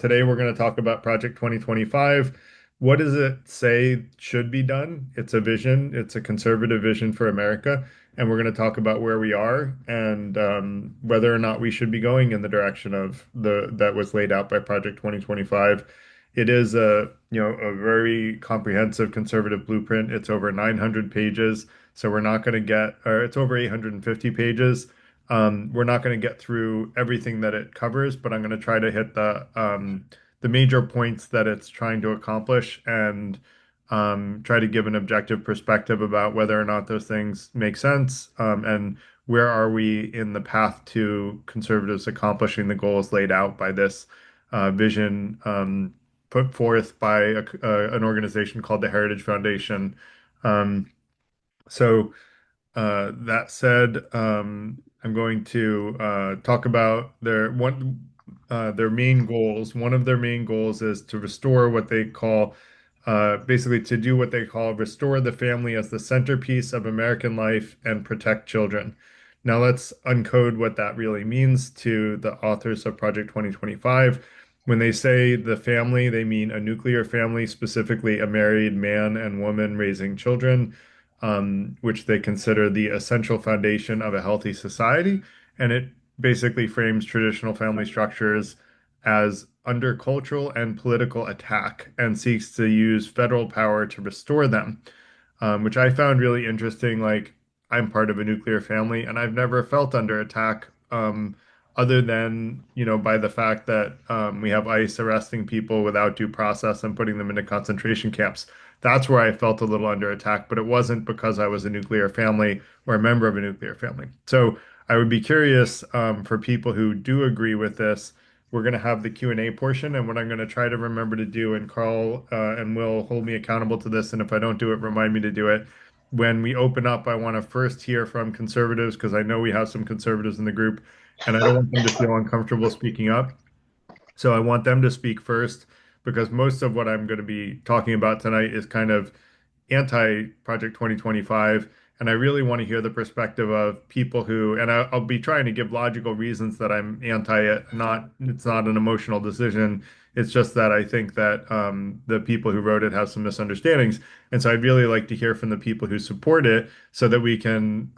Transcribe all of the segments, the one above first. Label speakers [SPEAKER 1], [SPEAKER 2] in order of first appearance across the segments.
[SPEAKER 1] Today we're going to talk about Project 2025. What does it say should be done? It's a vision, it's a conservative vision for America, and we're going to talk about where we are and whether or not we should be going in the direction of the that was laid out by Project 2025. It is a very comprehensive conservative blueprint. It's over 900 pages, so we're not going to get, or it's over 850 pages. We're not going to get through everything that it covers, but I'm going to try to hit the major points that it's trying to accomplish and try to give an objective perspective about whether or not those things make sense, and where are we in the path to conservatives accomplishing the goals laid out by this vision put forth by an organization called the Heritage Foundation. Um, so. That said, I'm going to talk about their main goals. One of their main goals is to restore what they call, basically to do what they call restore the family as the centerpiece of American life and protect children. Now let's uncode what that really means to the authors of Project 2025. When they say the family, they mean a nuclear family, specifically a married man and woman raising children, which they consider the essential foundation of a healthy society. And it basically frames traditional family structures as under cultural and political attack and seeks to use federal power to restore them, which I found really interesting. Like, I'm part of a nuclear family, and I've never felt under attack, other than, by the fact that we have ICE arresting people without due process and putting them into concentration camps. That's where I felt a little under attack, but it wasn't because I was a nuclear family or a member of a nuclear family. So I would be curious, for people who do agree with this. We're going to have the Q&A portion, and what I'm going to try to remember to do, and Carl and Will hold me accountable to this, and if I don't do it, remind me to do it. When we open up, I want to first hear from conservatives because I know we have some conservatives in the group, and I don't want them to feel uncomfortable speaking up. So I want them to speak first because most of what I'm going to be talking about tonight is kind of anti-Project 2025. And I really want to hear the perspective of people who, and I'll be trying to give logical reasons that I'm anti it. Not, it's not an emotional decision. It's just that I think that the people who wrote it have some misunderstandings. And so I'd really like to hear from the people who support it so that we can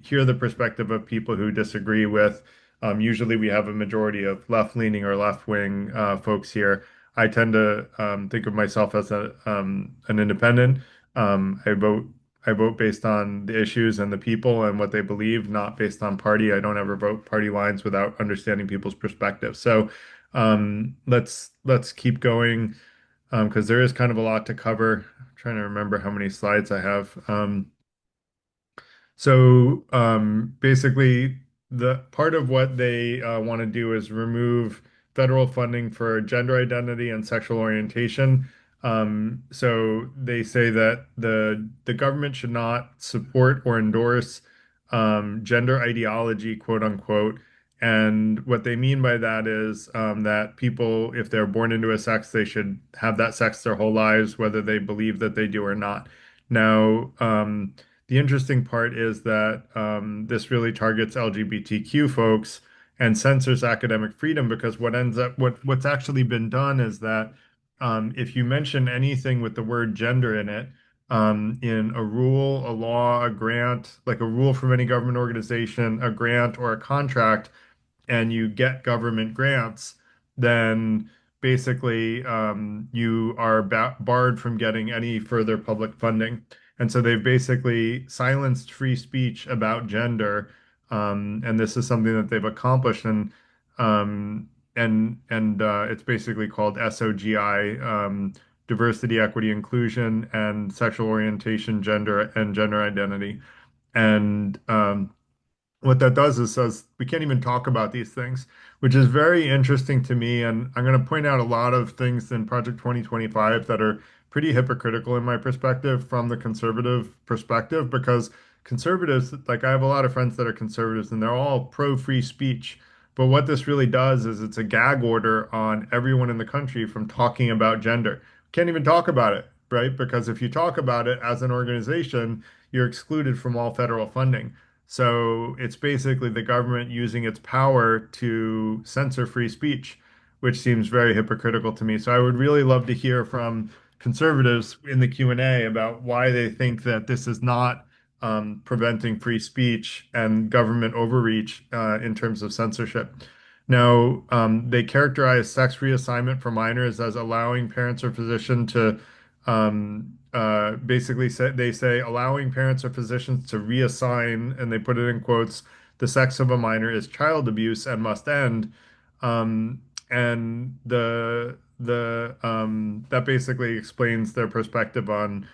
[SPEAKER 1] hear the perspective of people who disagree with. Usually we have a majority of left-leaning or left-wing folks here. I tend to think of myself as an independent. I vote based on the issues and the people and what they believe, not based on party. I don't ever vote party lines without understanding people's perspectives. So let's keep going because there is kind of a lot to cover. I'm trying to remember how many slides I have. Basically, the part of what they want to do is remove federal funding for gender identity and sexual orientation. So they say that the government should not support or endorse gender ideology, quote unquote. And what they mean by that is that people, if they're born into a sex, they should have that sex their whole lives, whether they believe that they do or not. Now, the interesting part is that this really targets LGBTQ folks and censors academic freedom because what's actually been done is that if you mention anything with the word gender in it, in a rule, a law, a grant, like a rule from any government organization, a grant or a contract, and you get government grants, then basically you are barred from getting any further public funding. And so they've basically silenced free speech about gender, and this is something that they've accomplished. And it's basically called SOGI, diversity, equity, inclusion, and sexual orientation, gender, and gender identity. And what that does is says we can't even talk about these things, which is very interesting to me. And I'm going to point out a lot of things in Project 2025 that are pretty hypocritical in my perspective from the conservative perspective, because conservatives, like I have a lot of friends that are conservatives and they're all pro free speech. But what this really does is it's a gag order on everyone in the country from talking about gender. Can't even talk about it, right? Because if you talk about it as an organization, you're excluded from all federal funding. So it's basically the government using its power to censor free speech, which seems very hypocritical to me. So I would really love to hear from conservatives in the Q&A about why they think that this is not preventing free speech and government overreach in terms of censorship. Now, they characterize sex reassignment for minors as allowing parents or physician to basically say they say allowing parents or physicians to reassign, and they put it in quotes, the sex of a minor is child abuse and must end. Um, and that basically explains their perspective on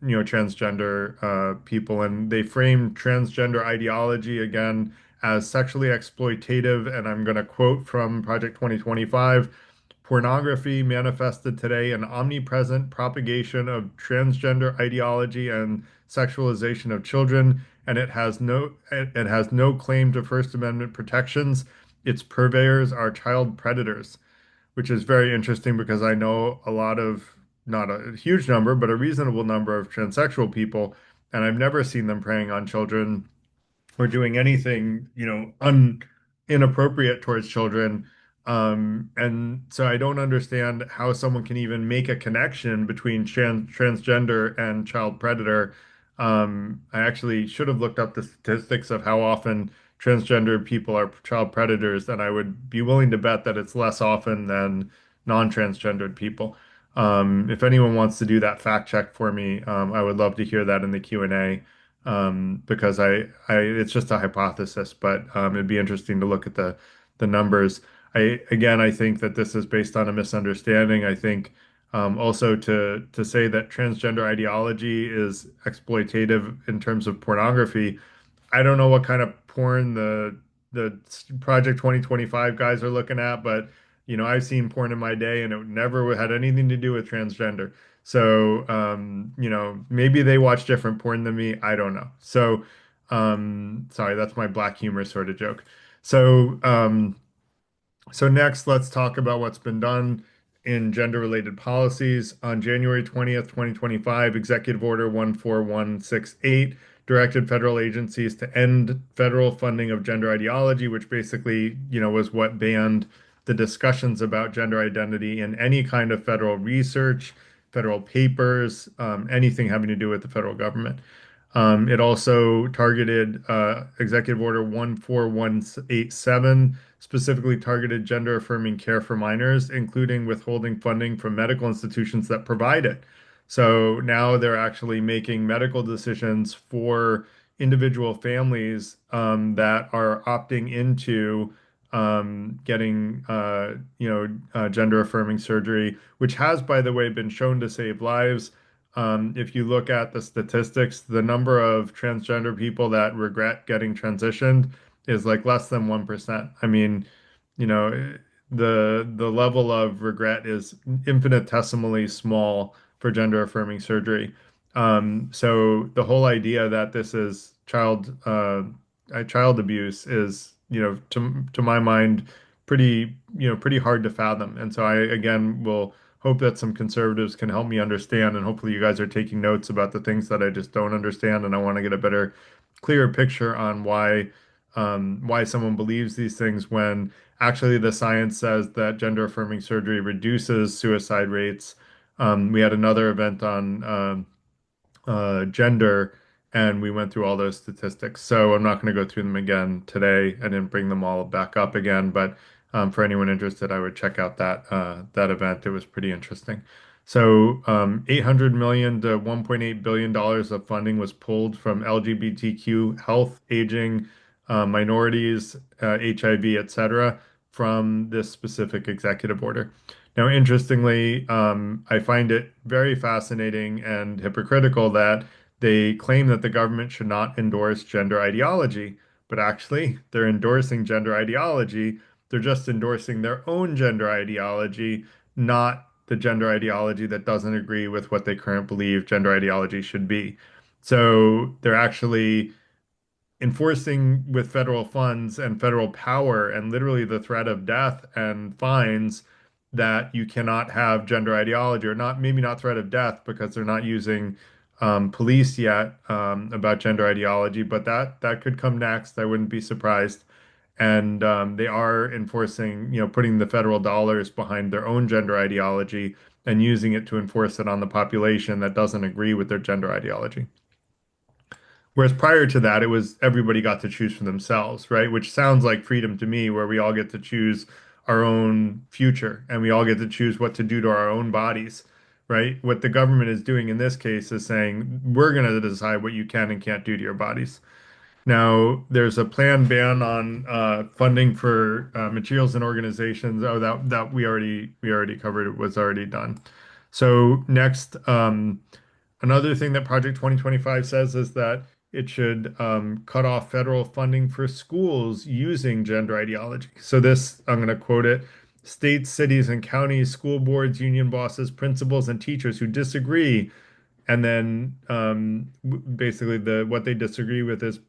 [SPEAKER 1] transgender people, and they frame transgender ideology again as sexually exploitative. And I'm going to quote from Project 2025. Pornography manifested today an omnipresent propagation of transgender ideology and sexualization of children, and it has no claim to First Amendment protections. Its purveyors are child predators, which is very interesting because I know a lot of, not a huge number, but a reasonable number of transsexual people, and I've never seen them preying on children or doing anything, inappropriate towards children. And so I don't understand how someone can even make a connection between transgender and child predator. I actually should have looked up the statistics of how often transgender people are child predators, and I would be willing to bet that it's less often than non-transgendered people. If anyone wants to do that fact check for me, I would love to hear that in the Q&A, because it's just a hypothesis, but it'd be interesting to look at the numbers. I think that this is based on a misunderstanding. I think also to say that transgender ideology is exploitative in terms of pornography. I don't know what kind of porn the Project 2025 guys are looking at, but I've seen porn in my day, and it never had anything to do with transgender. So, maybe they watch different porn than me. I don't know. So, sorry, that's my black humor sort of joke. So, next, let's talk about what's been done in gender-related policies. On January 20th, 2025, Executive Order 14168 directed federal agencies to end federal funding of gender ideology, which basically, was what banned the discussions about gender identity in any kind of federal research, federal papers, anything having to do with the federal government. It also targeted Executive Order 14187, specifically targeted gender affirming care for minors, including withholding funding from medical institutions that provide it. So now they're actually making medical decisions for individual families that are opting into getting gender affirming surgery, which has, by the way, been shown to save lives. If you look at the statistics, the number of transgender people that regret getting transitioned is like less than 1%. I mean, you know, the level of regret is infinitesimally small for gender affirming surgery. So the whole idea that this is child abuse is, to my mind, pretty hard to fathom. And so I again will hope that some conservatives can help me understand, and hopefully you guys are taking notes about the things that I just don't understand, and I want to get a better, clearer picture on why someone believes these things when actually the science says that gender affirming surgery reduces suicide rates. We had another event on gender, and we went through all those statistics. So I'm not going to go through them again today. I didn't bring them all back up again, but for anyone interested, I would check out that event. It was pretty interesting. So 800 million to 1.8 billion dollars of funding was pulled from LGBTQ health, aging, minorities, HIV, etc., from this specific executive order. Now, interestingly, I find it very fascinating and hypocritical that they claim that the government should not endorse gender ideology, but actually they're endorsing gender ideology. They're just endorsing their own gender ideology, not the gender ideology that doesn't agree with what they currently believe gender ideology should be. So they're actually enforcing with federal funds and federal power and literally the threat of death and fines that you cannot have gender ideology, or not, maybe not threat of death because they're not using police yet about gender ideology, but that could come next. I wouldn't be surprised. and they are enforcing, putting the federal dollars behind their own gender ideology and using it to enforce it on the population that doesn't agree with their gender ideology. Whereas prior to that, it was everybody got to choose for themselves, right? Which sounds like freedom to me, where we all get to choose our own future and we all get to choose what to do to our own bodies, right? What the government is doing in this case is saying, we're going to decide what you can and can't do to your bodies. Now, there's a planned ban on funding for materials and organizations. Oh, that we already covered. It was already done. So next, another thing that Project 2025 says is that it should cut off federal funding for schools using gender ideology. So this, I'm going to quote it. States, cities, and counties, school boards, union bosses, principals, and teachers who disagree and then basically the what they disagree with is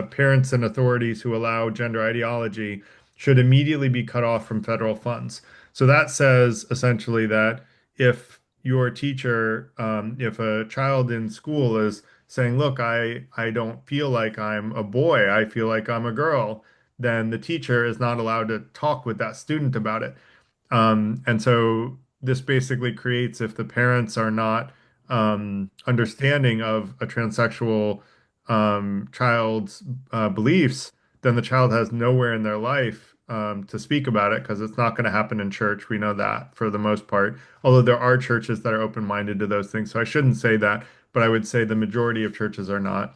[SPEAKER 1] parents and authorities who allow gender ideology should immediately be cut off from federal funds. So that says essentially that if your teacher, if a child in school is saying, "Look, I don't feel like I'm a boy, I feel like I'm a girl," then the teacher is not allowed to talk with that student about it. And so this basically creates, if the parents are not understanding of a transsexual child's beliefs, then the child has nowhere in their life to speak about it because it's not going to happen in church. We know that for the most part, although there are churches that are open-minded to those things. So I shouldn't say that, but I would say the majority of churches are not.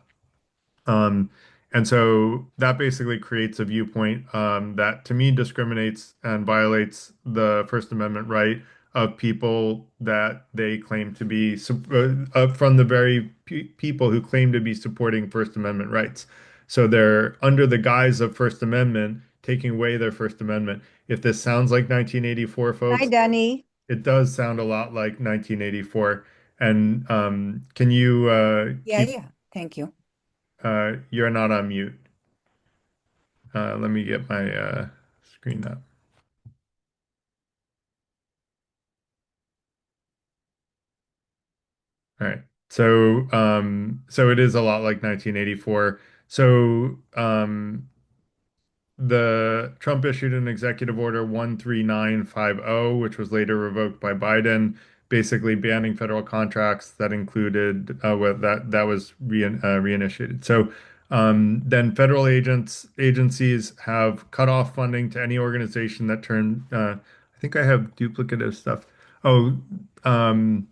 [SPEAKER 1] Um, and so that basically creates a viewpoint that to me discriminates and violates the First Amendment right of people that they claim to be from the very pe people who claim to be supporting First Amendment rights. So they're under the guise of First Amendment, taking away their First Amendment. If this sounds like 1984,
[SPEAKER 2] Hi,
[SPEAKER 1] folks,
[SPEAKER 2] Danny.
[SPEAKER 1] it does sound a lot like 1984. And can you
[SPEAKER 2] Yeah,
[SPEAKER 1] keep
[SPEAKER 2] yeah. Thank you.
[SPEAKER 1] you're not on mute. Let me get my screen up. All right. So it is a lot like 1984. So the Trump issued an executive order 13950, which was later revoked by Biden, basically banning federal contracts that included that was reinitiated. So then federal agencies have cut off funding to any organization that turned. I think I have duplicative stuff. Oh, um,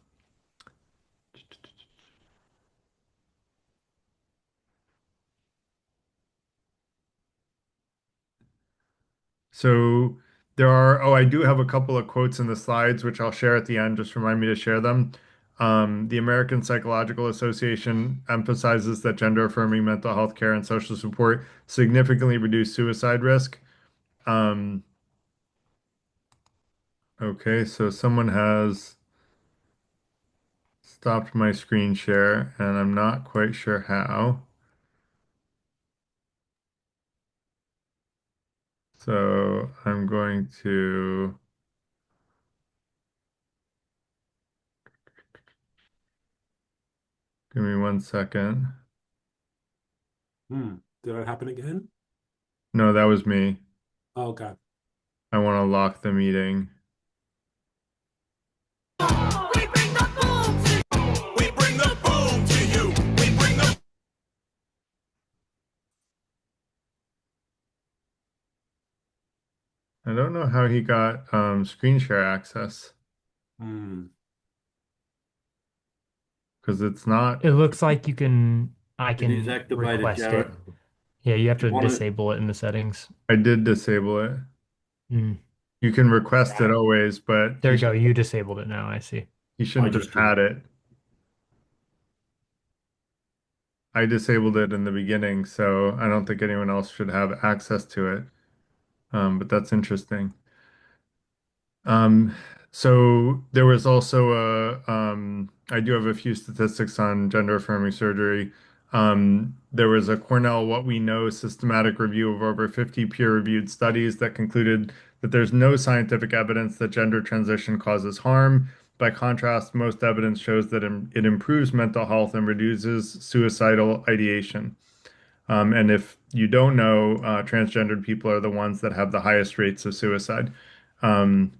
[SPEAKER 1] So I do have a couple of quotes in the slides, which I'll share at the end. Just remind me to share them. The American Psychological Association emphasizes that gender-affirming mental health care and social support significantly reduce suicide risk. Um, okay, so someone has stopped my screen share, and I'm not quite sure how. So I'm going to give me 1 second.
[SPEAKER 3] Did that happen again?
[SPEAKER 1] No, that was me.
[SPEAKER 3] Oh, okay.
[SPEAKER 1] I want to lock the meeting.
[SPEAKER 4] We bring the boom to you. We bring the boom to you. We bring the
[SPEAKER 1] I don't know how he got screen share access
[SPEAKER 3] Hmm.
[SPEAKER 1] because it's not.
[SPEAKER 5] It looks like I
[SPEAKER 6] It is
[SPEAKER 5] can
[SPEAKER 6] activated,
[SPEAKER 5] request
[SPEAKER 6] Garrett.
[SPEAKER 5] it. Yeah, you have
[SPEAKER 6] Do
[SPEAKER 5] to
[SPEAKER 6] you want to?
[SPEAKER 5] disable it in the settings.
[SPEAKER 1] I did disable it.
[SPEAKER 5] Mm.
[SPEAKER 1] You can request it always, but
[SPEAKER 5] There you go. You disabled it now, I see.
[SPEAKER 1] he
[SPEAKER 6] I
[SPEAKER 1] shouldn't have
[SPEAKER 6] just did
[SPEAKER 1] had
[SPEAKER 6] it.
[SPEAKER 1] it. I disabled it in the beginning, so I don't think anyone else should have access to it. But that's interesting. Um, so there was also I do have a few statistics on gender affirming surgery. There was a Cornell What We Know systematic review of over 50 peer-reviewed studies that concluded that there's no scientific evidence that gender transition causes harm. By contrast, most evidence shows that it improves mental health and reduces suicidal ideation. And if you don't know, transgendered people are the ones that have the highest rates of suicide. Um,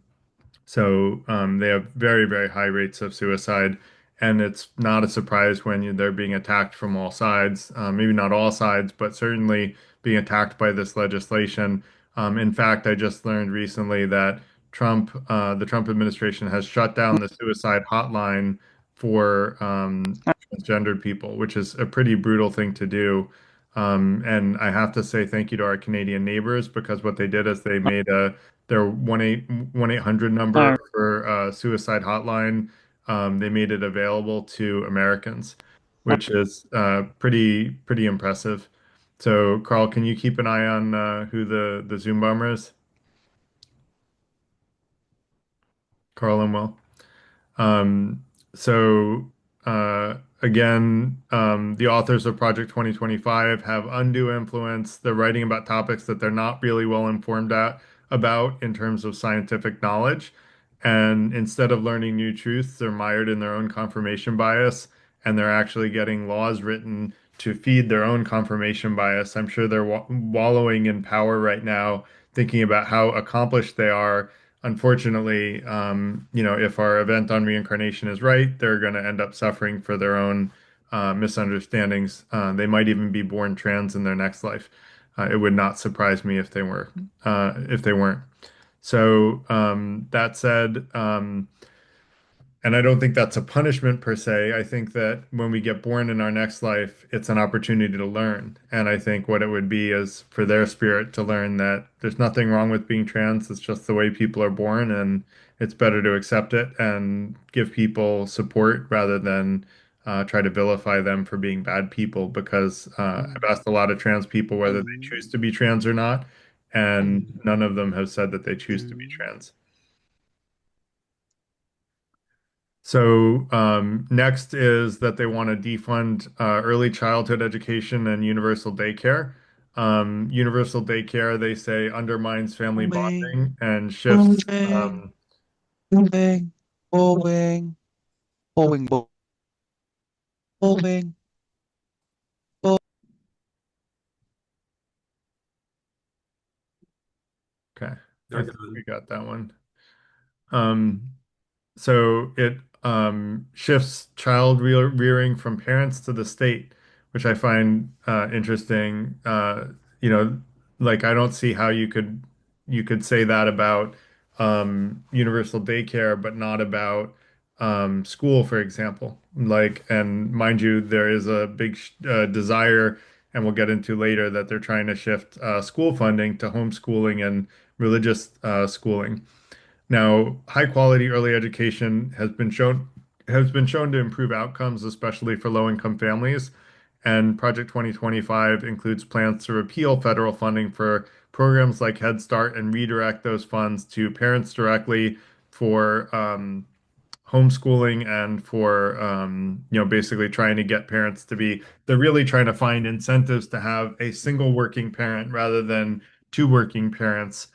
[SPEAKER 1] they have very, very high rates of suicide, and it's not a surprise when they're being attacked from all sides. Maybe not all sides, but certainly being attacked by this legislation. In fact, I just learned recently that the Trump administration has shut down the suicide hotline for transgendered people, which is a pretty brutal thing to do. And I have to say thank you to our Canadian neighbors because what they did is they made their 1-800 number for suicide hotline. They made it available to Americans, which is pretty impressive. So, Carl, can you keep an eye on who the Zoom bomber is? Carl and Will. Um, so Again, the authors of Project 2025 have undue influence. They're writing about topics that they're not really well informed about in terms of scientific knowledge. And instead of learning new truths, they're mired in their own confirmation bias, and they're actually getting laws written to feed their own confirmation bias. I'm sure they're wallowing in power right now, thinking about how accomplished they are. Unfortunately, if our event on reincarnation is right, they're going to end up suffering for their own misunderstandings. They might even be born trans in their next life. It would not surprise me if they weren't. So that said, and I don't think that's a punishment per se. I think that when we get born in our next life, it's an opportunity to learn. And I think what it would be is for their spirit to learn that there's nothing wrong with being trans. It's just the way people are born, and it's better to accept it and give people support rather than try to vilify them for being bad people. Because I've asked a lot of trans people whether they choose to be trans or not, and none of them have said that they choose to be trans. Next is that they want to defund early childhood education and universal daycare. Universal daycare, they say, undermines family
[SPEAKER 2] Moving,
[SPEAKER 1] bonding and shifts.
[SPEAKER 2] moving, moving, moving, moving, moving.
[SPEAKER 1] Okay, I
[SPEAKER 3] They're
[SPEAKER 1] think we
[SPEAKER 3] done.
[SPEAKER 1] got that one. Um, it shifts child rearing from parents to the state, which I find interesting. You know, like I don't see how you could say that about universal daycare, but not about school, for example. Like, and mind you, there is a big desire, and we'll get into later that they're trying to shift school funding to homeschooling and religious schooling. Now, high quality early education has been shown to improve outcomes, especially for low-income families. And Project 2025 includes plans to repeal federal funding for programs like Head Start and redirect those funds to parents directly for homeschooling and for basically trying to get parents to be they're really trying to find incentives to have a single working parent rather than two working parents,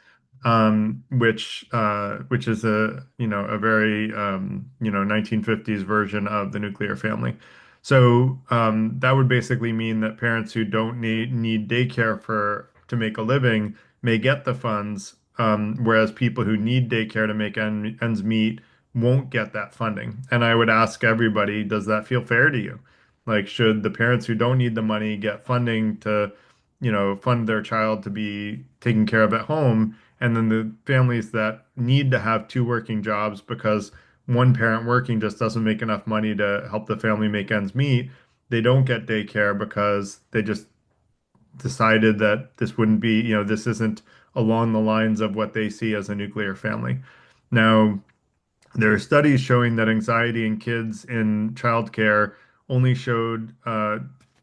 [SPEAKER 1] which is a very 1950s version of the nuclear family. So that would basically mean that parents who don't need daycare for to make a living may get the funds, whereas people who need daycare to make ends meet won't get that funding. And I would ask everybody, does that feel fair to you? Like, should the parents who don't need the money get funding to, fund their child to be taken care of at home? And then the families that need to have two working jobs because one parent working just doesn't make enough money to help the family make ends meet, they don't get daycare because they just decided that this wouldn't be, this isn't along the lines of what they see as a nuclear family. Now, there are studies showing that anxiety in kids in childcare only showed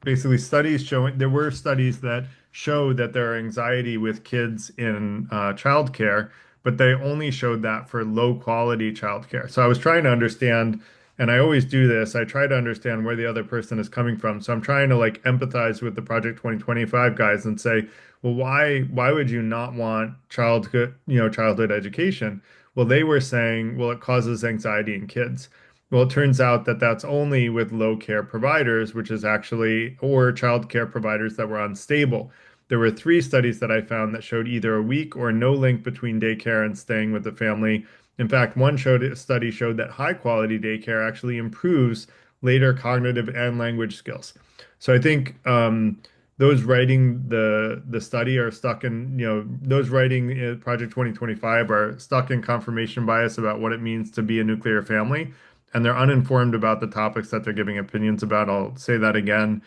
[SPEAKER 1] basically studies showing there were studies that show that there are anxiety with kids in childcare, but they only showed that for low quality childcare. So I was trying to understand, and I always do this, I try to understand where the other person is coming from. So I'm trying to like empathize with the Project 2025 guys and say, well, why would you not want childhood education? Well, they were saying, well, it causes anxiety in kids. Well, it turns out that that's only with low care providers, which is actually, or child care providers that were unstable. There were three studies that I found that showed either a weak or no link between daycare and staying with the family. In fact, one study showed that high quality daycare actually improves later cognitive and language skills. So I think those writing the study are stuck in, those writing Project 2025 are stuck in confirmation bias about what it means to be a nuclear family, and they're uninformed about the topics that they're giving opinions about. I'll say that again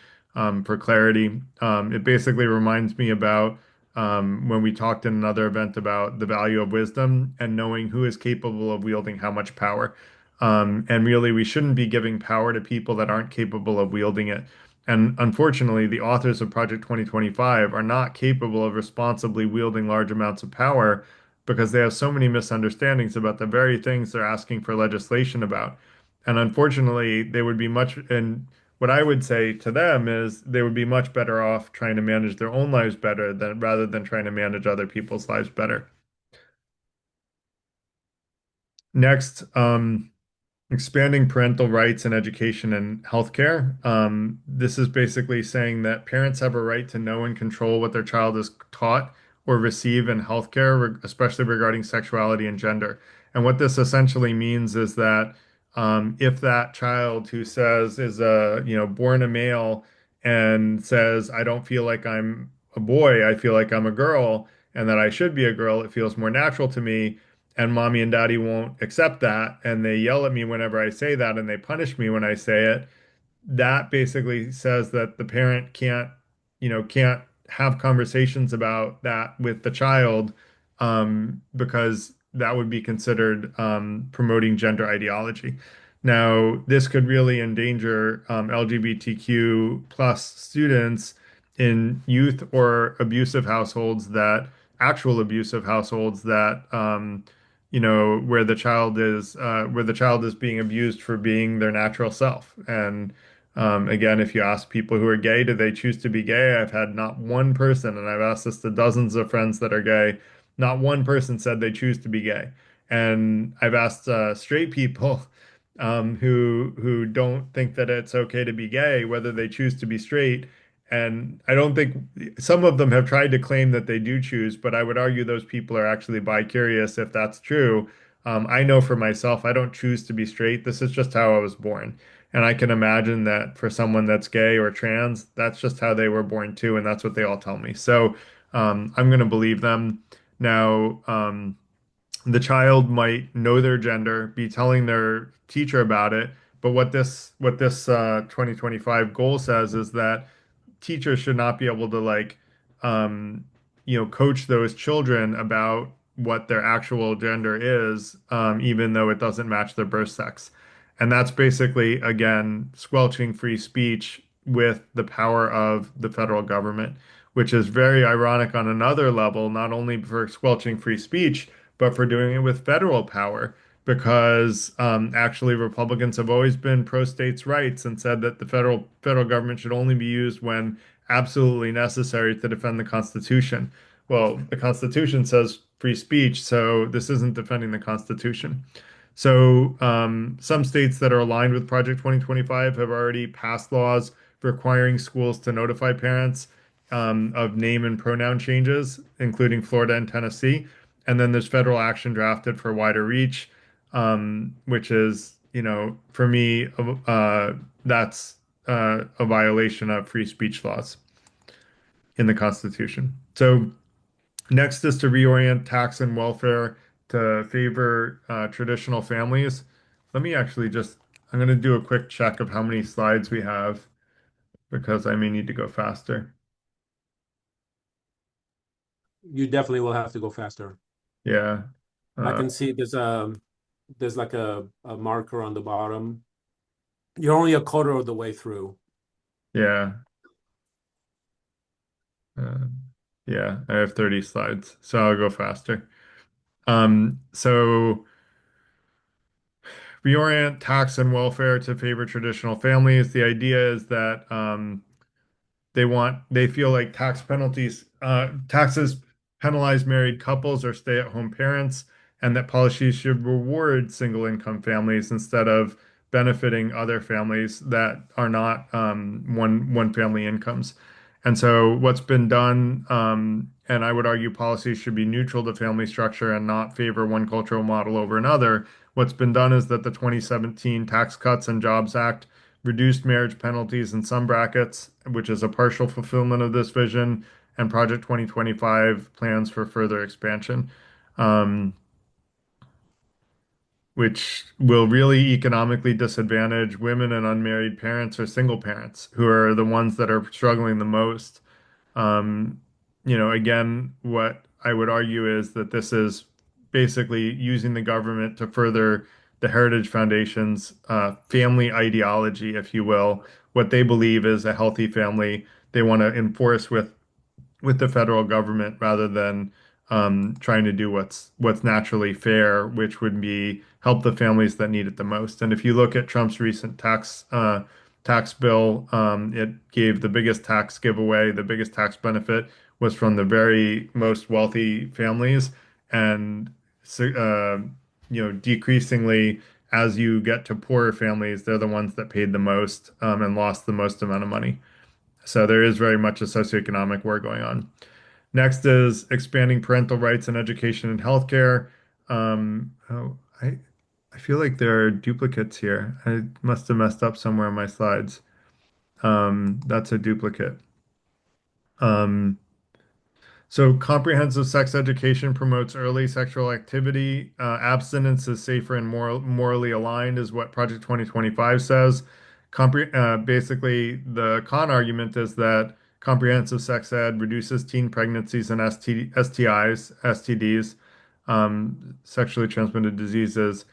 [SPEAKER 1] for clarity. It basically reminds me about when we talked in another event about the value of wisdom and knowing who is capable of wielding how much power. And really, we shouldn't be giving power to people that aren't capable of wielding it. And unfortunately, the authors of Project 2025 are not capable of responsibly wielding large amounts of power because they have so many misunderstandings about the very things they're asking for legislation about. And unfortunately, they would be much, and what I would say to them is they would be much better off trying to manage their own lives better than rather than trying to manage other people's lives better. Next, expanding parental rights in education and healthcare. This is basically saying that parents have a right to know and control what their child is taught or receive in healthcare, especially regarding sexuality and gender. And what this essentially means is that if that child who says is born a male and says, I don't feel like I'm a boy, I feel like I'm a girl, and that I should be a girl, it feels more natural to me, and mommy and daddy won't accept that, and they yell at me whenever I say that, and they punish me when I say it, that basically says that the parent can't have conversations about that with the child, because that would be considered promoting gender ideology. Now, this could really endanger LGBTQ plus students in youth or abusive households that actual abusive households that where the child is being abused for being their natural self. And again, if you ask people who are gay, do they choose to be gay? I've had not one person, and I've asked this to dozens of friends that are gay, not one person said they choose to be gay. And I've asked straight people who don't think that it's okay to be gay, whether they choose to be straight. And I don't think some of them have tried to claim that they do choose, but I would argue those people are actually bi-curious if that's true. I know for myself, I don't choose to be straight. This is just how I was born. And I can imagine that for someone that's gay or trans, that's just how they were born too, and that's what they all tell me. So I'm going to believe them. Now, the child might know their gender, be telling their teacher about it, but what this 2025 goal says is that teachers should not be able to um, coach those children about what their actual gender is, even though it doesn't match their birth sex. And that's basically, again, squelching free speech with the power of the federal government, which is very ironic on another level, not only for squelching free speech, but for doing it with federal power. Because actually, Republicans have always been pro states' rights and said that the federal government should only be used when absolutely necessary to defend the Constitution. Well, the Constitution says free speech, so this isn't defending the Constitution. So some states that are aligned with Project 2025 have already passed laws requiring schools to notify parents of name and pronoun changes, including Florida and Tennessee. And then there's federal action drafted for wider reach, which is, for me, that's a violation of free speech laws in the Constitution. So next is to reorient tax and welfare to favor traditional families. Let me actually I'm going to do a quick check of how many slides we have because I may need to go faster.
[SPEAKER 3] You definitely will have to go faster.
[SPEAKER 1] Yeah.
[SPEAKER 3] I can see there's like a marker on the bottom. You're only a quarter of the way through.
[SPEAKER 1] Yeah. Uh, yeah, I have 30 slides, so I'll go faster. So reorient tax and welfare to favor traditional families. The idea is that they feel like taxes penalize married couples or stay-at-home parents, and that policies should reward single income families instead of benefiting other families that are not one family incomes. And so what's been done, and I would argue policies should be neutral to family structure and not favor one cultural model over another. What's been done is that the 2017 Tax Cuts and Jobs Act reduced marriage penalties in some brackets, which is a partial fulfillment of this vision, and Project 2025 plans for further expansion, um, which will really economically disadvantage women and unmarried parents or single parents who are the ones that are struggling the most. Um, again, what I would argue is that this is basically using the government to further the Heritage Foundation's family ideology, if you will, what they believe is a healthy family they want to enforce with the federal government rather than trying to do what's naturally fair, which would be help the families that need it the most. And if you look at Trump's recent tax bill, it gave the biggest tax giveaway, the biggest tax benefit was from the very most wealthy families, and decreasingly as you get to poorer families, they're the ones that paid the most and lost the most amount of money. So there is very much a socioeconomic war going on. Next is expanding parental rights in education and healthcare. Oh, I feel like there are duplicates here. I must have messed up somewhere on my slides. That's a duplicate. Um, so comprehensive sex education promotes early sexual activity. Abstinence is safer and morally aligned, is what Project 2025 says. Basically, the con argument is that comprehensive sex ed reduces teen pregnancies and STIs, STDs, sexually transmitted diseases,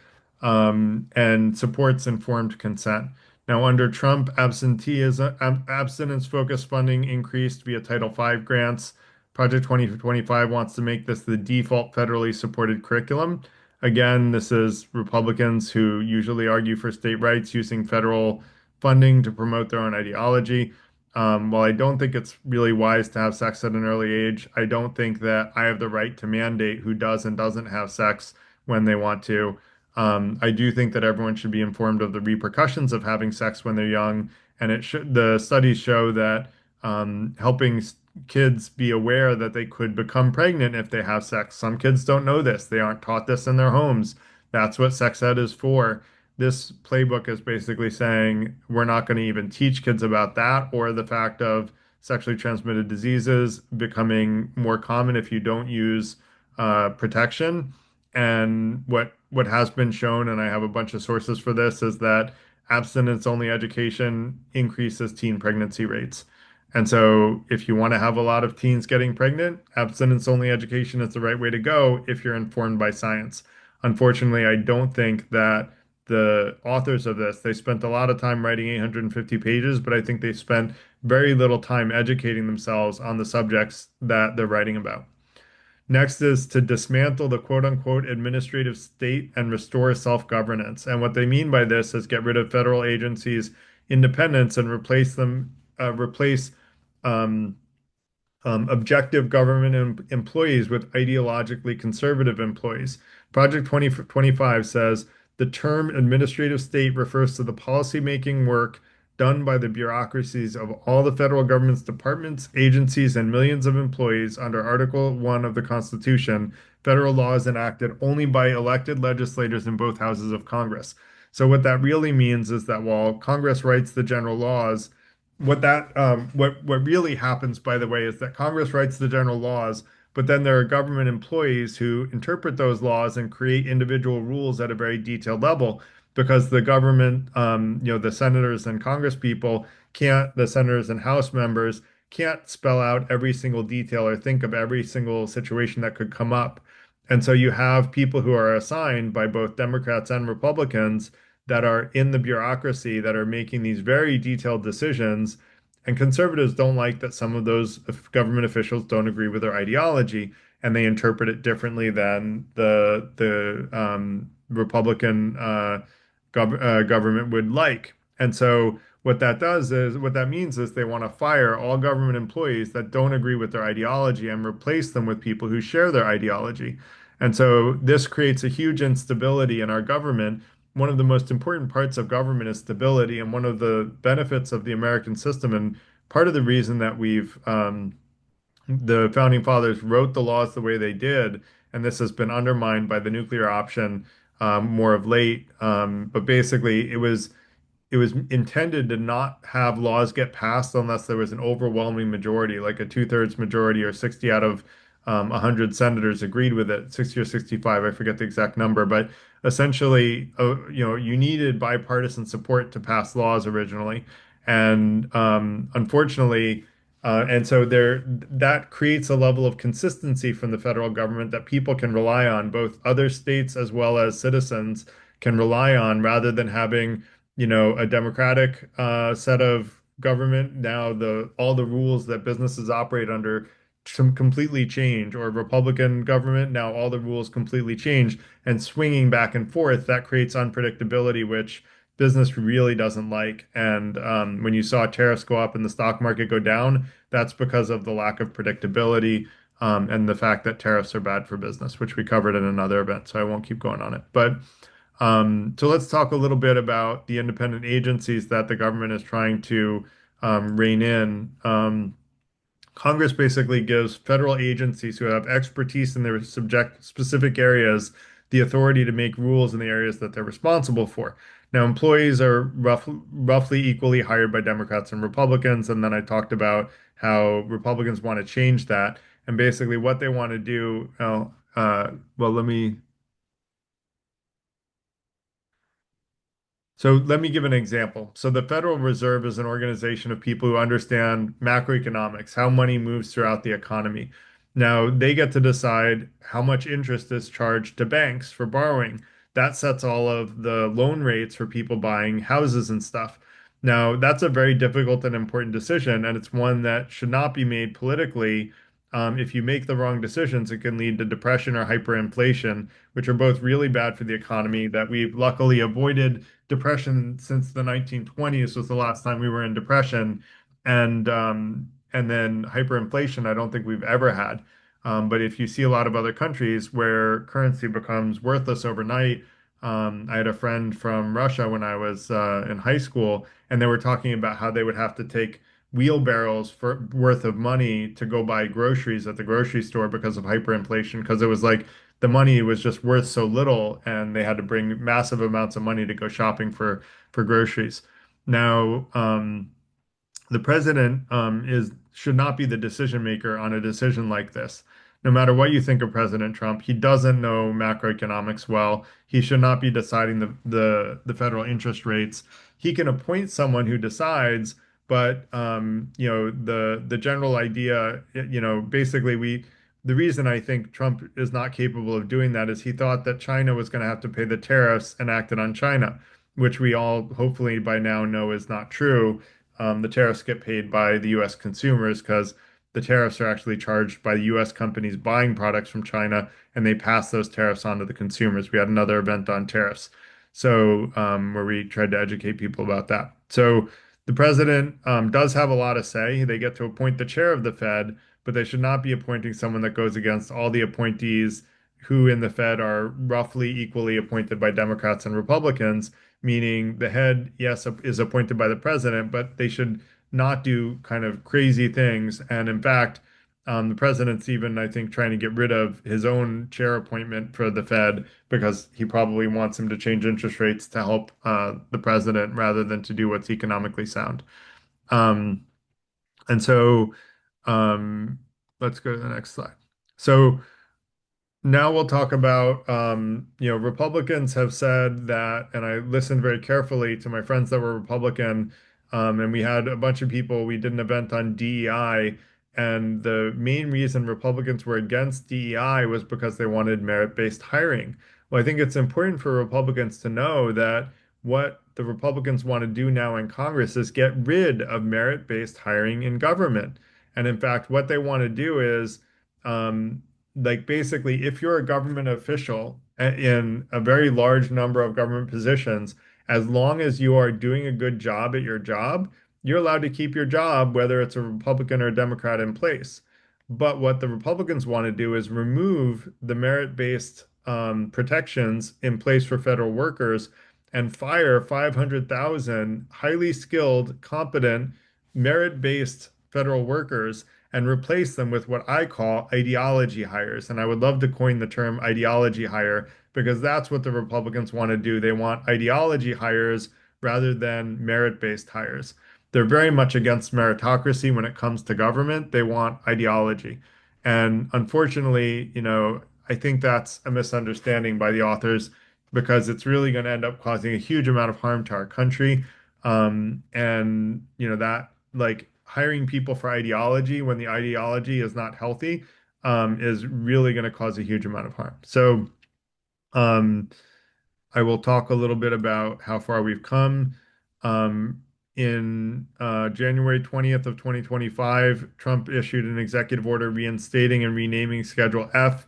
[SPEAKER 1] and supports informed consent. Now, under Trump, abstinence-focused funding increased via Title V grants. Project 2025 wants to make this the default federally supported curriculum. Again, this is Republicans who usually argue for state rights using federal funding to promote their own ideology. While I don't think it's really wise to have sex at an early age, I don't think that I have the right to mandate who does and doesn't have sex when they want to. I do think that everyone should be informed of the repercussions of having sex when they're young, and the studies show that helping kids be aware that they could become pregnant if they have sex. Some kids don't know this. They aren't taught this in their homes. That's what sex ed is for. This playbook is basically saying we're not going to even teach kids about that or the fact of sexually transmitted diseases becoming more common if you don't use protection. And what has been shown, and I have a bunch of sources for this, is that abstinence-only education increases teen pregnancy rates. And so if you want to have a lot of teens getting pregnant, abstinence-only education is the right way to go if you're informed by science. Unfortunately, I don't think that the authors of this, they spent a lot of time writing 850 pages, but I think they spent very little time educating themselves on the subjects that they're writing about. Next is to dismantle the quote unquote administrative state and restore self-governance. And what they mean by this is get rid of federal agencies' independence and replace um, objective government employees with ideologically conservative employees. Project 2025 says the term administrative state refers to the policymaking work done by the bureaucracies of all the federal government's departments, agencies, and millions of employees under Article 1 of the Constitution. Federal law is enacted only by elected legislators in both houses of Congress. So what that really means is that while Congress writes the general laws, what really happens, by the way, is that Congress writes the general laws, but then there are government employees who interpret those laws and create individual rules at a very detailed level because the government, the senators and Congress people the senators and House members can't spell out every single detail or think of every single situation that could come up. And so you have people who are assigned by both Democrats and Republicans that are in the bureaucracy that are making these very detailed decisions. And conservatives don't like that some of those government officials don't agree with their ideology and they interpret it differently than the Republican government would like. And so what that means is they want to fire all government employees that don't agree with their ideology and replace them with people who share their ideology. And so this creates a huge instability in our government one of the most important parts of government is stability, and one of the benefits of the American system, and part of the reason that the founding fathers wrote the laws the way they did, and this has been undermined by the nuclear option more of late. But basically, it was intended to not have laws get passed unless there was an overwhelming majority, like a two-thirds majority or 60 out of 100 senators agreed with it, 60 or 65, I forget the exact number, but essentially, you needed bipartisan support to pass laws originally, and unfortunately, and so that creates a level of consistency from the federal government that people can rely on, both other states as well as citizens can rely on, rather than having a democratic set of government. Now all the rules that businesses operate under completely change, or Republican government, now all the rules completely change, and swinging back and forth, that creates unpredictability, which business really doesn't like. And when you saw tariffs go up and the stock market go down, that's because of the lack of predictability, and the fact that tariffs are bad for business, which we covered in another event, so I won't keep going on it. But so let's talk a little bit about the independent agencies that the government is trying to rein in. Congress basically gives federal agencies who have expertise in their subject specific areas the authority to make rules in the areas that they're responsible for. Now, employees are roughly equally hired by Democrats and Republicans, and then I talked about how Republicans want to change that. And basically, what they want to do, well, let me give an example. So the Federal Reserve is an organization of people who understand macroeconomics, how money moves throughout the economy. Now, they get to decide how much interest is charged to banks for borrowing. That sets all of the loan rates for people buying houses and stuff. Now, that's a very difficult and important decision, and it's one that should not be made politically. If you make the wrong decisions, it can lead to depression or hyperinflation, which are both really bad for the economy that we've luckily avoided. Depression since the 1920s was the last time we were in depression, and then hyperinflation I don't think we've ever had. But if you see a lot of other countries where currency becomes worthless overnight, I had a friend from Russia when I was in high school, and they were talking about how they would have to take wheelbarrows worth of money to go buy groceries at the grocery store because of hyperinflation, because it was like the money was just worth so little, and they had to bring massive amounts of money to go shopping for groceries. Now, the president is should not be the decision maker on a decision like this. No matter what you think of President Trump, he doesn't know macroeconomics well. He should not be deciding the federal interest rates. He can appoint someone who decides, but the general idea, basically the reason I think Trump is not capable of doing that is he thought that China was going to have to pay the tariffs and acted on China, which we all hopefully by now know is not true. The tariffs get paid by the U.S. consumers because the tariffs are actually charged by the U.S. companies buying products from China, and they pass those tariffs on to the consumers. We had another event on tariffs, so where we tried to educate people about that. So the president does have a lot of say. They get to appoint the chair of the Fed, but they should not be appointing someone that goes against all the appointees who in the Fed are roughly equally appointed by Democrats and Republicans, meaning the head, yes, is appointed by the president, but they should not do kind of crazy things. And in fact, the president's even, I think, trying to get rid of his own chair appointment for the Fed because he probably wants him to change interest rates to help the president rather than to do what's economically sound. Um, and so let's go to the next slide. So now we'll talk about, Republicans have said that, and I listened very carefully to my friends that were Republican, and we had a bunch of people, we did an event on DEI, and the main reason Republicans were against DEI was because they wanted merit-based hiring. Well, I think it's important for Republicans to know that what the Republicans want to do now in Congress is get rid of merit-based hiring in government. And in fact, what they want to do is, like basically, if you're a government official in a very large number of government positions, as long as you are doing a good job at your job, you're allowed to keep your job, whether it's a Republican or a Democrat in place. But what the Republicans want to do is remove the merit-based protections in place for federal workers and fire 500,000 highly skilled, competent, merit-based federal workers and replace them with what I call ideology hires. And I would love to coin the term ideology hire because that's what the Republicans want to do. They want ideology hires rather than merit-based hires. They're very much against meritocracy when it comes to government. They want ideology. And unfortunately, I think that's a misunderstanding by the authors because it's really going to end up causing a huge amount of harm to our country. And that like hiring people for ideology when the ideology is not healthy, is really going to cause a huge amount of harm. So, um, I will talk a little bit about how far we've come. In January 20th of 2025, Trump issued an executive order reinstating and renaming Schedule F,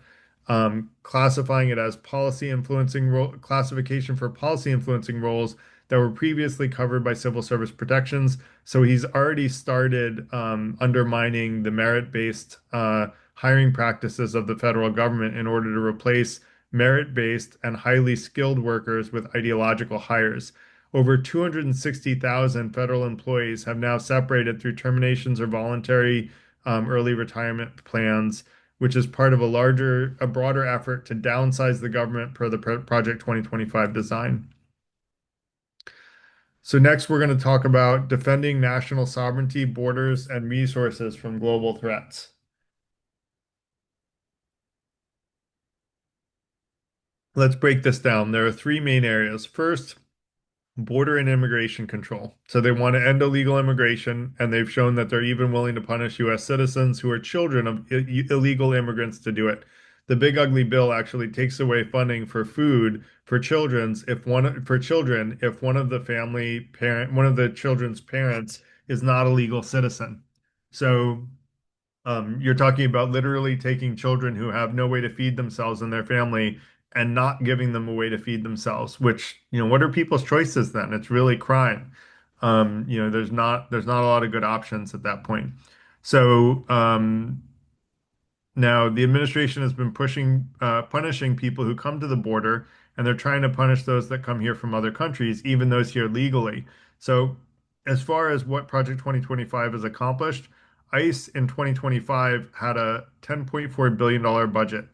[SPEAKER 1] classifying it as policy influencing role classification for policy influencing roles that were previously covered by civil service protections. So he's already started undermining the merit-based hiring practices of the federal government in order to replace merit-based and highly skilled workers with ideological hires. Over 260,000 federal employees have now separated through terminations or voluntary early retirement plans, which is part of a broader effort to downsize the government per the Project 2025 design. So next, we're going to talk about defending national sovereignty, borders, and resources from global threats. Let's break this down. There are three main areas. First, border and immigration control. So they want to end illegal immigration, and they've shown that they're even willing to punish U.S. citizens who are children of illegal immigrants to do it. The big ugly bill actually takes away funding for food for children's if one for children if one of the children's parents is not a legal citizen. So you're talking about literally taking children who have no way to feed themselves and their family and not giving them a way to feed themselves, which, what are people's choices then? It's really crime. There's not a lot of good options at that point. So, now, the administration has been punishing people who come to the border, and they're trying to punish those that come here from other countries, even those here legally. So, as far as what Project 2025 has accomplished, ICE in 2025 had a $10.4 billion budget.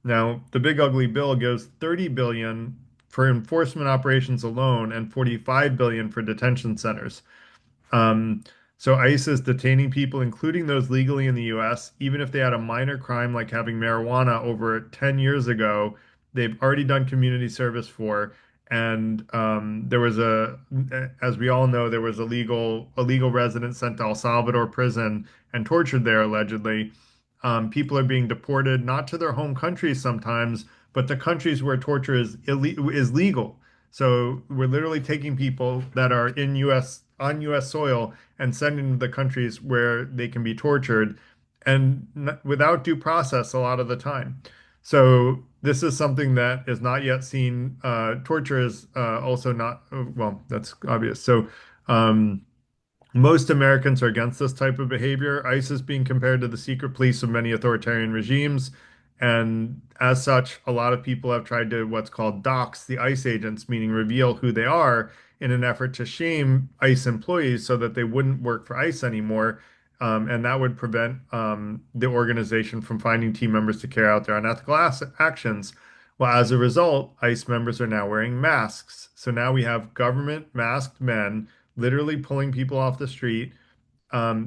[SPEAKER 1] Now, the big ugly bill gives 30 billion for enforcement operations alone and 45 billion for detention centers. Um, so ICE is detaining people, including those legally in the US, even if they had a minor crime like having marijuana over 10 years ago, they've already done community service for. And as we all know, there was a legal resident sent to El Salvador prison and tortured there allegedly. People are being deported not to their home countries sometimes, but to countries where torture is legal. So we're literally taking people that are on U.S. soil and sending them to the countries where they can be tortured and without due process a lot of the time. So this is something that is not yet seen. Torture is also not, well, that's obvious. So um, most Americans are against this type of behavior. ICE is being compared to the secret police of many authoritarian regimes. And as such, a lot of people have tried to what's called dox the ICE agents, meaning reveal who they are in an effort to shame ICE employees so that they wouldn't work for ICE anymore. And that would prevent the organization from finding team members to carry out their unethical actions. Well, as a result, ICE members are now wearing masks. So now we have government masked men literally pulling people off the street.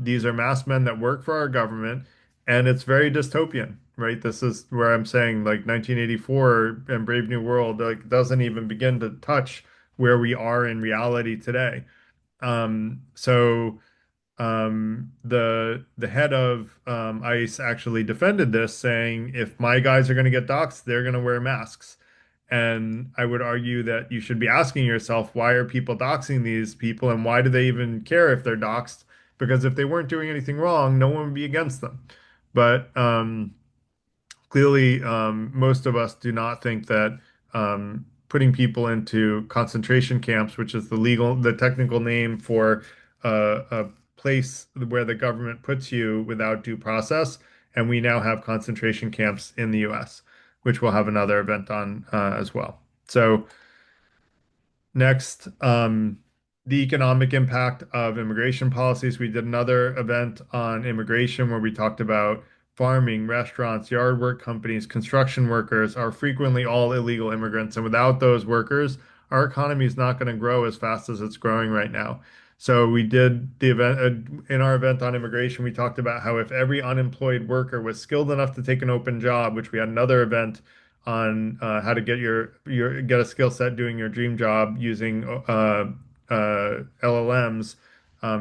[SPEAKER 1] These are masked men that work for our government, and it's very dystopian, right? This is where I'm saying like 1984 and Brave New World like doesn't even begin to touch where we are in reality today. So the head of ICE actually defended this, saying if my guys are going to get doxxed, they're going to wear masks. And I would argue that you should be asking yourself, why are people doxing these people and why do they even care if they're doxed? Because if they weren't doing anything wrong, no one would be against them. But clearly, most of us do not think that putting people into concentration camps, which is the technical name for a place where the government puts you without due process, and we now have concentration camps in the U.S., which we'll have another event on as well. So Next, the economic impact of immigration policies. We did another event on immigration where we talked about farming, restaurants, yard work companies, construction workers are frequently all illegal immigrants. And without those workers, our economy is not going to grow as fast as it's growing right now. So we did the event in our event on immigration. We talked about how if every unemployed worker was skilled enough to take an open job, which we had another event on how to get your get a skill set doing your dream job using LLMs,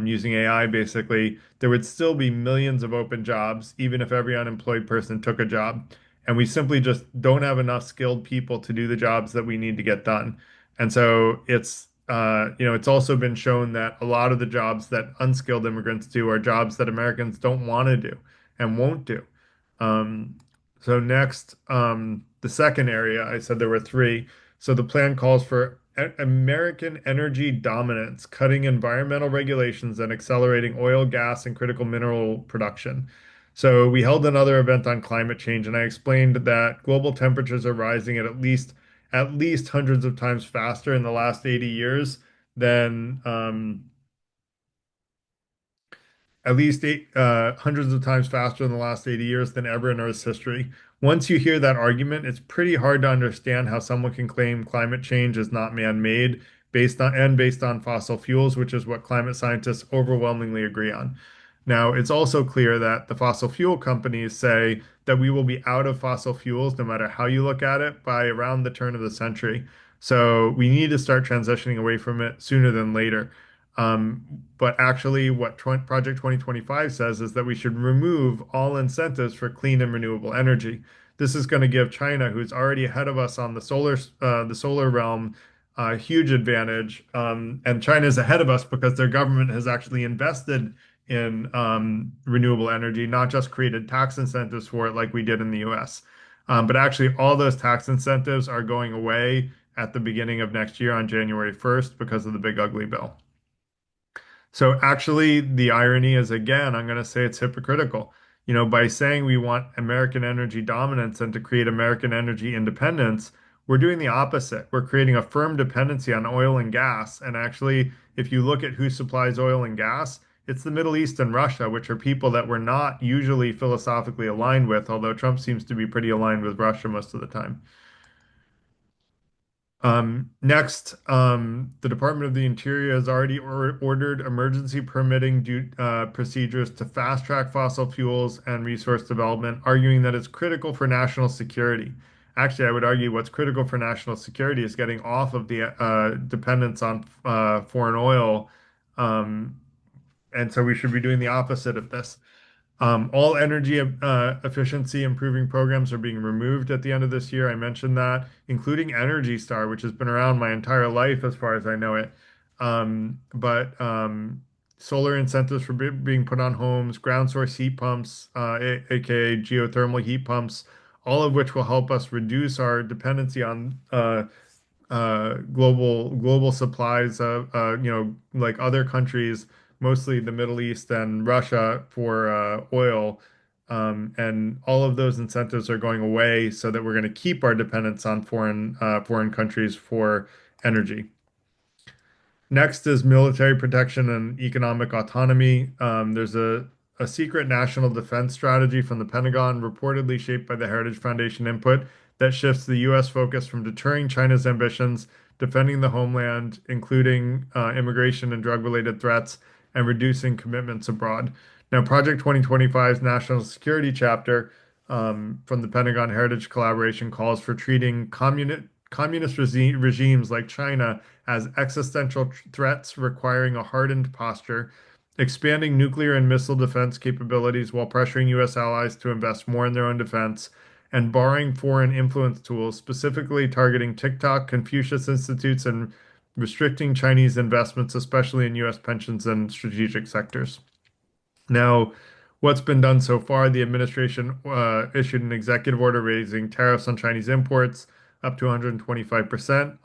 [SPEAKER 1] using AI basically, there would still be millions of open jobs, even if every unemployed person took a job. And we simply just don't have enough skilled people to do the jobs that we need to get done. And so it's also been shown that a lot of the jobs that unskilled immigrants do are jobs that Americans don't want to do and won't do. Um, so next, the second area, I said there were three. So the plan calls for American energy dominance, cutting environmental regulations and accelerating oil, gas, and critical mineral production. So we held another event on climate change, and I explained that global temperatures are rising at least hundreds of times faster in the last 80 years than at least hundreds of times faster in the last 80 years than ever in Earth's history. Once you hear that argument, it's pretty hard to understand how someone can claim climate change is not man-made based on fossil fuels, which is what climate scientists overwhelmingly agree on. Now, it's also clear that the fossil fuel companies say that we will be out of fossil fuels, no matter how you look at it, by around the turn of the century. So we need to start transitioning away from it sooner than later. But actually, what Project 2025 says is that we should remove all incentives for clean and renewable energy. This is going to give China, who's already ahead of us on the solar realm, a huge advantage. And China is ahead of us because their government has actually invested in renewable energy, not just created tax incentives for it like we did in the US. But actually, all those tax incentives are going away at the beginning of next year on January 1st because of the big ugly bill. So actually, the irony is, again, I'm going to say it's hypocritical. By saying we want American energy dominance and to create American energy independence, we're doing the opposite. We're creating a firm dependency on oil and gas. And actually, if you look at who supplies oil and gas, it's the Middle East and Russia, which are people that we're not usually philosophically aligned with, although Trump seems to be pretty aligned with Russia most of the time. Next, the Department of the Interior has already ordered emergency permitting procedures to fast track fossil fuels and resource development, arguing that it's critical for national security. Actually, I would argue what's critical for national security is getting off of the dependence on foreign oil. Um, and so we should be doing the opposite of this. All energy efficiency improving programs are being removed at the end of this year. I mentioned that, including Energy Star, which has been around my entire life as far as I know it. But solar incentives for being put on homes, ground source heat pumps, aka geothermal heat pumps, all of which will help us reduce our dependency on global supplies of like other countries, mostly the Middle East and Russia for oil. And all of those incentives are going away so that we're going to keep our dependence on foreign countries for energy. Next is military protection and economic autonomy. There's a secret national defense strategy from the Pentagon, reportedly shaped by the Heritage Foundation input, that shifts the U.S. focus from deterring China's ambitions, defending the homeland, including immigration and drug-related threats, and reducing commitments abroad. Now, Project 2025's national security chapter from the Pentagon Heritage Collaboration calls for treating communist regimes like China as existential threats requiring a hardened posture, expanding nuclear and missile defense capabilities while pressuring U.S. allies to invest more in their own defense, and barring foreign influence tools, specifically targeting TikTok, Confucius Institutes, and restricting Chinese investments, especially in U.S. pensions and strategic sectors. Now, what's been done so far? The administration issued an executive order raising tariffs on Chinese imports up to 125%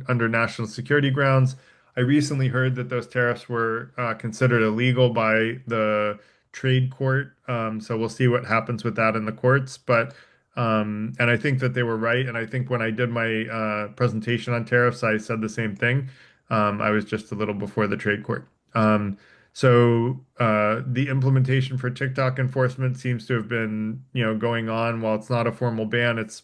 [SPEAKER 1] under national security grounds. I recently heard that those tariffs were considered illegal by the trade court. So we'll see what happens with that in the courts. But And I think that they were right. And I think when I did my presentation on tariffs, I said the same thing. I was just a little before the trade court. The implementation for TikTok enforcement seems to have been, going on. While it's not a formal ban, it's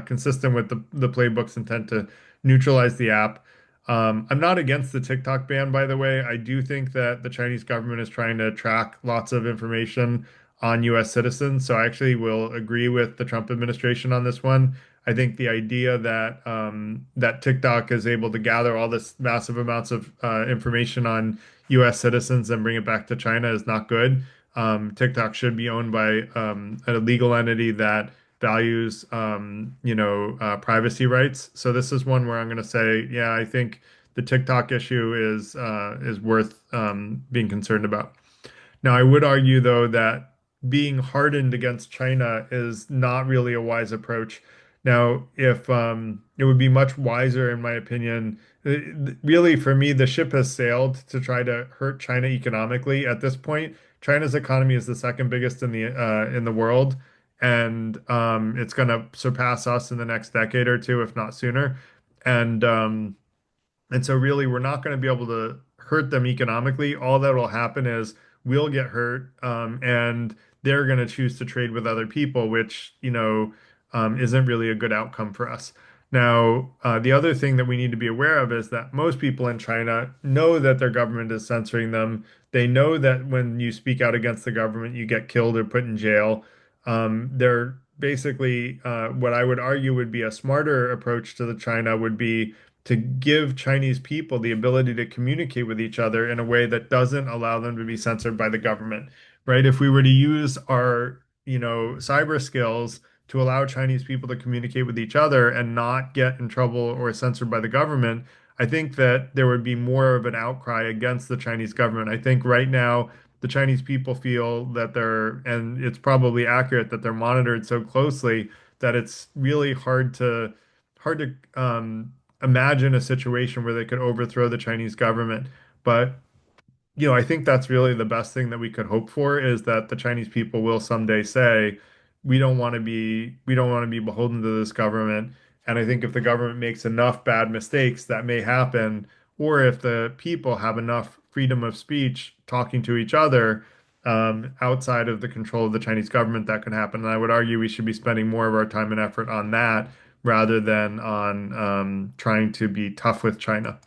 [SPEAKER 1] consistent with the playbook's intent to neutralize the app. I'm not against the TikTok ban, by the way. I do think that the Chinese government is trying to track lots of information on US citizens. So I actually will agree with the Trump administration on this one. I think the idea that that TikTok is able to gather all this massive amounts of information on US citizens and bring it back to China is not good. TikTok should be owned by a legal entity that values privacy rights. So this is one where I'm going to say, yeah, I think the TikTok issue is worth being concerned about. Now, I would argue, though, that being hardened against China is not really a wise approach. Now, if it would be much wiser, in my opinion, really for me, the ship has sailed to try to hurt China economically. At this point, China's economy is the second biggest in the world, and it's going to surpass us in the next decade or two, if not sooner. And and so really, we're not going to be able to hurt them economically. All that will happen is we'll get hurt, and they're going to choose to trade with other people, which, isn't really a good outcome for us. Now, the other thing that we need to be aware of is that most people in China know that their government is censoring them. They know that when you speak out against the government, you get killed or put in jail. They're basically, what I would argue would be a smarter approach to the China would be to give Chinese people the ability to communicate with each other in a way that doesn't allow them to be censored by the government, right? If we were to use our, cyber skills to allow Chinese people to communicate with each other and not get in trouble or censored by the government, I think that there would be more of an outcry against the Chinese government. I think right now the Chinese people feel that and it's probably accurate that they're monitored so closely that it's really hard to imagine a situation where they could overthrow the Chinese government. But I think that's really the best thing that we could hope for is that the Chinese people will someday say, we don't want to be beholden to this government. And I think if the government makes enough bad mistakes, that may happen. Or if the people have enough freedom of speech talking to each other outside of the control of the Chinese government, that could happen. And I would argue we should be spending more of our time and effort on that rather than on trying to be tough with China.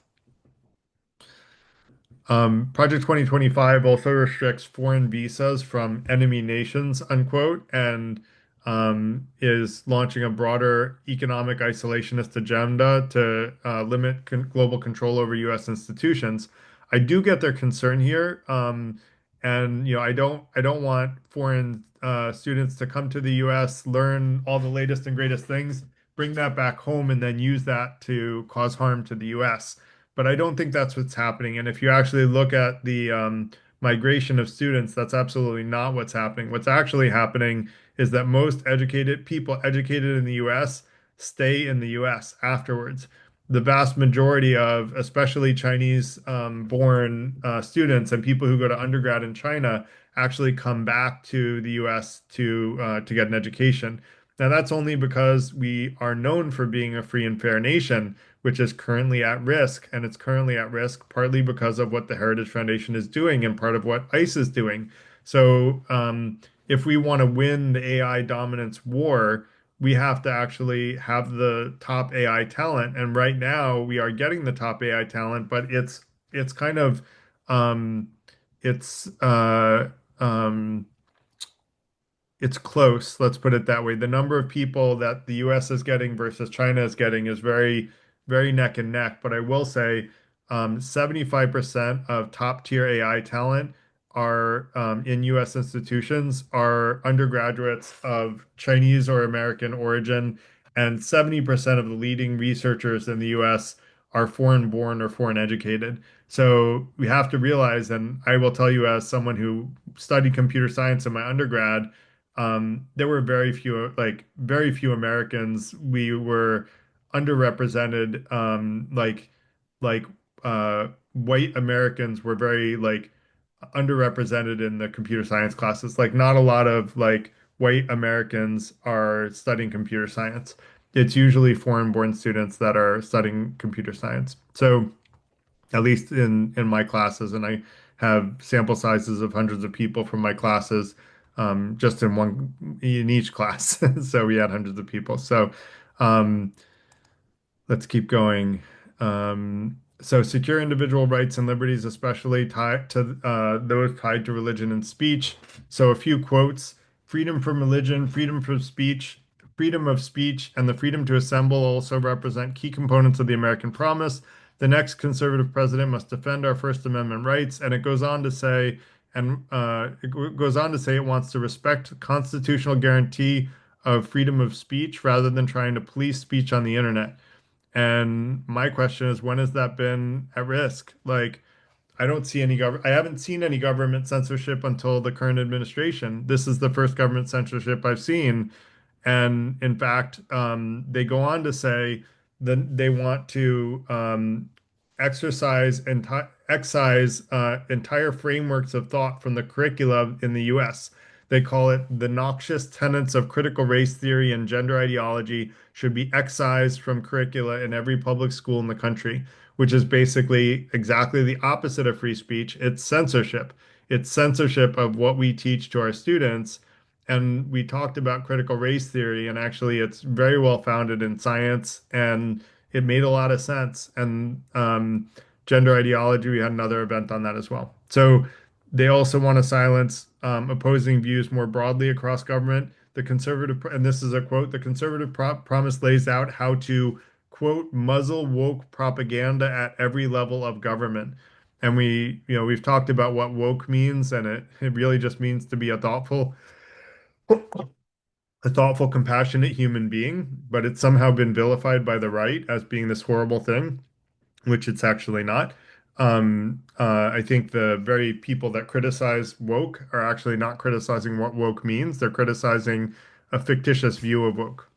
[SPEAKER 1] Project 2025 also restricts foreign visas from enemy nations, unquote, and is launching a broader economic isolationist agenda to limit global control over U.S. institutions. I do get their concern here, and I don't want foreign students to come to the U.S., learn all the latest and greatest things, bring that back home, and then use that to cause harm to the U.S. But I don't think that's what's happening. And if you actually look at the migration of students, that's absolutely not what's happening. What's actually happening is that most educated people educated in the US stay in the US afterwards. The vast majority of, especially Chinese born students and people who go to undergrad in China actually come back to the US to get an education. Now, that's only because we are known for being a free and fair nation, which is currently at risk. And it's currently at risk partly because of what the Heritage Foundation is doing and part of what ICE is doing. So, if we want to win the AI dominance war, we have to actually have the top AI talent. And right now, we are getting the top AI talent, but it's kind of um, it's it's close, let's put it that way. The number of people that the US is getting versus China is getting is very, very neck and neck. But I will say 75% of top tier AI talent are in US institutions are undergraduates of Chinese or American origin, and 70% of the leading researchers in the US are foreign born or foreign educated. So we have to realize, and I will tell you as someone who studied computer science in my undergrad, there were very few Americans. We were underrepresented. White Americans were very underrepresented in the computer science classes. Like not a lot of white Americans are studying computer science. It's usually foreign-born students that are studying computer science. So at least in my classes, and I have sample sizes of hundreds of people from my classes, just in each class. So we had hundreds of people. So um, let's keep going. So secure individual rights and liberties, especially tied to those tied to religion and speech. So a few quotes: freedom from religion, freedom from speech, freedom of speech, and the freedom to assemble also represent key components of the American promise. The next conservative president must defend our First Amendment rights. And it goes on to say, it wants to respect constitutional guarantee of freedom of speech rather than trying to police speech on the internet. And my question is, when has that been at risk? Like, I haven't seen any government censorship until the current administration. This is the first government censorship I've seen. And in fact, they go on to say that they want to excise entire frameworks of thought from the curricula in the US. They call it the noxious tenets of critical race theory and gender ideology should be excised from curricula in every public school in the country, which is basically exactly the opposite of free speech. It's censorship. It's censorship of what we teach to our students. And we talked about critical race theory, and actually, it's very well founded in science, and it made a lot of sense. And gender ideology, we had another event on that as well. So they also want to silence opposing views more broadly across government. And this is a quote, the conservative promise lays out how to, quote, muzzle woke propaganda at every level of government. And we've talked about what woke means, and it really just means to be compassionate human being, but it's somehow been vilified by the right as being this horrible thing, which it's actually not. I think the very people that criticize woke are actually not criticizing what woke means. They're criticizing a fictitious view of woke.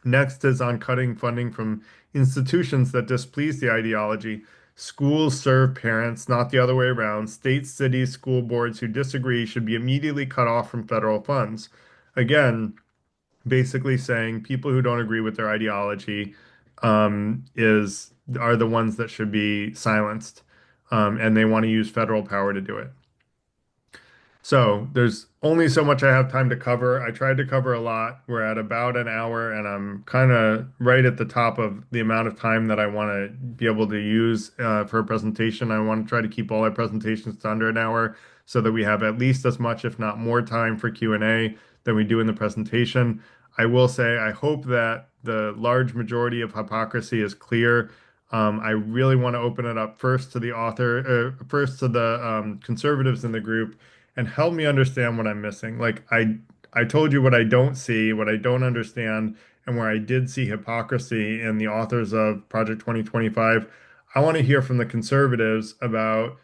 [SPEAKER 1] Next is on cutting funding from institutions that displease the ideology. Schools serve parents, not the other way around. States, cities, school boards who disagree should be immediately cut off from federal funds. Again, basically saying people who don't agree with their ideology is are the ones that should be silenced, and they want to use federal power to do it. So there's only so much I have time to cover. I tried to cover a lot. We're at about an hour, and I'm kind of right at the top of the amount of time that I want to be able to use for a presentation. I want to try to keep all our presentations to under an hour so that we have at least as much, if not more time for Q&A than we do in the presentation. I will say I hope that the large majority of hypocrisy is clear. I really want to open it up first to first to the conservatives in the group, and help me understand what I'm missing. Like I told you what I don't see, what I don't understand, and where I did see hypocrisy in the authors of Project 2025. I want to hear from the conservatives about,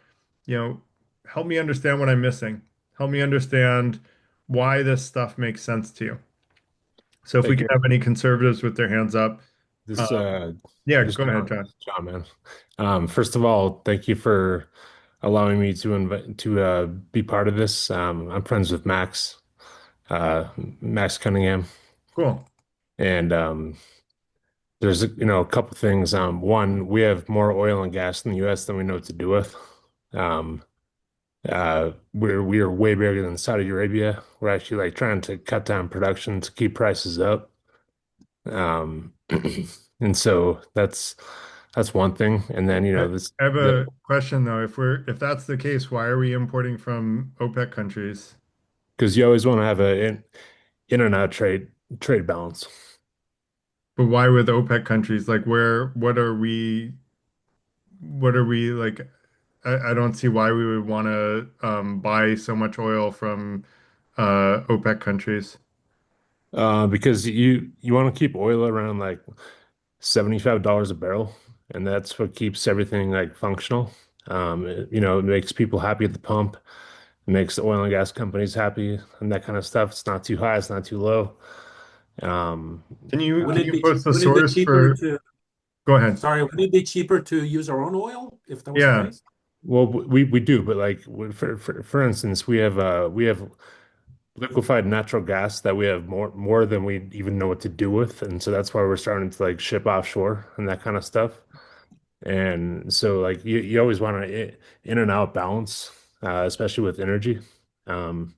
[SPEAKER 1] you know, help me understand what I'm missing. Help me understand why this stuff makes sense to you. So if
[SPEAKER 6] Hey,
[SPEAKER 1] we could
[SPEAKER 6] Garrett,
[SPEAKER 1] have any conservatives with their hands up.
[SPEAKER 6] this
[SPEAKER 1] Yeah,
[SPEAKER 6] this
[SPEAKER 1] go ahead,
[SPEAKER 6] John,
[SPEAKER 1] John.
[SPEAKER 6] John, man. First of all, thank you for allowing me to invite to be part of this. I'm friends with Max Cunningham,
[SPEAKER 1] Cool.
[SPEAKER 6] and there's a couple things. One, we have more oil and gas in the U.S. than we know what to do with. Um, we are way bigger than Saudi Arabia. We're actually like trying to cut down production to keep prices up. Um, and so that's one thing. And then,
[SPEAKER 1] I
[SPEAKER 6] this
[SPEAKER 1] I have
[SPEAKER 6] the
[SPEAKER 1] a question though. If that's the case, why are we importing from OPEC countries?
[SPEAKER 6] because you always want to have in and out trade balance.
[SPEAKER 1] But why with OPEC countries? Like what are we like? I don't see why we would want to buy so much oil from OPEC countries.
[SPEAKER 6] Because you want to keep oil around like $75 a barrel, and that's what keeps everything like functional. It makes people happy at the pump. It makes the oil and gas companies happy and that kind of stuff. It's not too high, it's not too low. Um,
[SPEAKER 1] Can you
[SPEAKER 3] Wouldn't
[SPEAKER 1] can
[SPEAKER 3] it
[SPEAKER 1] you
[SPEAKER 3] be
[SPEAKER 1] post the
[SPEAKER 3] wouldn't it be
[SPEAKER 1] source
[SPEAKER 3] cheaper
[SPEAKER 1] for?
[SPEAKER 3] to
[SPEAKER 1] Go ahead.
[SPEAKER 3] sorry, wouldn't it be cheaper to use our own oil if that was the
[SPEAKER 1] Yeah.
[SPEAKER 3] case?
[SPEAKER 6] well, we do, but like for instance, we have liquefied natural gas that we have more than we even know what to do with, and so that's why we're starting to like ship offshore and that kind of stuff. And so like you always want to in and out balance, especially with energy. Um,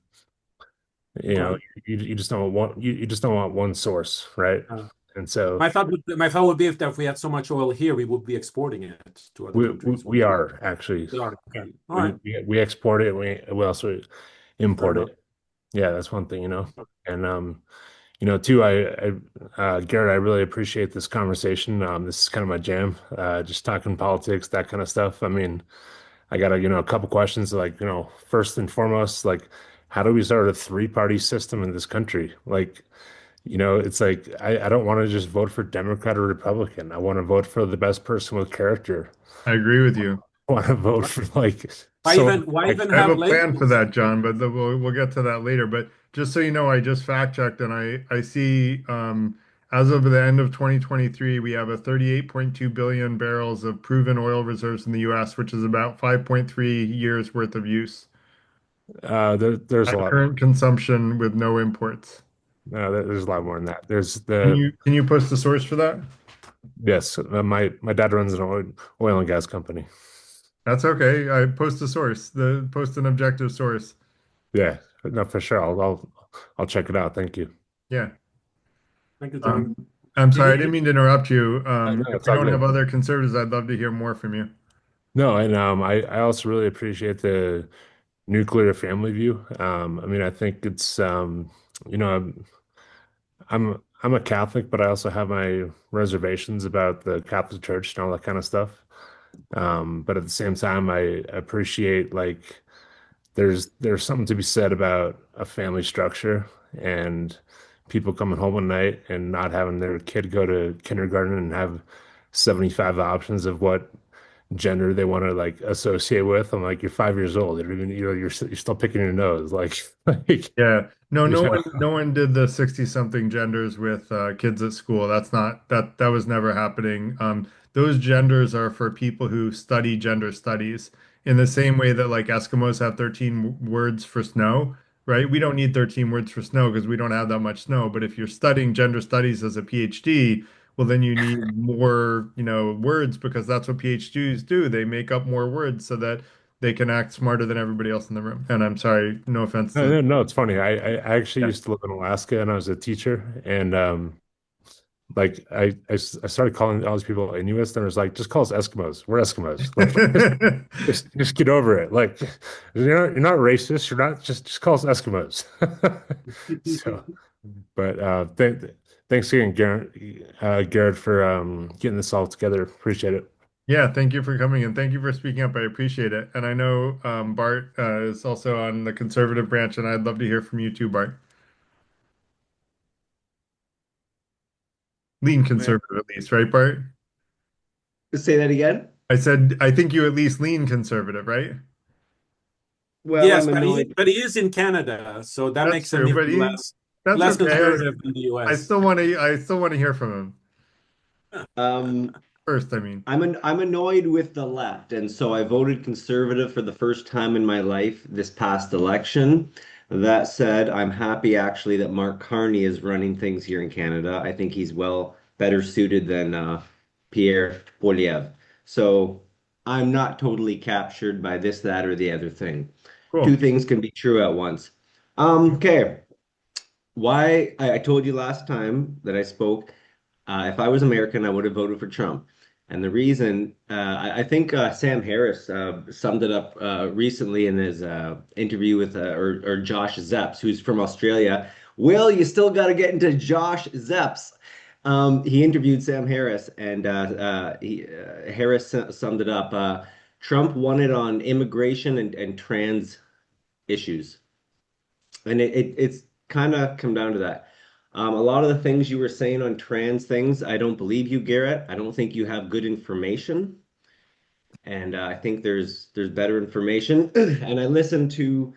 [SPEAKER 6] you know,
[SPEAKER 3] Okay.
[SPEAKER 6] you just don't want you just don't want one source, right?
[SPEAKER 3] Uh,
[SPEAKER 6] And so
[SPEAKER 3] my thought would be if we had so much oil here, we would be exporting it to other countries.
[SPEAKER 6] we are actually
[SPEAKER 3] We are. Okay. All
[SPEAKER 6] we
[SPEAKER 3] right.
[SPEAKER 6] we export it. We also
[SPEAKER 3] Fair
[SPEAKER 6] import
[SPEAKER 3] enough.
[SPEAKER 6] it. Yeah, that's one thing, And too, Garrett, I really appreciate this conversation. This is kind of my jam. Just talking politics, that kind of stuff. I mean, I got a couple questions like, first and foremost, like, how do we start a three-party system in this country? Like, it's like I don't want to just vote for Democrat or Republican. I want to vote for the best person with character.
[SPEAKER 1] I agree with you.
[SPEAKER 6] I want to vote for like
[SPEAKER 3] Why
[SPEAKER 6] someone
[SPEAKER 3] even why
[SPEAKER 6] like
[SPEAKER 3] even
[SPEAKER 1] I have
[SPEAKER 3] have
[SPEAKER 1] a plan for
[SPEAKER 3] labels?
[SPEAKER 1] that, John, but we'll get to that later. But just so you know, I just fact checked and I see as of the end of 2023, we have a 38.2 billion barrels of proven oil reserves in the US, which is about 5.3 years worth of use
[SPEAKER 6] there's a
[SPEAKER 1] at
[SPEAKER 6] lot
[SPEAKER 1] current consumption with no imports.
[SPEAKER 6] there's a lot more than that. There's
[SPEAKER 1] Can
[SPEAKER 6] the
[SPEAKER 1] you post the source for that?
[SPEAKER 6] Yes, my dad runs an oil and gas company.
[SPEAKER 1] That's okay. I post a source, the post an objective source.
[SPEAKER 6] Yeah, no, for sure. I'll check it out. Thank you.
[SPEAKER 1] Yeah.
[SPEAKER 3] Thank you, John.
[SPEAKER 1] Um, I'm
[SPEAKER 3] You-
[SPEAKER 1] sorry, I
[SPEAKER 3] you-
[SPEAKER 1] didn't mean to interrupt you.
[SPEAKER 6] No,
[SPEAKER 1] If
[SPEAKER 6] it's
[SPEAKER 1] we
[SPEAKER 6] all
[SPEAKER 1] don't have
[SPEAKER 6] good.
[SPEAKER 1] other conservatives, I'd love to hear more from you.
[SPEAKER 6] No, and I also really appreciate the nuclear family view. I mean, I think it's you know, I'm a Catholic, but I also have my reservations about the Catholic Church and all that kind of stuff. But at the same time, I appreciate like there's something to be said about a family structure and people coming home at night and not having their kid go to kindergarten and have 75 options of what gender they want to like associate with. I'm like, you're 5 years old. You don't even, you're still picking your nose. Like, like,
[SPEAKER 1] Yeah. No,
[SPEAKER 6] you know,
[SPEAKER 1] no one did the 60 something genders with kids at school. That's not that was never happening. Those genders are for people who study gender studies in the same way that like Eskimos have 13 words for snow, right? We don't need 13 words for snow because we don't have that much snow. But if you're studying gender studies as a PhD, well, then you need more, words because that's what PhDs do. They make up more words so that they can act smarter than everybody else in the room. And I'm sorry, no offense
[SPEAKER 6] no,
[SPEAKER 1] to.
[SPEAKER 6] no, no, it's funny. I actually
[SPEAKER 1] Yeah.
[SPEAKER 6] used to live in Alaska and I was a teacher and like I started calling all these people Inuits and I was like, just call us Eskimos. We're Eskimos. Like, just get over it. Like you're not racist. You're not just call us Eskimos. So, but thanks again, Garrett, for getting this all together. Appreciate it.
[SPEAKER 1] Yeah, thank you for coming and thank you for speaking up. I appreciate it. And I know Bart is also on the conservative branch, and I'd love to hear from you too, Bart. Lean
[SPEAKER 7] Well,
[SPEAKER 1] conservative at least, right, Bart?
[SPEAKER 7] say that again.
[SPEAKER 1] I said I think you at least lean conservative, right?
[SPEAKER 7] Well,
[SPEAKER 3] Yes,
[SPEAKER 7] I'm annoyed.
[SPEAKER 3] but he is in Canada, so that
[SPEAKER 1] That's
[SPEAKER 3] makes him
[SPEAKER 1] true,
[SPEAKER 3] even
[SPEAKER 1] but that's
[SPEAKER 3] less
[SPEAKER 1] okay.
[SPEAKER 3] conservative than the
[SPEAKER 1] I
[SPEAKER 3] US.
[SPEAKER 1] still want to hear from him
[SPEAKER 7] Um,
[SPEAKER 1] first, I mean.
[SPEAKER 7] I'm annoyed with the left, and so I voted conservative for the first time in my life this past election. That said, I'm happy actually that Mark Carney is running things here in Canada. I think he's better suited than Pierre Poilievre. So I'm not totally captured by this, that, or the other thing. Two
[SPEAKER 1] Cool.
[SPEAKER 7] things can be true at once. Okay. Why I told you last time that I spoke, if I was American, I would have voted for Trump. And the reason, I think Sam Harris summed it up recently in his interview with, or Josh Zepps, who's from Australia. Will, you still got to get into Josh Zepps. He interviewed Sam Harris, and Harris summed it up. Trump won it on immigration and trans issues. And it's kind of come down to that. A lot of the things you were saying on trans things, I don't believe you, Garrett. I don't think you have good information, and I think there's better information. And I listen to,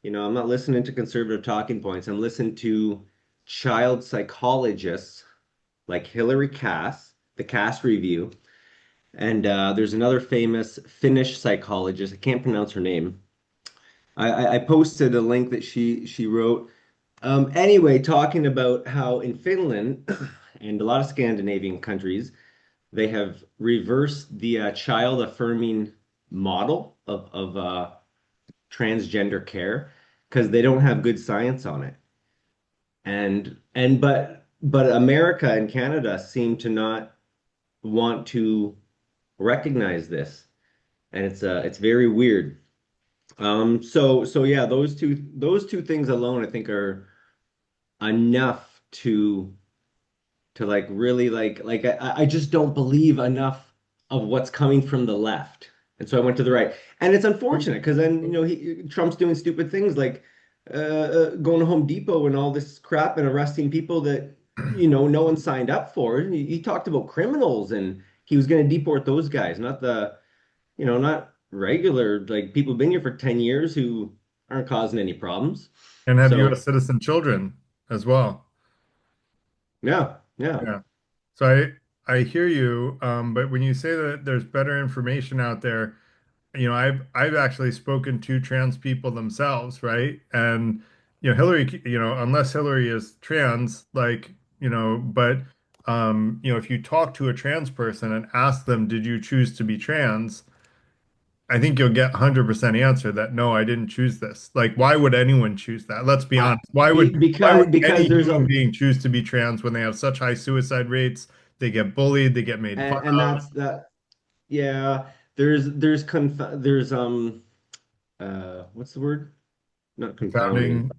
[SPEAKER 7] I'm not listening to conservative talking points. I'm listening to child psychologists like Hillary Cass, the Cass Review, and there's another famous Finnish psychologist. I can't pronounce her name. I posted a link that she wrote Anyway, talking about how in Finland and a lot of Scandinavian countries, they have reversed the child affirming model of transgender care because they don't have good science on it. But America and Canada seem to not want to recognize this, and it's very weird. So yeah, those two things alone, I think, are enough to like really like I just don't believe enough of what's coming from the left. And so I went to the right. And it's unfortunate because then, Trump's doing stupid things like going to Home Depot and all this crap and arresting people that, no one signed up for. He talked about criminals and he was going to deport those guys, not not regular, like people who've been here for 10 years who aren't causing any problems.
[SPEAKER 1] And have
[SPEAKER 7] So,
[SPEAKER 1] U.S. citizen children as well.
[SPEAKER 7] yeah, yeah.
[SPEAKER 1] Yeah. So I hear you, but when you say that there's better information out there, I've actually spoken to trans people themselves, right? And Hillary, unless Hillary is trans, like, but if you talk to a trans person and ask them, did you choose to be trans? I think you'll get 100% answer that no, I didn't choose this. Like, why would anyone choose that? Let's be
[SPEAKER 7] I,
[SPEAKER 1] honest. Why would
[SPEAKER 7] because
[SPEAKER 1] any
[SPEAKER 7] there's
[SPEAKER 1] human
[SPEAKER 7] a
[SPEAKER 1] being choose to be trans when they have such high suicide rates? They get bullied, they get made fun
[SPEAKER 7] and
[SPEAKER 1] of.
[SPEAKER 7] that's that. Yeah, there's what's the word? Not confounding.
[SPEAKER 1] Founding.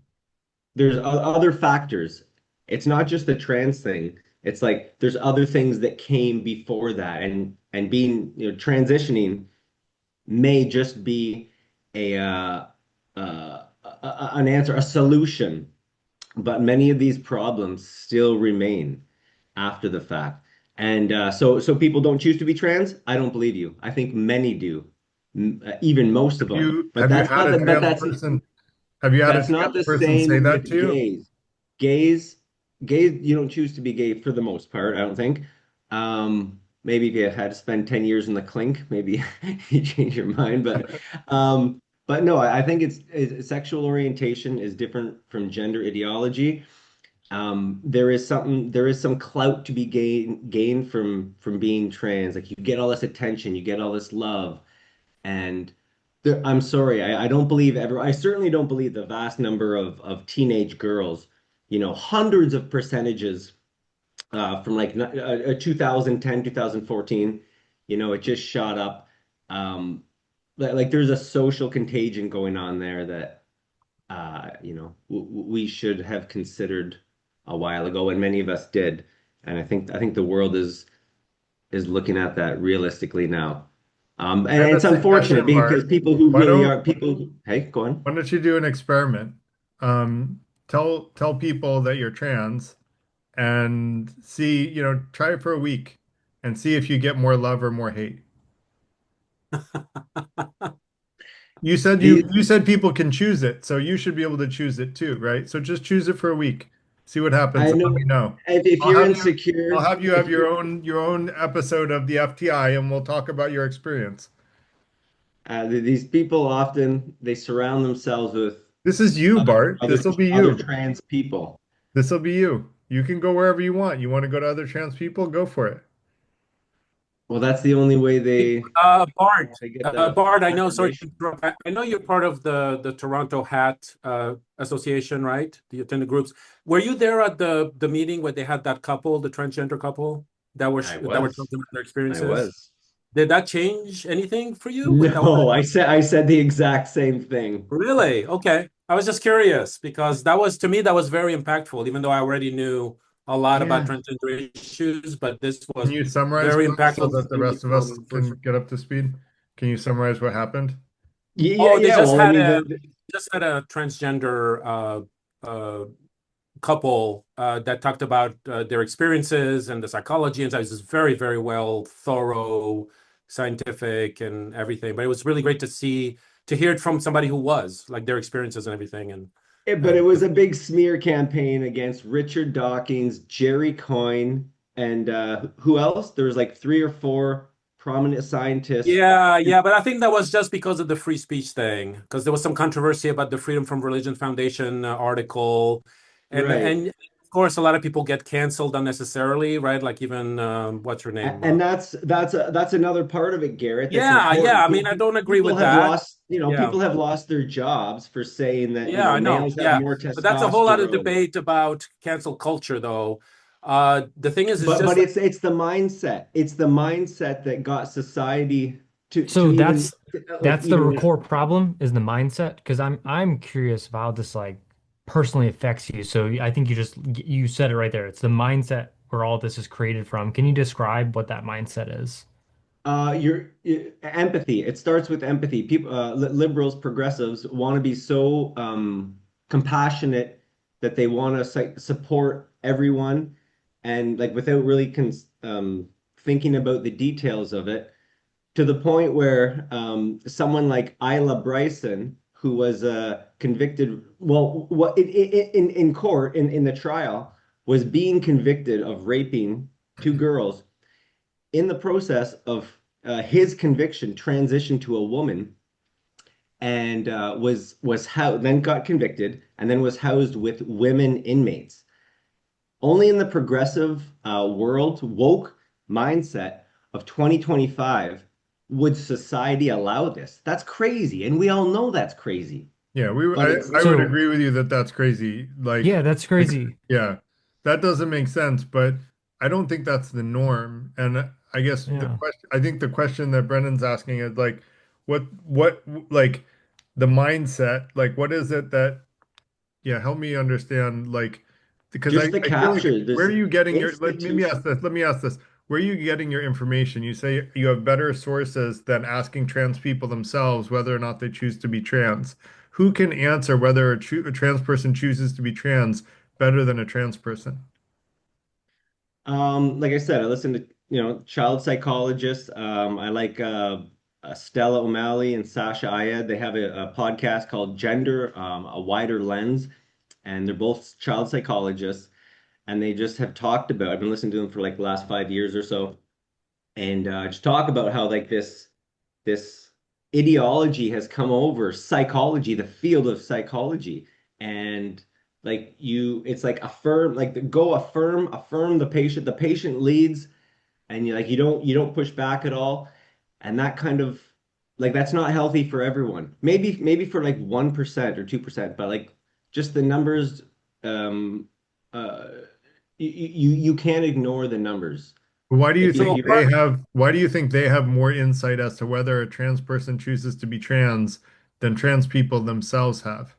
[SPEAKER 7] There's other factors. It's not just the trans thing. It's like there's other things that came before that, and being, transitioning may just be a an answer, a solution, but many of these problems still remain after the fact. And so people don't choose to be trans. I don't believe you. I think many do, even most of
[SPEAKER 1] Have
[SPEAKER 7] them.
[SPEAKER 1] you
[SPEAKER 7] But
[SPEAKER 1] have you
[SPEAKER 7] that's
[SPEAKER 1] had
[SPEAKER 7] not
[SPEAKER 1] a
[SPEAKER 7] the, but
[SPEAKER 1] trans
[SPEAKER 7] that's
[SPEAKER 1] person? Have you had a
[SPEAKER 7] that's not
[SPEAKER 1] trans
[SPEAKER 7] the
[SPEAKER 1] person say
[SPEAKER 7] same
[SPEAKER 1] that
[SPEAKER 7] with
[SPEAKER 1] to you?
[SPEAKER 7] gays. Gays, gays, you don't choose to be gay for the most part, I don't think. Maybe if you had to spend 10 years in the clink, maybe you change your mind. But no, I think sexual orientation is different from gender ideology. There is some clout to be gained from being trans. Like you get all this attention, you get all this love, and I'm sorry, I don't believe I certainly don't believe the vast number of teenage girls, hundreds of percentages from like 2010, 2014, it just shot up. Like there's a social contagion going on there that we should have considered a while ago, and many of us did. And I think the world is looking at that realistically now.
[SPEAKER 1] I
[SPEAKER 7] And
[SPEAKER 1] have a
[SPEAKER 7] it's unfortunate
[SPEAKER 1] suggestion,
[SPEAKER 7] because
[SPEAKER 1] Bart.
[SPEAKER 7] people who
[SPEAKER 1] Why
[SPEAKER 7] really
[SPEAKER 1] don't
[SPEAKER 7] are people. Hey, go on.
[SPEAKER 1] why don't you do an experiment? Tell people that you're trans and see, try it for a week and see if you get more love or more hate. You said people can choose it, so you should be able to choose it too, right? So just choose it for a week. See what happens
[SPEAKER 7] I
[SPEAKER 1] and let
[SPEAKER 7] know
[SPEAKER 1] me know.
[SPEAKER 7] if
[SPEAKER 1] I'll
[SPEAKER 7] you're
[SPEAKER 1] have you I'll
[SPEAKER 7] insecure,
[SPEAKER 1] have you
[SPEAKER 7] if
[SPEAKER 1] have
[SPEAKER 7] you're
[SPEAKER 1] your own episode of the FTI and we'll talk about your experience.
[SPEAKER 7] these people often they surround themselves with
[SPEAKER 1] This is you,
[SPEAKER 7] other
[SPEAKER 1] Bart.
[SPEAKER 7] other
[SPEAKER 1] This will be
[SPEAKER 7] other
[SPEAKER 1] you.
[SPEAKER 7] trans people.
[SPEAKER 1] This will be you. You can go wherever you want. You want to go to other trans people? Go for it.
[SPEAKER 7] Well, that's the only way
[SPEAKER 3] Bart,
[SPEAKER 7] they get the
[SPEAKER 3] Bart, I know, sorry to
[SPEAKER 7] affirmation.
[SPEAKER 3] interrupt. I know you're part of the Toronto Hat Association, right? You attend the groups. Were you there at the meeting where they had that couple, the transgender couple, that were
[SPEAKER 7] I
[SPEAKER 3] that were
[SPEAKER 7] was.
[SPEAKER 3] talking about their
[SPEAKER 7] I
[SPEAKER 3] experiences?
[SPEAKER 7] was.
[SPEAKER 3] Did that change anything for you with all
[SPEAKER 7] No,
[SPEAKER 3] that?
[SPEAKER 7] I said the exact same thing.
[SPEAKER 3] Really? Okay. I was just curious because that was, to me, that was very impactful, even though I already knew a lot about
[SPEAKER 1] Yeah.
[SPEAKER 3] transgender issues, but this
[SPEAKER 1] Can
[SPEAKER 3] was
[SPEAKER 1] you summarize
[SPEAKER 3] very
[SPEAKER 1] for us so
[SPEAKER 3] impactful to
[SPEAKER 1] that the
[SPEAKER 3] see
[SPEAKER 1] rest of us
[SPEAKER 3] from first.
[SPEAKER 1] can get up to speed? Can you summarize what happened?
[SPEAKER 7] Yeah,
[SPEAKER 3] Oh, they
[SPEAKER 7] yeah.
[SPEAKER 3] just
[SPEAKER 7] Well, I
[SPEAKER 3] had
[SPEAKER 7] mean,
[SPEAKER 3] a transgender couple that talked about their experiences and the psychology, and so it was just very, very well, thorough, scientific, and everything. But it was really great to hear it from somebody who was like their experiences and everything.
[SPEAKER 7] but it was a big smear campaign against Richard Dawkins, Jerry Coyne, and who else? There was like three or four prominent scientists.
[SPEAKER 3] Yeah, but I think that was just because of the free speech thing, because there was some controversy about the Freedom from Religion Foundation article, And
[SPEAKER 7] Right.
[SPEAKER 3] and of course, a lot of people get canceled unnecessarily, right? Like even what's her name?
[SPEAKER 7] And that's another part of it, Garrett. That's
[SPEAKER 3] Yeah,
[SPEAKER 7] important.
[SPEAKER 3] yeah. I mean, I don't agree
[SPEAKER 7] People
[SPEAKER 3] with
[SPEAKER 7] have
[SPEAKER 3] that.
[SPEAKER 7] lost,
[SPEAKER 3] Yeah.
[SPEAKER 7] people have lost their jobs for saying that,
[SPEAKER 3] Yeah, I know.
[SPEAKER 7] males have
[SPEAKER 3] Yeah.
[SPEAKER 7] more
[SPEAKER 3] But that's a whole lot of
[SPEAKER 7] testosterone.
[SPEAKER 3] debate about cancel culture, though. The thing is, it's
[SPEAKER 7] But
[SPEAKER 3] just
[SPEAKER 7] it's the mindset. It's the mindset that got society to
[SPEAKER 5] So
[SPEAKER 7] even like
[SPEAKER 5] that's the
[SPEAKER 7] even
[SPEAKER 5] core problem is the mindset. Because I'm curious of how this like personally affects you. So I think you said it right there. It's the mindset where all this is created from. Can you describe what that mindset is?
[SPEAKER 7] empathy. It starts with empathy. People, liberals, progressives want to be so compassionate that they want to support everyone, and like without really thinking about the details of it, to the point where someone like Isla Bryson, who was convicted, well, what in court in the trial, was being convicted of raping two girls. In the process of his conviction, transitioned to a woman, and then got convicted and then was housed with women inmates. Only in the progressive world, woke mindset of 2025 would society allow this. That's crazy, and we all know that's crazy.
[SPEAKER 1] Yeah,
[SPEAKER 7] But
[SPEAKER 1] I would
[SPEAKER 5] So
[SPEAKER 1] agree with you that that's crazy.
[SPEAKER 5] yeah, that's crazy.
[SPEAKER 1] Yeah, that doesn't make sense, but I don't think that's the norm. And I guess
[SPEAKER 5] Yeah.
[SPEAKER 1] I think the question that Brendan's asking is like, what, like the mindset, like what is it that, yeah, help me understand, like, because
[SPEAKER 7] just the
[SPEAKER 1] I feel like
[SPEAKER 7] capture,
[SPEAKER 1] where
[SPEAKER 7] this
[SPEAKER 1] are you getting let me ask
[SPEAKER 7] institution.
[SPEAKER 1] this, let me ask this. Where are you getting your information? You say you have better sources than asking trans people themselves whether or not they choose to be trans. Who can answer whether a trans person chooses to be trans better than a trans person?
[SPEAKER 7] Like I said, I listen to, child psychologists. I like Stella O'Malley and Sasha Ayed. They have a podcast called Gender, A Wider Lens, and they're both child psychologists. And they just have talked about, I've been listening to them for like the last 5 years or so, and just talk about how like this ideology has come over psychology, the field of psychology, and like it's like affirm, like go affirm the patient leads, and you don't push back at all, and that kind of like that's not healthy for everyone. Maybe for like 1% or 2%, but like just the numbers, um, uh, you can't ignore the numbers.
[SPEAKER 1] Why do you
[SPEAKER 7] If
[SPEAKER 3] so.
[SPEAKER 1] think they have, why do you think they have more insight as to whether a trans person chooses to be trans than trans people themselves have?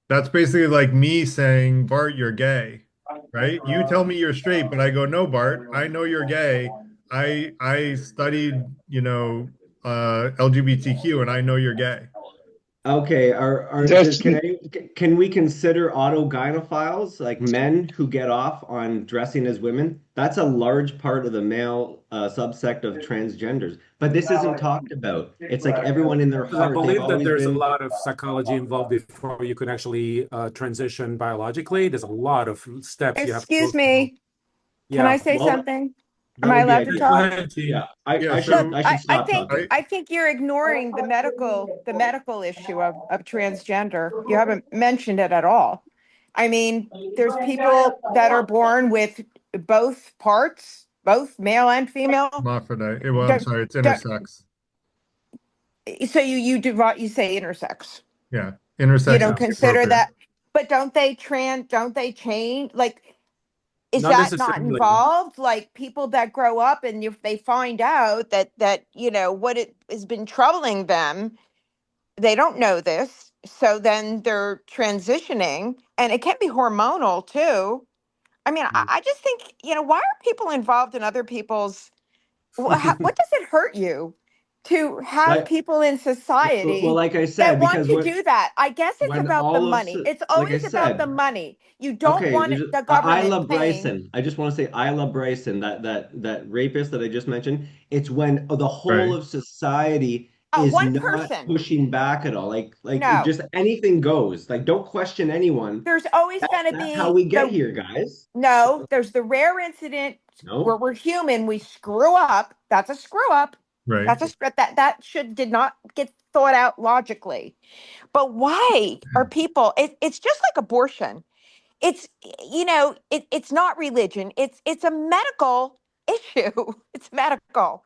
[SPEAKER 1] That's basically like me saying, Bart, you're gay, right? You tell me you're straight, but I go, no, Bart, I know you're gay. I studied, LGBTQ and I know you're gay.
[SPEAKER 7] Okay,
[SPEAKER 2] There's
[SPEAKER 7] can we consider autogynephiles, like men who get off on dressing as women? That's a large part of the male subsect of transgenders, but this isn't talked about. It's like everyone in their
[SPEAKER 3] Because I
[SPEAKER 7] heart, they've
[SPEAKER 3] believe that
[SPEAKER 7] always
[SPEAKER 3] there's a
[SPEAKER 7] been.
[SPEAKER 3] lot of psychology involved before you can actually transition biologically. There's a lot of steps you have to go
[SPEAKER 8] Excuse
[SPEAKER 3] through.
[SPEAKER 8] me, can I
[SPEAKER 3] Yeah.
[SPEAKER 8] say
[SPEAKER 7] Well,
[SPEAKER 8] something? Am
[SPEAKER 7] that
[SPEAKER 8] I
[SPEAKER 7] would be
[SPEAKER 8] allowed to
[SPEAKER 3] Go
[SPEAKER 7] ideal.
[SPEAKER 8] talk?
[SPEAKER 3] ahead, Gene.
[SPEAKER 7] Yeah, I,
[SPEAKER 1] Yeah,
[SPEAKER 7] I
[SPEAKER 8] Look,
[SPEAKER 7] should
[SPEAKER 1] so
[SPEAKER 7] I should
[SPEAKER 8] I
[SPEAKER 7] stop
[SPEAKER 8] think
[SPEAKER 7] talking.
[SPEAKER 1] I,
[SPEAKER 8] I think you're ignoring the medical issue of transgender. You haven't mentioned it at all. I mean, there's people that are born with both parts, both male and female.
[SPEAKER 1] hermaphrodite. Well, I'm
[SPEAKER 8] Don't,
[SPEAKER 1] sorry, it's
[SPEAKER 8] don't,
[SPEAKER 1] intersex.
[SPEAKER 8] so you say intersex.
[SPEAKER 1] Yeah,
[SPEAKER 8] You
[SPEAKER 1] intersex
[SPEAKER 8] don't
[SPEAKER 3] Yeah.
[SPEAKER 1] would be
[SPEAKER 8] consider
[SPEAKER 1] appropriate.
[SPEAKER 8] that, but don't they change? Like, is
[SPEAKER 3] Not
[SPEAKER 8] that not
[SPEAKER 3] necessarily.
[SPEAKER 8] involved? Like people that grow up and if they find out that what it has been troubling them, they don't know this. So then they're transitioning and it can be hormonal too. I mean, I just think, why are people involved in other people's, what does it hurt you to have
[SPEAKER 7] Like,
[SPEAKER 8] people in
[SPEAKER 7] well,
[SPEAKER 8] society
[SPEAKER 7] like I
[SPEAKER 8] that
[SPEAKER 7] said,
[SPEAKER 8] want
[SPEAKER 7] because
[SPEAKER 8] to do that? I guess it's
[SPEAKER 7] when
[SPEAKER 8] about the
[SPEAKER 7] all of
[SPEAKER 8] money. It's
[SPEAKER 7] like I
[SPEAKER 8] always about the
[SPEAKER 7] said,
[SPEAKER 8] money. You don't
[SPEAKER 7] okay,
[SPEAKER 8] want the
[SPEAKER 7] Isla
[SPEAKER 8] government paying.
[SPEAKER 7] Bryson. I just want to say Isla Bryson, that rapist that I just mentioned. It's when the whole
[SPEAKER 1] Right.
[SPEAKER 7] of society is
[SPEAKER 8] One
[SPEAKER 7] not
[SPEAKER 8] person.
[SPEAKER 7] pushing back at all. Like it
[SPEAKER 8] No,
[SPEAKER 7] just anything goes. Like don't question anyone.
[SPEAKER 8] there's always going to
[SPEAKER 7] That's how
[SPEAKER 8] be
[SPEAKER 7] we get here, guys.
[SPEAKER 8] no, there's the rare incident where
[SPEAKER 7] No?
[SPEAKER 8] we're human, we screw up. That's a screw up.
[SPEAKER 1] Right.
[SPEAKER 8] That's that did not get thought out logically. But why are people, it's just like abortion. it's it's not religion. It's a medical issue. It's medical.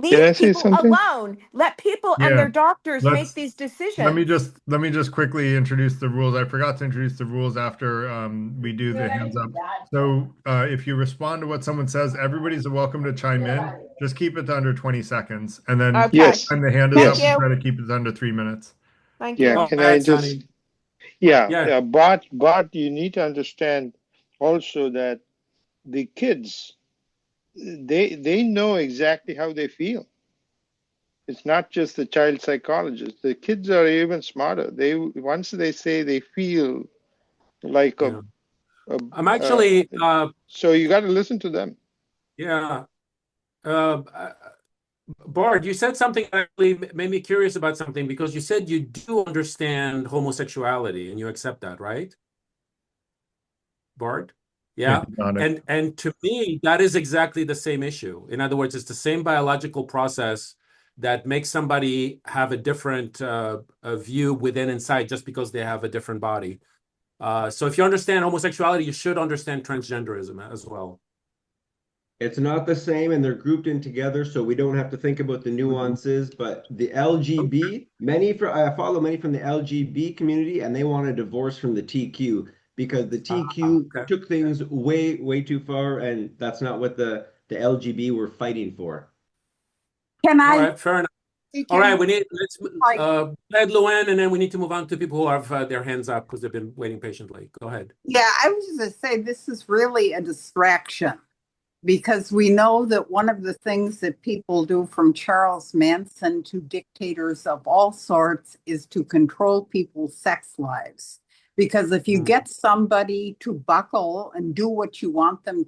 [SPEAKER 9] Can I
[SPEAKER 8] Leave
[SPEAKER 9] say
[SPEAKER 8] people
[SPEAKER 9] something?
[SPEAKER 8] alone. Let people and
[SPEAKER 1] Yeah.
[SPEAKER 8] their doctors make
[SPEAKER 1] Let's
[SPEAKER 8] these
[SPEAKER 1] let me
[SPEAKER 8] decisions.
[SPEAKER 1] just let me just quickly introduce the rules. I forgot to introduce the rules after we do the hands up. So if you respond to what someone says, everybody's welcome to chime in. Just keep it to under 20 seconds. And then
[SPEAKER 8] Okay.
[SPEAKER 9] Yes,
[SPEAKER 1] when the hand is
[SPEAKER 8] Thank
[SPEAKER 1] up, we
[SPEAKER 9] yes,
[SPEAKER 8] you.
[SPEAKER 1] try to keep it under 3 minutes.
[SPEAKER 8] Thank
[SPEAKER 9] yeah.
[SPEAKER 8] you.
[SPEAKER 3] Go
[SPEAKER 9] Can I
[SPEAKER 3] ahead,
[SPEAKER 9] just,
[SPEAKER 3] Sonny.
[SPEAKER 9] yeah,
[SPEAKER 3] Yeah.
[SPEAKER 9] Bart, you need to understand also that the kids, they know exactly how they feel. It's not just the child psychologist. The kids are even smarter. They once they say they feel like
[SPEAKER 3] Yeah.
[SPEAKER 9] a,
[SPEAKER 3] I'm actually,
[SPEAKER 9] so you got to listen to them.
[SPEAKER 3] yeah. Uh, uh, Bard, you said something that actually made me curious about something because you said you do understand homosexuality and you accept that, right? Bard?
[SPEAKER 1] Yeah,
[SPEAKER 3] Yeah.
[SPEAKER 1] got it.
[SPEAKER 3] And to me, that is exactly the same issue. In other words, it's the same biological process that makes somebody have a different view within inside just because they have a different body. So if you understand homosexuality, you should understand transgenderism as well.
[SPEAKER 7] It's not the same, and they're grouped in together, so we don't have to think about the nuances. But the LGB, I follow many from the LGB community, and they want a divorce from the TQ because the TQ
[SPEAKER 3] Okay.
[SPEAKER 7] took things way, way too far, and that's not what the LGB were fighting for.
[SPEAKER 10] Can
[SPEAKER 3] All
[SPEAKER 10] I
[SPEAKER 3] right, fair enough.
[SPEAKER 10] speak
[SPEAKER 3] All right,
[SPEAKER 10] in?
[SPEAKER 3] let's
[SPEAKER 10] Like,
[SPEAKER 3] Ed Luann, and then we need to move on to people who have their hands up because they've been waiting patiently. Go ahead.
[SPEAKER 10] yeah, I was just going to say this is really a distraction because we know that one of the things that people do from Charles Manson to dictators of all sorts is to control people's sex lives. Because if you get somebody to buckle and do what you want them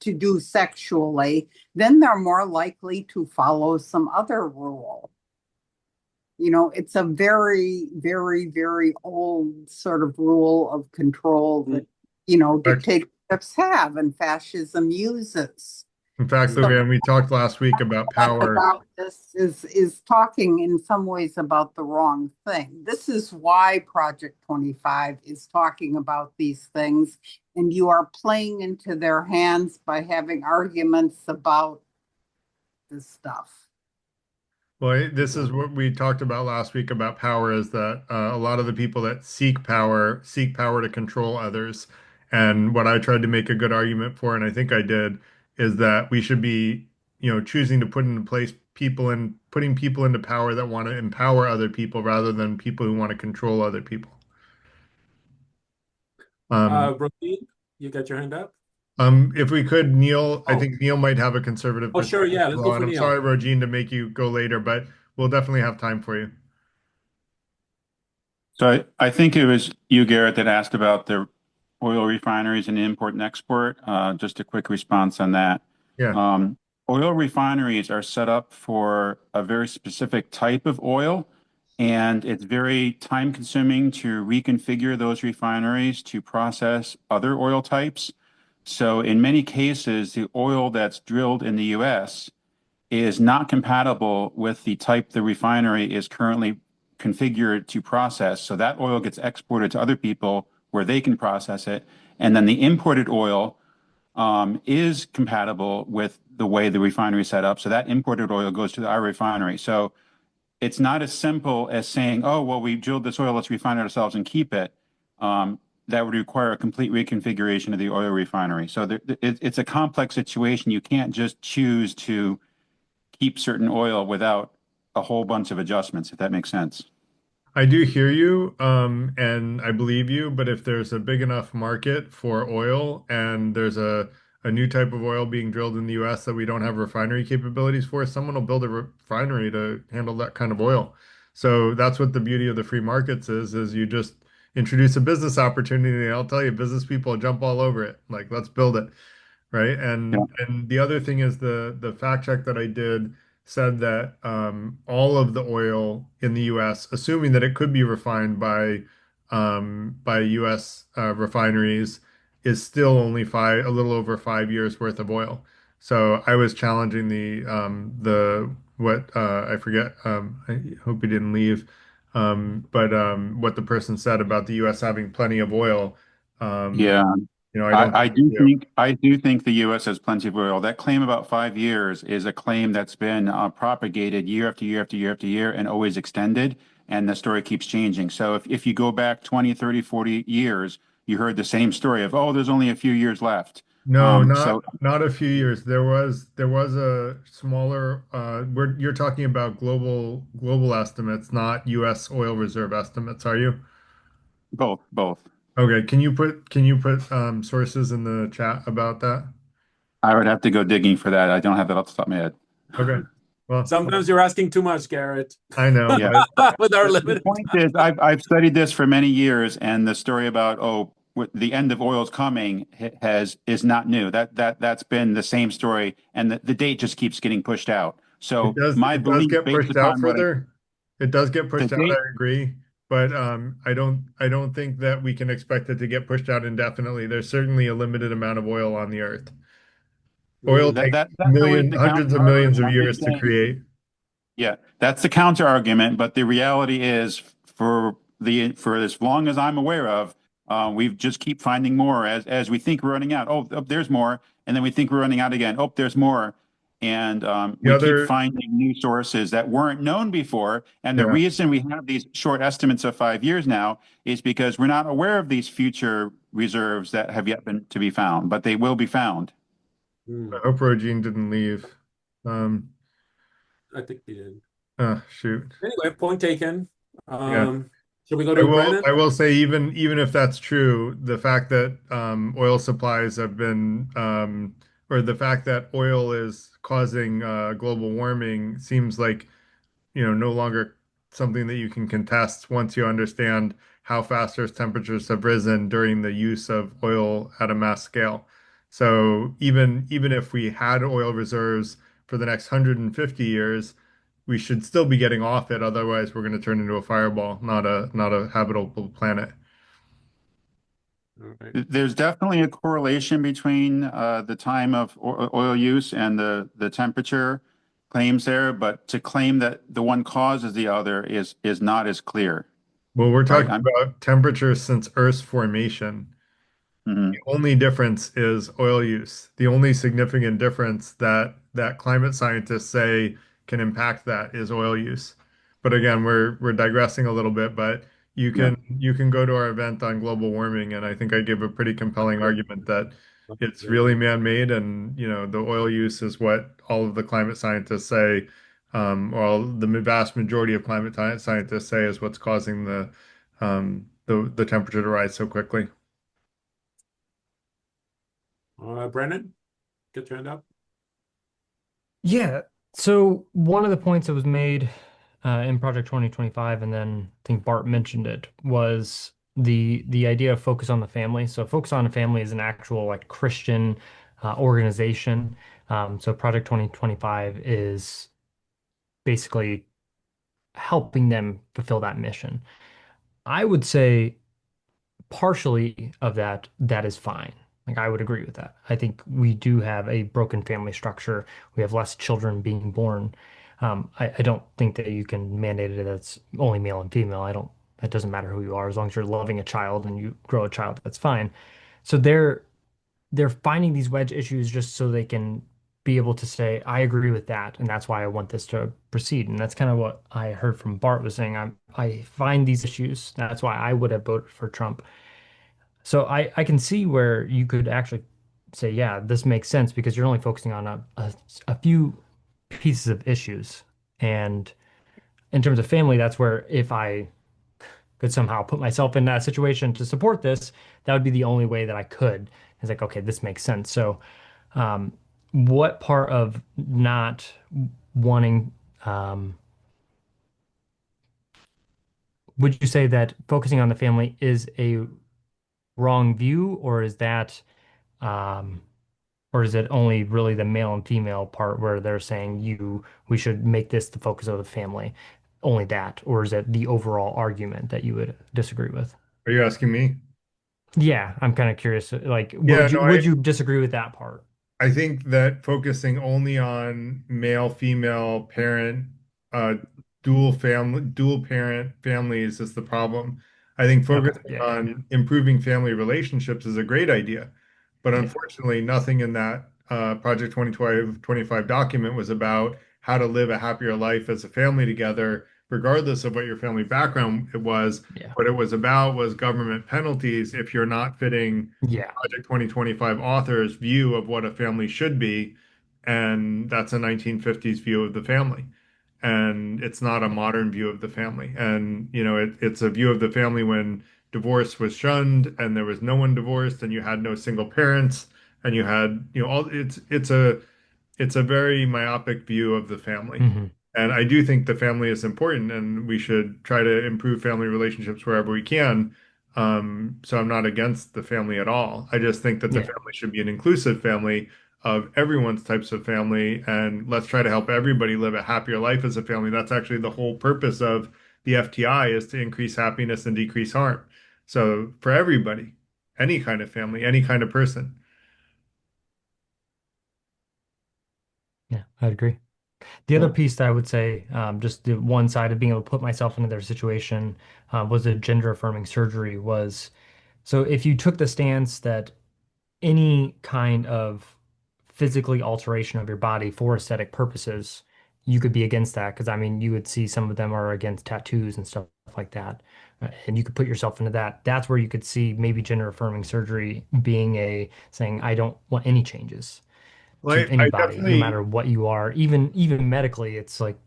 [SPEAKER 10] to do sexually, then they're more likely to follow some other rule. It's a very, very, very old sort of rule of control that, dictatorships have and fascism uses.
[SPEAKER 1] In fact,
[SPEAKER 10] So
[SPEAKER 1] Luann, we talked last week about power.
[SPEAKER 10] about this is talking in some ways about the wrong thing. This is why Project 25 is talking about these things, and you are playing into their hands by having arguments about this stuff.
[SPEAKER 1] Well, this is what we talked about last week about power is that a lot of the people that seek power to control others. And what I tried to make a good argument for, and I think I did, is that we should be, choosing to put into place people and putting people into power that want to empower other people rather than people who want to control other people.
[SPEAKER 3] Rosie, you got your hand up?
[SPEAKER 1] If we could, Neil, I
[SPEAKER 3] Oh,
[SPEAKER 1] think Neil might have a conservative
[SPEAKER 3] oh, sure.
[SPEAKER 1] perspective
[SPEAKER 3] Yeah,
[SPEAKER 1] as
[SPEAKER 3] let's
[SPEAKER 1] well.
[SPEAKER 3] go
[SPEAKER 1] And
[SPEAKER 3] for
[SPEAKER 1] I'm
[SPEAKER 3] Neil.
[SPEAKER 1] sorry, Rogine, to make you go later, but we'll definitely have time for you.
[SPEAKER 11] So I think it was you, Garrett, that asked about the oil refineries and import and export. Just a quick response on that.
[SPEAKER 1] Yeah.
[SPEAKER 11] Oil refineries are set up for a very specific type of oil, and it's very time consuming to reconfigure those refineries to process other oil types. So in many cases, the oil that's drilled in the US is not compatible with the type the refinery is currently configured to process. So that oil gets exported to other people where they can process it. And then the imported oil is compatible with the way the refinery is set up. So that imported oil goes to our refinery. So it's not as simple as saying, oh, well, we drilled this oil, let's refine it ourselves and keep it. That would require a complete reconfiguration of the oil refinery. So it's a complex situation. You can't just choose to keep certain oil without a whole bunch of adjustments, if that makes sense.
[SPEAKER 1] I do hear you, and I believe you, but if there's a big enough market for oil and there's a new type of oil being drilled in the US that we don't have refinery capabilities for, someone will build a refinery to handle that kind of oil. So that's what the beauty of the free markets is you just introduce a business opportunity, and I'll tell you, business people jump all over it. Like, let's build it. Right.
[SPEAKER 11] Yeah.
[SPEAKER 1] And the other thing is the fact check that I did said that all of the oil in the U.S., assuming that it could be refined by U.S. Refineries, is still only a little over 5 years worth of oil. So I was challenging the what I forget. I hope he didn't leave. But what the person said about the U.S. having plenty of oil
[SPEAKER 11] Yeah,
[SPEAKER 1] I don't
[SPEAKER 11] I
[SPEAKER 1] think we
[SPEAKER 11] do
[SPEAKER 1] do.
[SPEAKER 11] think the U.S. has plenty of oil. That claim about 5 years is a claim that's been propagated year after year after year after year and always extended, and the story keeps changing. So if you go back 20, 30, 40 years, you heard the same story of, oh, there's only a few years left.
[SPEAKER 1] No,
[SPEAKER 11] So
[SPEAKER 1] not a few years. There was a smaller you're talking about global estimates, not US oil reserve estimates, are you?
[SPEAKER 11] both.
[SPEAKER 1] Okay, can you put sources in the chat about that?
[SPEAKER 11] I would have to go digging for that. I don't have that off the top of my head.
[SPEAKER 1] Okay. Well,
[SPEAKER 3] Sometimes you're asking too much, Garrett,
[SPEAKER 1] I know,
[SPEAKER 11] Yeah.
[SPEAKER 1] but
[SPEAKER 3] with our
[SPEAKER 11] The
[SPEAKER 3] limited
[SPEAKER 11] point
[SPEAKER 3] time.
[SPEAKER 11] is, I've studied this for many years, and the story about the end of oil is coming is not new. That's been the same story, and the date just keeps getting pushed out.
[SPEAKER 1] it
[SPEAKER 11] So
[SPEAKER 1] does
[SPEAKER 11] my
[SPEAKER 1] it does
[SPEAKER 11] belief,
[SPEAKER 1] get
[SPEAKER 11] based
[SPEAKER 1] pushed out
[SPEAKER 11] upon
[SPEAKER 1] further. It does get
[SPEAKER 11] the
[SPEAKER 1] pushed out, I
[SPEAKER 11] date,
[SPEAKER 1] agree, but I don't think that we can expect it to get pushed out indefinitely. There's certainly a limited amount of oil on the earth. Oil
[SPEAKER 11] that
[SPEAKER 1] takes
[SPEAKER 11] that's always the
[SPEAKER 1] hundreds
[SPEAKER 11] counter
[SPEAKER 1] of millions
[SPEAKER 11] argument.
[SPEAKER 1] of
[SPEAKER 11] I'm just
[SPEAKER 1] years to
[SPEAKER 11] saying.
[SPEAKER 1] create.
[SPEAKER 11] Yeah, that's the counter argument, but the reality is for as long as I'm aware of, we just keep finding more as we think we're running out. Oh, there's more, and then we think we're running out again. Oh, there's more, and
[SPEAKER 1] The
[SPEAKER 11] we keep
[SPEAKER 1] other,
[SPEAKER 11] finding new sources that weren't known before. And the
[SPEAKER 1] yeah.
[SPEAKER 11] reason we have these short estimates of 5 years now is because we're not aware of these future reserves that have yet been to be found, but they will be found.
[SPEAKER 3] Hmm,
[SPEAKER 1] I hope Rogine didn't leave. Um,
[SPEAKER 3] I think we did.
[SPEAKER 1] Shoot.
[SPEAKER 3] Anyway, point taken.
[SPEAKER 1] Yeah.
[SPEAKER 3] Should we go
[SPEAKER 1] I
[SPEAKER 3] to
[SPEAKER 1] will
[SPEAKER 3] Brennan?
[SPEAKER 1] I will say even if that's true, the fact that oil supplies have been or the fact that oil is causing global warming seems like no longer something that you can contest once you understand how fast Earth's temperatures have risen during the use of oil at a mass scale. So even if we had oil reserves for the next 150 years, we should still be getting off it. Otherwise, we're going to turn into a fireball, not a habitable planet.
[SPEAKER 3] All right.
[SPEAKER 11] There's definitely a correlation between the time of oil use and the temperature claims there, but to claim that the one causes the other is not as clear,
[SPEAKER 1] Well, we're
[SPEAKER 11] right?
[SPEAKER 1] talking about temperature since Earth's formation. The
[SPEAKER 11] Mhm.
[SPEAKER 1] only difference is oil use. The only significant difference that climate scientists say can impact that is oil use. But again, we're digressing a little bit, but
[SPEAKER 11] Yeah.
[SPEAKER 1] you can go to our event on global warming, and I think I give a pretty compelling argument that it's
[SPEAKER 3] Yeah.
[SPEAKER 1] really man-made, and the oil use is what all of the climate scientists say, or the vast majority of climate scientists say is what's causing the temperature to rise so quickly.
[SPEAKER 3] Brennan, get your hand up.
[SPEAKER 5] Yeah. So one of the points that was made in Project 2025, and then I think Bart mentioned it, was the idea of focus on the family. So focus on the family is an actual like Christian organization. So Project 2025 is basically helping them fulfill that mission. I would say partially of that is fine. Like I would agree with that. I think we do have a broken family structure. We have less children being born. I don't think that you can mandate it that's only male and female. I don't. It doesn't matter who you are as long as you're loving a child and you grow a child. That's fine. So they're finding these wedge issues just so they can be able to say, I agree with that, and that's why I want this to proceed. And that's kind of what I heard from Bart was saying. I find these issues. That's why I would have voted for Trump. So I can see where you could actually say, yeah, this makes sense because you're only focusing on a few pieces of issues. And in terms of family, that's where if I could somehow put myself in that situation to support this, that would be the only way that I could. It's like, okay, this makes sense. So, um, what part of not wanting, um, would you say that focusing on the family is a wrong view, um, or is it only really the male and female part where they're saying we should make this the focus of the family, only that, or is it the overall argument that you would disagree with?
[SPEAKER 1] Are you asking me?
[SPEAKER 5] Yeah, I'm kind of curious. Like,
[SPEAKER 1] Yeah, no,
[SPEAKER 5] would you disagree with that part?
[SPEAKER 1] I think that focusing only on male, female, parent, uh, dual parent families is the problem. I think
[SPEAKER 5] Okay.
[SPEAKER 1] focusing
[SPEAKER 5] Yeah.
[SPEAKER 1] on improving family relationships is a great idea, but
[SPEAKER 5] Yeah.
[SPEAKER 1] unfortunately, nothing in that Project 2025 document was about how to live a happier life as a family together, regardless of what your family background it was.
[SPEAKER 5] Yeah.
[SPEAKER 1] What it was about was government penalties if you're not fitting
[SPEAKER 5] Yeah.
[SPEAKER 1] Project 2025 author's view of what a family should be, and that's a 1950s view of the family. And it's not a modern view of the family. And, it's a view of the family when divorce was shunned and there was no one divorced and you had no single parents and you had, all it's a very myopic view of the family.
[SPEAKER 5] Hmm.
[SPEAKER 1] And I do think the family is important and we should try to improve family relationships wherever we can. So I'm not against the family at all. I just think that the
[SPEAKER 5] Yeah.
[SPEAKER 1] family should be an inclusive family of everyone's types of family, and let's try to help everybody live a happier life as a family. That's actually the whole purpose of the FTI is to increase happiness and decrease harm. So for everybody, any kind of family, any kind of person.
[SPEAKER 5] Yeah, I agree. The other piece that I would say, just the one side of being able to put myself into their situation, was the gender affirming surgery was so if you took the stance that any kind of physically alteration of your body for aesthetic purposes, you could be against that because I mean you would see some of them are against tattoos and stuff like that. And you could put yourself into that. That's where you could see maybe gender affirming surgery being a saying, I don't want any changes to
[SPEAKER 1] Well, I
[SPEAKER 5] anybody, no
[SPEAKER 1] definitely
[SPEAKER 5] matter what you are, even medically, it's like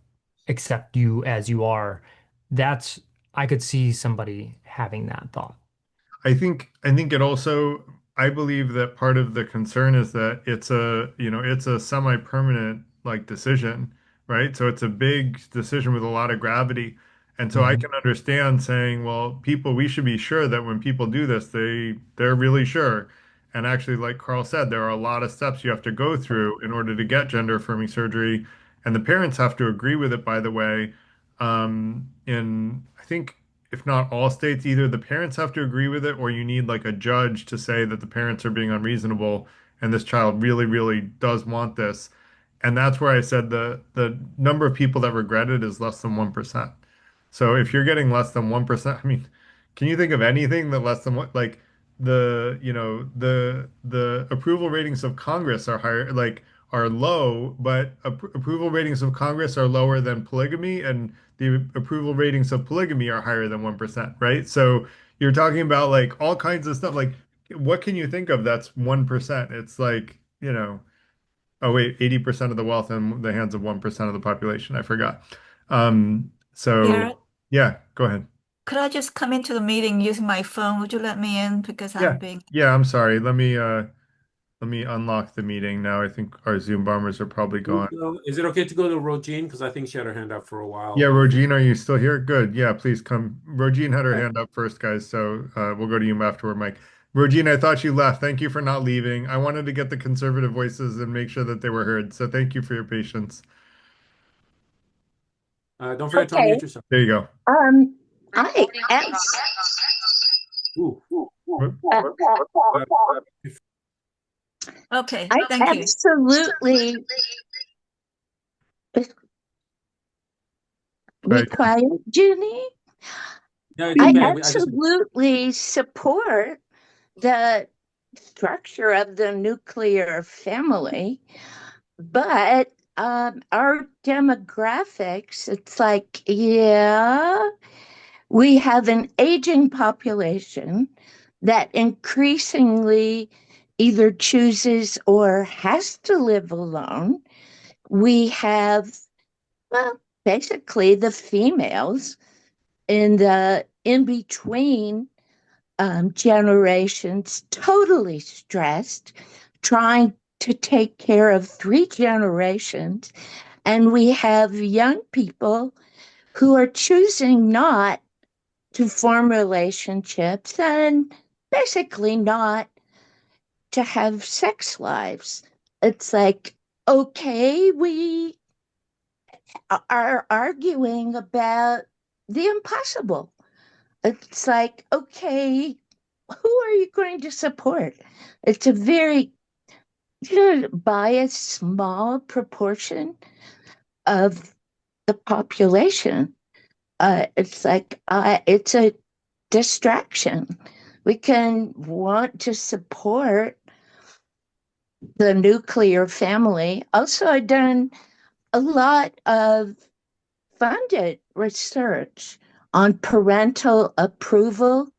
[SPEAKER 5] accept you as you are. That's I could see somebody having that thought.
[SPEAKER 1] I think it also I believe that part of the concern is that it's a semi-permanent like decision, right? So it's a big decision with a lot of gravity. And so I
[SPEAKER 5] Hmm.
[SPEAKER 1] can understand saying, well, people, we should be sure that when people do this, they're really sure. And actually, like Carl said, there are a lot of steps you have to go through in order to get gender affirming surgery. And the parents have to agree with it, by the way. In I think if not all states, either the parents have to agree with it or you need like a judge to say that the parents are being unreasonable and this child really, really does want this. And that's where I said the number of people that regret it is less than 1%. So if you're getting less than 1%, I mean, can you think of anything that less than what like the approval ratings of Congress are higher, like are low, but approval ratings of Congress are lower than polygamy, and the approval ratings of polygamy are higher than 1%, right? So you're talking about like all kinds of stuff. Like, what can you think of that's 1%? It's like, oh wait, 80% of the wealth in the hands of 1% of the population. I forgot. So
[SPEAKER 12] Garrett,
[SPEAKER 1] yeah, go ahead.
[SPEAKER 12] could I just come into the meeting using my phone? Would you let me in because I'm
[SPEAKER 1] Yeah.
[SPEAKER 12] being...
[SPEAKER 1] Yeah, I'm sorry. Let me unlock the meeting now. I think our Zoom bombers are probably gone.
[SPEAKER 3] So, is it okay to go to Rogine? Because I think she had her hand up for a
[SPEAKER 1] Yeah,
[SPEAKER 3] while.
[SPEAKER 1] Rogine, are you still here? Good. Yeah, please come. Rogine had her
[SPEAKER 3] Okay.
[SPEAKER 1] hand up first, guys, so we'll go to you afterward, Mike. Rogine, I thought you left. Thank you for not leaving. I wanted to get the conservative voices and make sure that they were heard. So thank you for your patience.
[SPEAKER 3] Don't forget to
[SPEAKER 13] Okay.
[SPEAKER 3] unmute yourself.
[SPEAKER 1] There you go.
[SPEAKER 13] I am.
[SPEAKER 3] Ooh.
[SPEAKER 13] Uh,
[SPEAKER 12] Okay,
[SPEAKER 13] I
[SPEAKER 12] thank you.
[SPEAKER 13] absolutely be
[SPEAKER 1] Right.
[SPEAKER 13] quiet, Junie.
[SPEAKER 3] Yeah, it's
[SPEAKER 13] I
[SPEAKER 3] okay.
[SPEAKER 13] absolutely support the structure of the nuclear family, but our demographics, it's like, yeah, we have an aging population that increasingly either chooses or has to live alone. We have, well, basically the females in the in between generations, totally stressed, trying to take care of three generations. And we have young people who are choosing not to form relationships and basically not to have sex lives. It's like, okay, we are arguing about the impossible. It's like, okay, who are you going to support? It's a very, by a small proportion of the population. It's like, it's a distraction. We can want to support the nuclear family. Also, I've done a lot of funded research on parental approval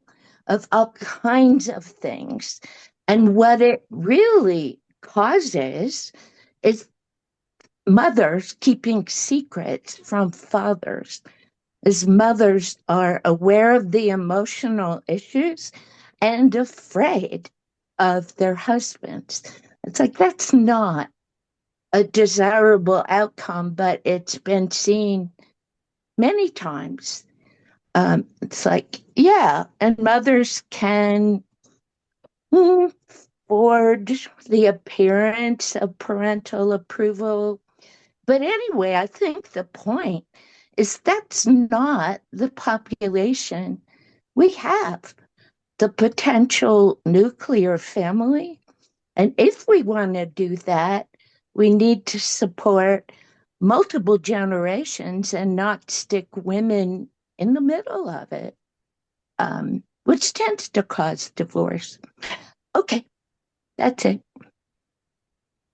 [SPEAKER 13] of all kinds of things. And what it really causes is mothers keeping secrets from fathers, as mothers are aware of the emotional issues and afraid of their husbands. It's like that's not a desirable outcome, but it's been seen many times. It's like, yeah, and mothers can forward the appearance of parental approval. But anyway, I think the point is that's not the population we have. The potential nuclear family. And if we want to do that, we need to support multiple generations and not stick women in the middle of it, which tends to cause divorce. Okay, that's it.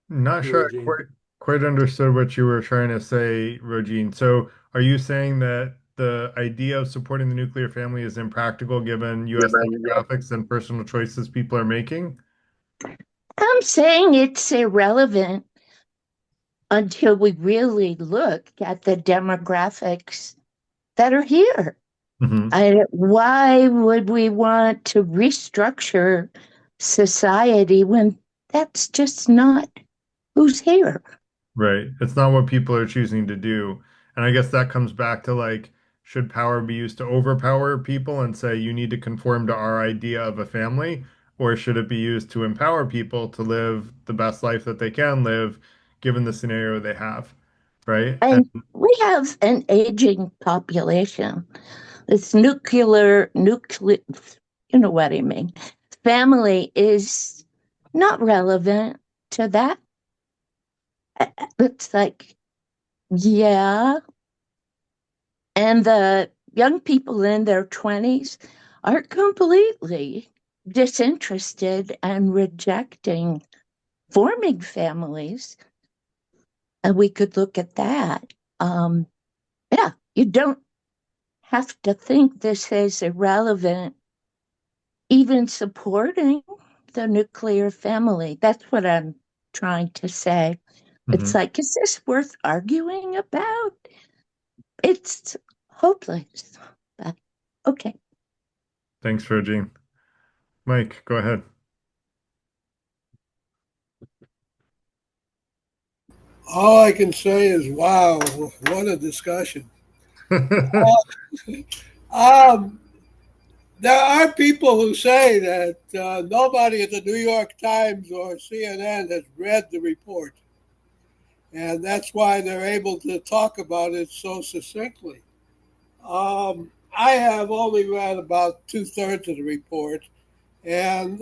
[SPEAKER 1] Not sure I
[SPEAKER 3] Eugene.
[SPEAKER 1] quite understood what you were trying to say, Rogine. So, are you saying that the idea of supporting the nuclear family is impractical given US demographics and personal choices people are making?
[SPEAKER 13] I'm saying it's irrelevant until we really look at the demographics that are here. Why would we want to restructure society when that's just not who's here?
[SPEAKER 1] Right. It's not what people are choosing to do. And I guess that comes back to like, should power be used to overpower people and say you need to conform to our idea of a family? Or should it be used to empower people to live the best life that they can live given the scenario they have? Right.
[SPEAKER 13] And we have an aging population. This nuclear, you know what I mean. Family is not relevant to that. It's like, yeah. And the young people in their 20s are completely disinterested and rejecting forming families. And we could look at that. Yeah, you don't have to think this is irrelevant, even supporting the nuclear family. That's what I'm trying to say. It's like, is this worth arguing about? It's hopeless. But okay.
[SPEAKER 1] Thanks, Rogine. Mike, go ahead.
[SPEAKER 14] All I can say is, wow, what a discussion. There are people who say that nobody at the New York Times or CNN has read the report. And that's why they're able to talk about it so succinctly. I have only read about 2/3 of the report. And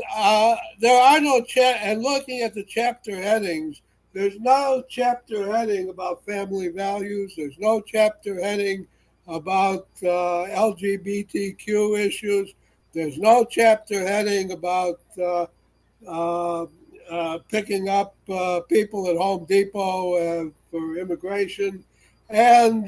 [SPEAKER 14] there are no and looking at the chapter headings, there's no chapter heading about family values. There's no chapter heading about LGBTQ issues. There's no chapter heading about picking up people at Home Depot for immigration. And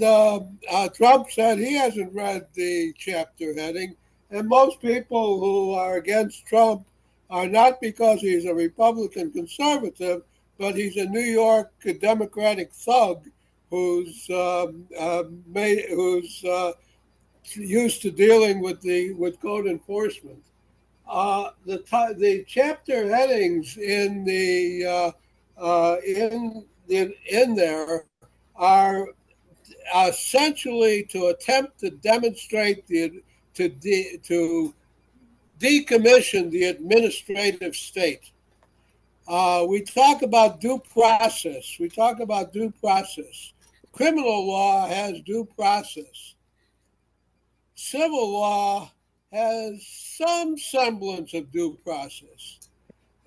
[SPEAKER 14] Trump said he hasn't read the chapter heading. And most people who are against Trump are not because he's a Republican conservative, but he's a New York Democratic thug who's used to dealing with code enforcement. The chapter headings in there are essentially to attempt to demonstrate to decommission the administrative state. We talk about due process. Criminal law has due process. Civil law has some semblance of due process.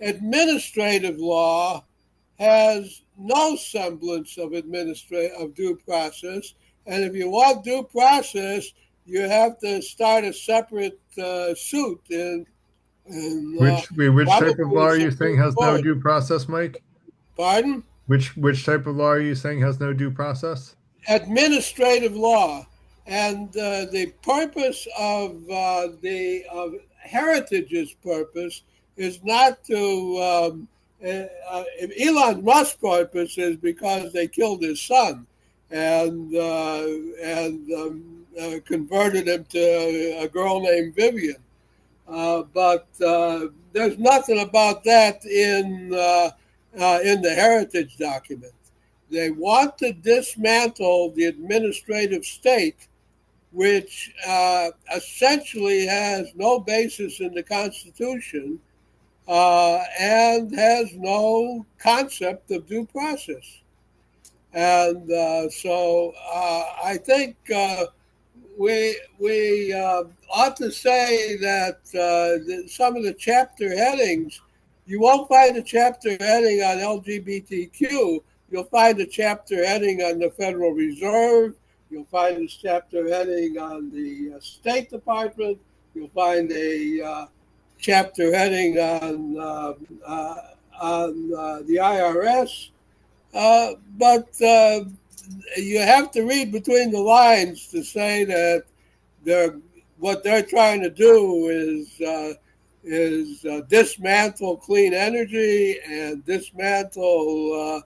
[SPEAKER 14] Administrative law has no semblance of due process. And if you want due process, you have to start a separate suit in
[SPEAKER 1] Which type of law
[SPEAKER 14] probably
[SPEAKER 1] are you saying
[SPEAKER 14] Supreme
[SPEAKER 1] has no
[SPEAKER 14] Court.
[SPEAKER 1] due process, Mike?
[SPEAKER 14] Pardon?
[SPEAKER 1] Which type of law are you saying has no due process?
[SPEAKER 14] Administrative law, and the purpose of the of heritage's purpose is not to Elon Musk's purpose is because they killed his son and converted him to a girl named Vivian. But there's nothing about that in the heritage document. They want to dismantle the administrative state, which essentially has no basis in the Constitution and has no concept of due process. And I think we ought to say that some of the chapter headings, you won't find a chapter heading on LGBTQ. You'll find a chapter heading on the Federal Reserve. You'll find a chapter heading on the State Department. You'll find a chapter heading on the IRS. But you have to read between the lines to say that what they're trying to do is dismantle clean energy and dismantle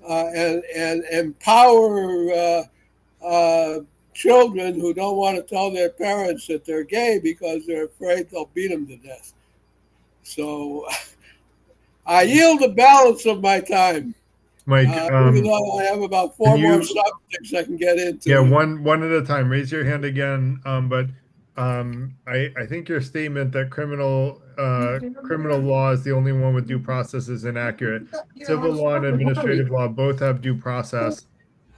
[SPEAKER 14] and empower children who don't want to tell their parents that they're gay because they're afraid they'll beat them to death. So I yield the balance of my time.
[SPEAKER 1] Mike,
[SPEAKER 14] Even though I have about four more subjects I can get into.
[SPEAKER 1] Yeah, one at a time. Raise your hand again. I think your statement that criminal law is the only one with due process is inaccurate. Civil law and administrative law both have due process.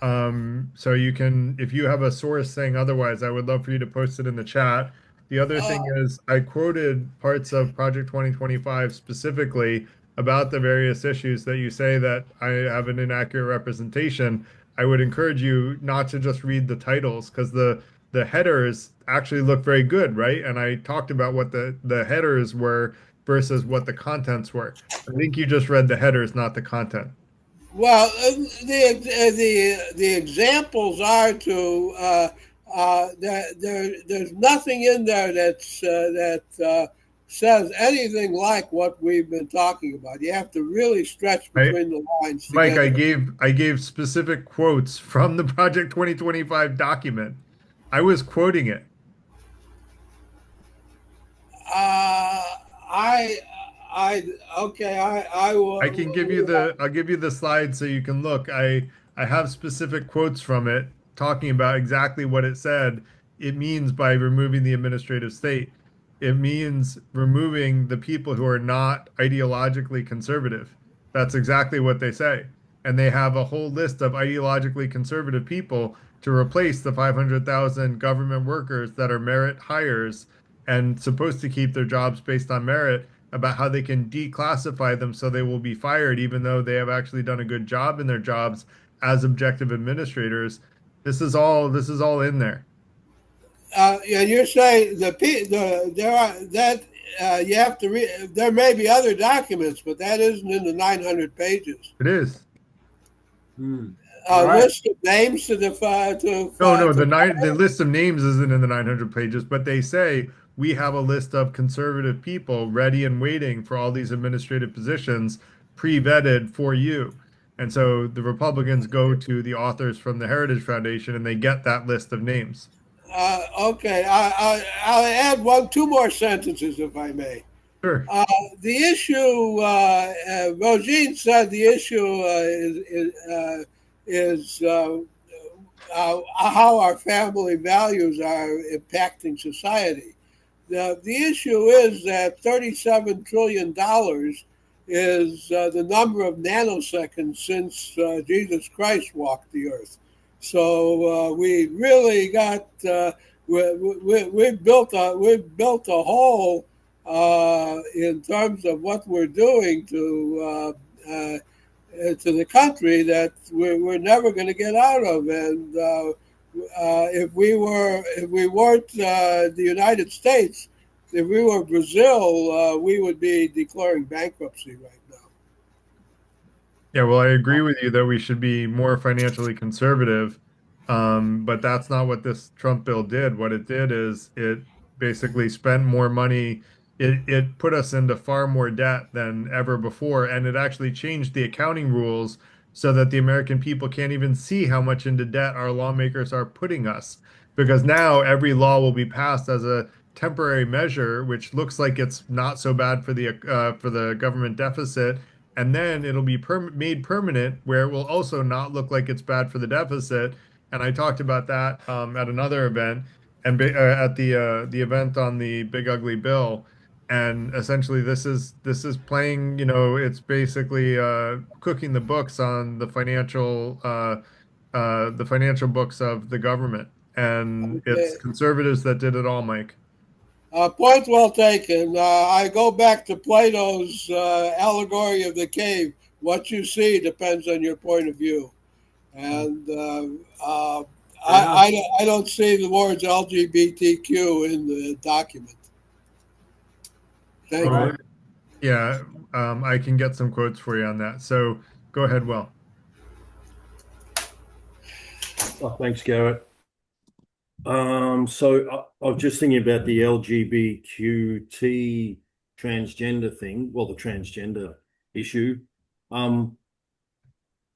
[SPEAKER 1] So you can, if you have a source saying otherwise, I would love for you to post it in the chat. The other thing is I quoted parts of Project 2025 specifically about the various issues that you say that I have an inaccurate representation. I would encourage you not to just read the titles because the headers actually look very good, right? And I talked about what the headers were versus what the contents were. I think you just read the headers, not the content.
[SPEAKER 14] Well, the examples are to there's nothing in there that says anything like what we've been talking about. You have to really stretch between the lines.
[SPEAKER 1] Mike, I gave specific quotes from the Project 2025 document. I was quoting it.
[SPEAKER 14] I will.
[SPEAKER 1] I'll give you the slide so you can look. I have specific quotes from it talking about exactly what it said. It means by removing the administrative state. It means removing the people who are not ideologically conservative. That's exactly what they say. And they have a whole list of ideologically conservative people to replace the 500,000 government workers that are merit hires and supposed to keep their jobs based on merit, about how they can declassify them so they will be fired even though they have actually done a good job in their jobs as objective administrators. This is all in there.
[SPEAKER 14] Yeah, you're saying you have to read. There may be other documents, but that isn't in the 900 pages.
[SPEAKER 1] It is.
[SPEAKER 14] A list of names to define.
[SPEAKER 1] The list of names isn't in the 900 pages, but they say we have a list of conservative people ready and waiting for all these administrative positions, pre-vetted for you. And so the Republicans go to the authors from the Heritage Foundation and they get that list of names.
[SPEAKER 14] Okay, I'll add two more sentences if I may.
[SPEAKER 1] Sure.
[SPEAKER 14] The issue, Rogine said the issue is how our family values are impacting society. The issue is that $37 trillion is the number of nanoseconds since Jesus Christ walked the earth. So we really got we've built a hole in terms of what we're doing to the country that we're never going to get out of, and If we weren't the United States, if we were Brazil, we would be declaring bankruptcy right now.
[SPEAKER 1] Yeah, well, I agree with you that we should be more financially conservative, but that's not what this Trump bill did. What it did is it basically spent more money. It put us into far more debt than ever before, and it actually changed the accounting rules so that the American people can't even see how much into debt our lawmakers are putting us. Because now every law will be passed as a temporary measure, which looks like it's not so bad for the government deficit, and then it'll be made permanent where it will also not look like it's bad for the deficit. And I talked about that at another event and at the event on the Big Ugly Bill. And essentially, this is playing. It's basically cooking the books on the financial books of the government. And it's
[SPEAKER 14] Okay.
[SPEAKER 1] conservatives that did it all, Mike.
[SPEAKER 14] Point well taken. I go back to Plato's allegory of the cave. What you see depends on your point of view. And I don't see the words LGBTQ in the document. Thank
[SPEAKER 1] Oh,
[SPEAKER 14] you.
[SPEAKER 1] yeah, I can get some quotes for you on that. So go ahead, Will.
[SPEAKER 15] Oh, thanks, Garrett. So I was just thinking about the LGBTQT transgender thing, well, the transgender issue.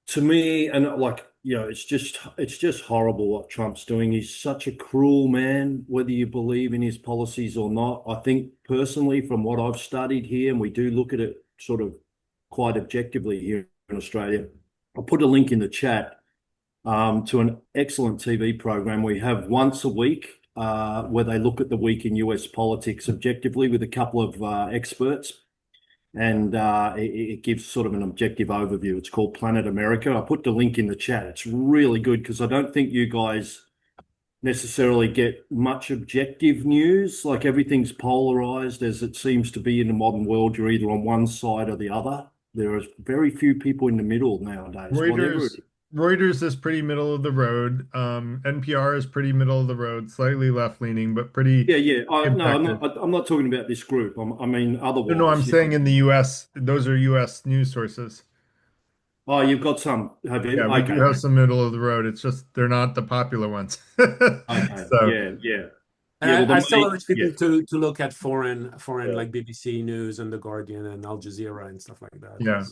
[SPEAKER 15] To me, and it's just horrible what Trump's doing. He's such a cruel man, whether you believe in his policies or not. I think personally, from what I've studied here, and we do look at it sort of quite objectively here in Australia. I'll put a link in the chat to an excellent TV program we have once a week where they look at the week in US politics objectively with a couple of experts. And it gives sort of an objective overview. It's called Planet America. I put the link in the chat. It's really good because I don't think you guys necessarily get much objective news. Like everything's polarized as it seems to be in the modern world. You're either on one side or the other. There are very few people in the middle nowadays.
[SPEAKER 1] Reuters is pretty middle of the road. NPR is pretty middle of the road, slightly left leaning, but pretty
[SPEAKER 15] Yeah. No,
[SPEAKER 1] impacted.
[SPEAKER 15] I'm not talking about this group. I mean,
[SPEAKER 1] No, I'm
[SPEAKER 15] otherwise,
[SPEAKER 1] saying in the US, those are US news sources.
[SPEAKER 15] Oh, you've got some, have you?
[SPEAKER 1] Yeah, we do
[SPEAKER 15] Okay.
[SPEAKER 1] have some middle of the road. It's just they're not the popular ones.
[SPEAKER 15] Okay.
[SPEAKER 1] So
[SPEAKER 15] Yeah.
[SPEAKER 3] And
[SPEAKER 15] Yeah. Well,
[SPEAKER 3] I still urge
[SPEAKER 15] yeah.
[SPEAKER 3] people to look at foreign
[SPEAKER 15] Yeah.
[SPEAKER 3] like BBC News and The Guardian and Al Jazeera and stuff like that.
[SPEAKER 1] Yeah.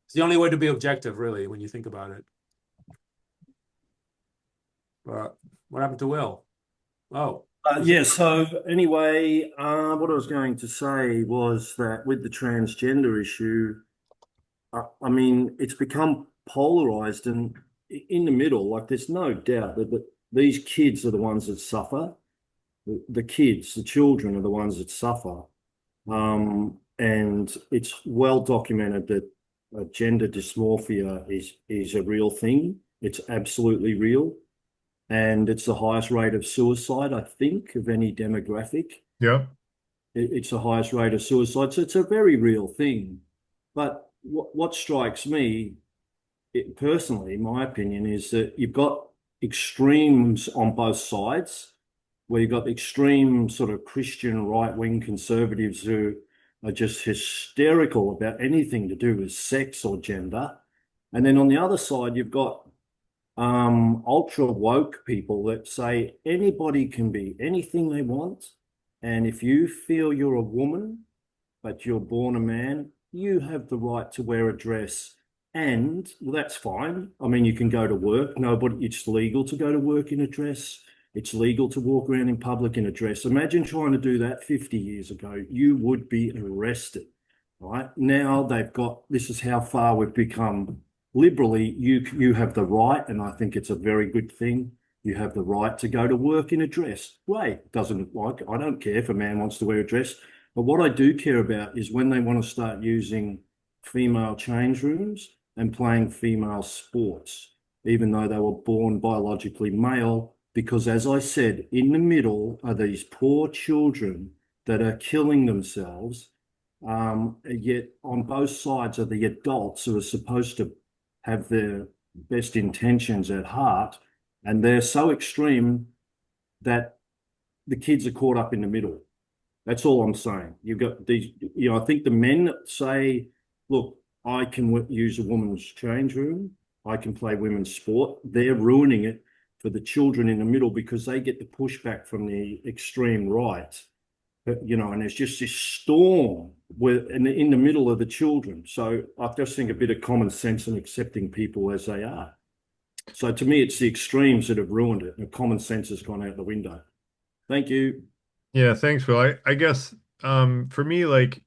[SPEAKER 3] It's the only way to be objective, really, when you think about it. But what happened to Will? Oh.
[SPEAKER 15] Yeah, so anyway, what I was going to say was that with the transgender issue, I mean, it's become polarized and in the middle, like there's no doubt that these kids are the ones that suffer. The kids, the children are the ones that suffer. And it's well documented that gender dysmorphia is a real thing. It's absolutely real. And it's the highest rate of suicide, I think, of any demographic.
[SPEAKER 1] Yeah.
[SPEAKER 15] It's the highest rate of suicide. So it's a very real thing. But what strikes me, personally, my opinion, is that you've got extremes on both sides, where you've got extreme sort of Christian right-wing conservatives who are just hysterical about anything to do with sex or gender. And then on the other side, you've got ultra woke people that say anybody can be anything they want. And if you feel you're a woman, but you're born a man, you have the right to wear a dress. And well, that's fine. I mean, you can go to work. It's legal to go to work in a dress. It's legal to walk around in public in a dress. Imagine trying to do that 50 years ago. You would be arrested, right? Now this is how far we've become. Liberally, you have the right, and I think it's a very good thing. You have the right to go to work in a dress. Great. I don't care if a man wants to wear a dress. But what I do care about is when they want to start using female change rooms and playing female sports, even though they were born biologically male, because as I said, in the middle are these poor children that are killing themselves. Yet on both sides are the adults who are supposed to have their best intentions at heart, And they're so extreme that the kids are caught up in the middle. That's all I'm saying. You've got these, I think the men that say, look, I can use a woman's change room, I can play women's sport, they're ruining it for the children in the middle because they get the pushback from the extreme right. But, and there's just this storm in the middle of the children. So I just think a bit of common sense and accepting people as they are. So to me, it's the extremes that have ruined it, and common sense has gone out the window. Thank you.
[SPEAKER 1] Yeah, thanks, Will. I guess for me, like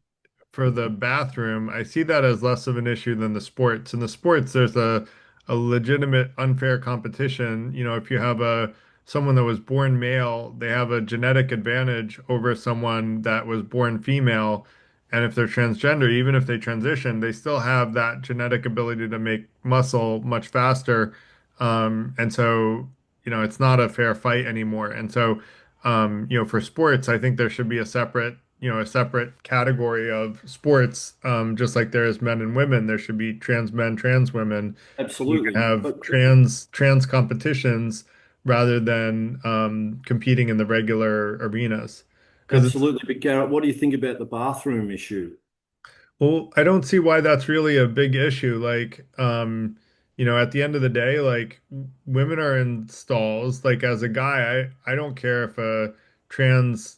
[SPEAKER 1] for the bathroom, I see that as less of an issue than the sports. In the sports, there's a legitimate unfair competition. If you have someone that was born male, they have a genetic advantage over someone that was born female. And if they're transgender, even if they transition, they still have that genetic ability to make muscle much faster. And so, it's not a fair fight anymore. And so, for sports, I think there should be a separate category of sports, just like there is men and women. There should be trans men, trans women. You can
[SPEAKER 15] Absolutely.
[SPEAKER 1] have
[SPEAKER 15] But
[SPEAKER 1] trans competitions rather than competing in the regular arenas. Because it's
[SPEAKER 15] absolutely. But Garrett, what do you think about the bathroom issue?
[SPEAKER 1] Well, I don't see why that's really a big issue. Like, at the end of the day, like women are in stalls. Like as a guy, I don't care if a trans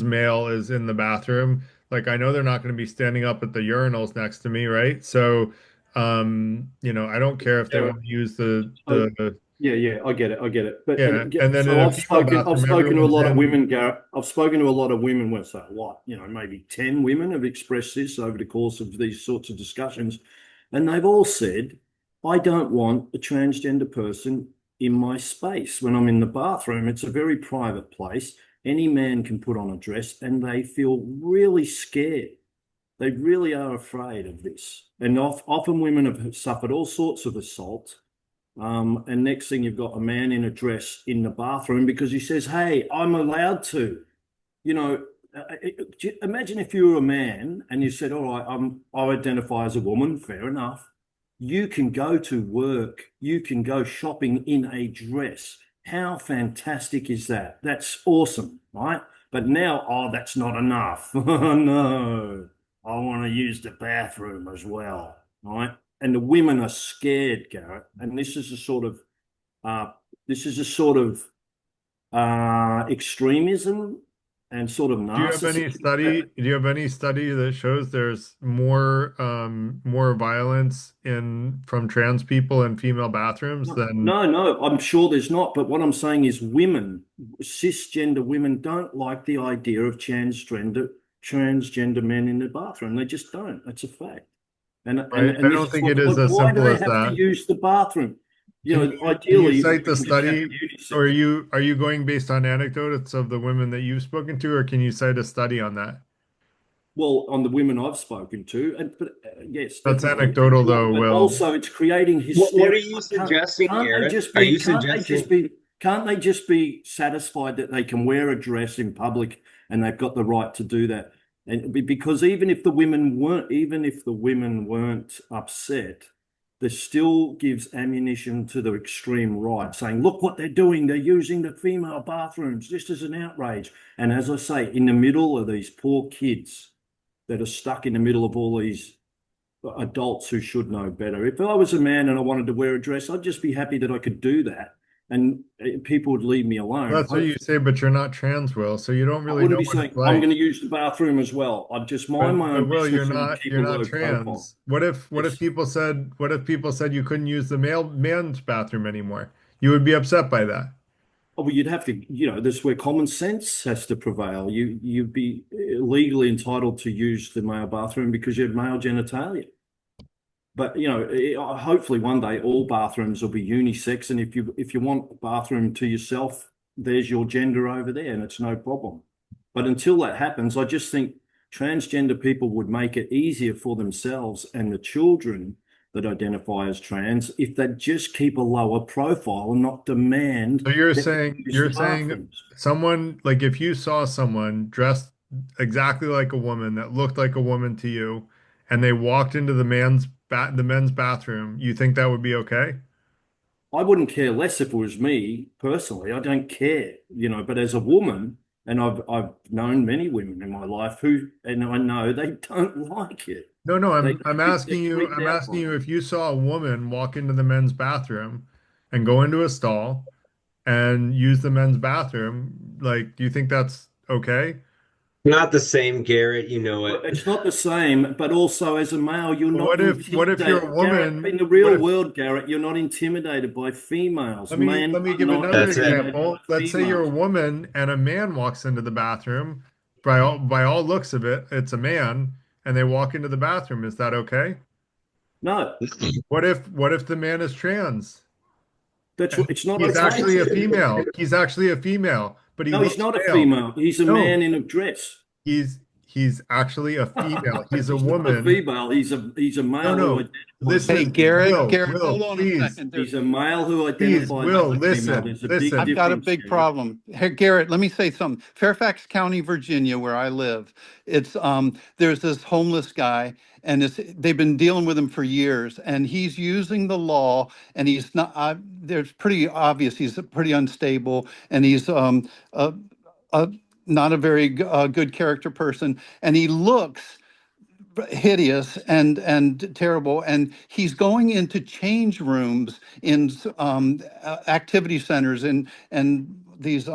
[SPEAKER 1] male is in the bathroom. Like I know they're not going to be standing up at the urinals next to me, right? So, I don't care if they
[SPEAKER 15] Garrett,
[SPEAKER 1] want to use the
[SPEAKER 15] so
[SPEAKER 1] the
[SPEAKER 15] yeah, I get it, I get it. But
[SPEAKER 1] yeah, and then in
[SPEAKER 15] so
[SPEAKER 1] a
[SPEAKER 15] I've
[SPEAKER 1] female
[SPEAKER 15] spoken, I've
[SPEAKER 1] bathroom,
[SPEAKER 15] spoken to a
[SPEAKER 1] everyone's
[SPEAKER 15] lot of
[SPEAKER 1] in.
[SPEAKER 15] women, Garrett. I've spoken to a lot of women. Well, so what? Maybe 10 women have expressed this over the course of these sorts of discussions, and they've all said, "I don't want a transgender person in my space when I'm in the bathroom. It's a very private place. Any man can put on a dress, and they feel really scared. They really are afraid of this. And often women have suffered all sorts of assault. And next thing you've got a man in a dress in the bathroom because he says, "Hey, I'm allowed to." You know, imagine if you were a man and you said, "All right, I identify as a woman, fair enough. You can go to work, you can go shopping in a dress. How fantastic is that? That's awesome, right? But now, oh, that's not enough. Oh, no, I want to use the bathroom as well, right? And the women are scared, Garrett. And uh, this is a sort of extremism and sort of
[SPEAKER 1] Do you have any
[SPEAKER 15] narcissism.
[SPEAKER 1] study? Do you have any study that shows there's more violence in from trans people in female bathrooms than
[SPEAKER 15] No, I'm sure there's not. But what I'm saying is cisgender women don't like the idea of transgender men in the bathroom. They just don't. That's a fact. And and
[SPEAKER 1] right? I
[SPEAKER 15] and this
[SPEAKER 1] don't
[SPEAKER 15] is
[SPEAKER 1] think it is
[SPEAKER 15] what
[SPEAKER 1] as
[SPEAKER 15] why do
[SPEAKER 1] simple
[SPEAKER 15] they
[SPEAKER 1] as
[SPEAKER 15] have to
[SPEAKER 1] that.
[SPEAKER 15] use the bathroom?
[SPEAKER 1] Can you
[SPEAKER 15] Ideally,
[SPEAKER 1] cite
[SPEAKER 15] we
[SPEAKER 1] the
[SPEAKER 15] can just have
[SPEAKER 1] study,
[SPEAKER 15] unisex.
[SPEAKER 1] or are you going based on anecdotes of the women that you've spoken to, or can you cite a study on that?
[SPEAKER 15] Well, on the women I've spoken to, and but yes,
[SPEAKER 1] That's
[SPEAKER 15] definitely.
[SPEAKER 1] anecdotal
[SPEAKER 15] Sure,
[SPEAKER 1] though,
[SPEAKER 15] but
[SPEAKER 1] Will.
[SPEAKER 15] also it's creating
[SPEAKER 7] What are
[SPEAKER 15] hysteria.
[SPEAKER 7] you
[SPEAKER 15] Can't,
[SPEAKER 7] suggesting,
[SPEAKER 15] can't they
[SPEAKER 7] Garrett?
[SPEAKER 15] just
[SPEAKER 7] Are
[SPEAKER 15] be?
[SPEAKER 7] you
[SPEAKER 15] Can't they just
[SPEAKER 7] suggesting
[SPEAKER 15] be? Can't they just be satisfied that they can wear a dress in public and they've got the right to do that? And because even if the women weren't upset, this still gives ammunition to the extreme right, saying, "Look what they're doing! They're using the female bathrooms. This is an outrage." And as I say, in the middle are these poor kids that are stuck in the middle of all these adults who should know better. If I was a man and I wanted to wear a dress, I'd just be happy that I could do that, and people would leave me alone.
[SPEAKER 1] That's what you say, but you're not trans, Will, so you don't
[SPEAKER 15] I
[SPEAKER 1] really
[SPEAKER 15] wouldn't
[SPEAKER 1] know
[SPEAKER 15] be
[SPEAKER 1] what
[SPEAKER 15] saying
[SPEAKER 1] it's
[SPEAKER 15] I'm
[SPEAKER 1] like.
[SPEAKER 15] going to use the bathroom as well. I'd just mind my
[SPEAKER 1] But
[SPEAKER 15] own
[SPEAKER 1] Will, you're
[SPEAKER 15] business and
[SPEAKER 1] not
[SPEAKER 15] keep
[SPEAKER 1] you're
[SPEAKER 15] a
[SPEAKER 1] not
[SPEAKER 15] low profile.
[SPEAKER 1] trans. What if
[SPEAKER 15] It's
[SPEAKER 1] people said you couldn't use the man's bathroom anymore? You would be upset by that.
[SPEAKER 15] Oh, well, you'd have to, this where common sense has to prevail. You'd be legally entitled to use the male bathroom because you have male genitalia. But hopefully one day all bathrooms will be unisex, and if you want a bathroom to yourself, there's your gender over there, and it's no problem. But until that happens, I just think transgender people would make it easier for themselves and the children that identify as trans if they just keep a lower profile and not
[SPEAKER 1] So
[SPEAKER 15] demand
[SPEAKER 1] you're
[SPEAKER 15] that they
[SPEAKER 1] saying
[SPEAKER 15] use the
[SPEAKER 1] you're saying
[SPEAKER 15] bathrooms.
[SPEAKER 1] someone like if you saw someone dressed exactly like a woman that looked like a woman to you, and they walked into the men's bathroom, you think that would be okay?
[SPEAKER 15] I wouldn't care less if it was me personally. I don't care, but as a woman, and I've known many women in my life and I know they don't like it.
[SPEAKER 1] No, no,
[SPEAKER 15] They
[SPEAKER 1] I'm
[SPEAKER 15] they're
[SPEAKER 1] asking you,
[SPEAKER 15] creeped
[SPEAKER 1] I'm
[SPEAKER 15] out
[SPEAKER 1] asking
[SPEAKER 15] by
[SPEAKER 1] you
[SPEAKER 15] it.
[SPEAKER 1] if you saw a woman walk into the men's bathroom and go into a stall and use the men's bathroom, like, do you think that's okay?
[SPEAKER 7] Not the same, Garrett, you know
[SPEAKER 15] Well,
[SPEAKER 7] it.
[SPEAKER 15] it's not the same, but also as a male, you're not
[SPEAKER 1] What if you're a
[SPEAKER 15] intimidated. Garrett,
[SPEAKER 1] woman?
[SPEAKER 15] in the
[SPEAKER 1] What
[SPEAKER 15] real
[SPEAKER 1] if
[SPEAKER 15] world, Garrett, you're not intimidated by females. Men
[SPEAKER 1] let me
[SPEAKER 15] are
[SPEAKER 1] give
[SPEAKER 15] not
[SPEAKER 1] another
[SPEAKER 7] That's it.
[SPEAKER 15] intimidated by
[SPEAKER 1] example. Let's say you're a
[SPEAKER 15] females.
[SPEAKER 1] woman and a man walks into the bathroom. By all looks of it, it's a man, and they walk into the bathroom. Is that okay?
[SPEAKER 15] No,
[SPEAKER 1] What if the man is trans? And
[SPEAKER 15] it's not
[SPEAKER 1] he's
[SPEAKER 15] okay.
[SPEAKER 1] actually a female. He's actually a female, but he
[SPEAKER 15] No, he's
[SPEAKER 1] looks
[SPEAKER 15] not a
[SPEAKER 1] male.
[SPEAKER 15] female. He's a
[SPEAKER 1] No,
[SPEAKER 15] man in a dress.
[SPEAKER 1] he's he's actually a female. He's a
[SPEAKER 15] He's not a
[SPEAKER 1] woman.
[SPEAKER 15] female. He's a
[SPEAKER 1] No,
[SPEAKER 15] male who
[SPEAKER 1] no.
[SPEAKER 15] identifies
[SPEAKER 9] Hey,
[SPEAKER 15] as a
[SPEAKER 1] Listen,
[SPEAKER 15] female.
[SPEAKER 9] Garrett,
[SPEAKER 1] Will,
[SPEAKER 9] hold on a
[SPEAKER 1] please,
[SPEAKER 9] second.
[SPEAKER 15] He's a male who
[SPEAKER 1] please,
[SPEAKER 15] identifies
[SPEAKER 1] Will,
[SPEAKER 15] as a female.
[SPEAKER 1] listen,
[SPEAKER 15] There's a big
[SPEAKER 9] I've
[SPEAKER 1] listen.
[SPEAKER 9] got a
[SPEAKER 15] difference,
[SPEAKER 9] big
[SPEAKER 15] Garrett.
[SPEAKER 9] problem. Hey, Garrett, let me say something. Fairfax County, Virginia, where I live, it's there's this homeless guy, and they've been dealing with him for years, and he's using the law, and he's not. There's pretty obvious he's pretty unstable, and he's uh, not a very good character person, and he looks hideous and terrible, and he's going into change rooms in activity centers and these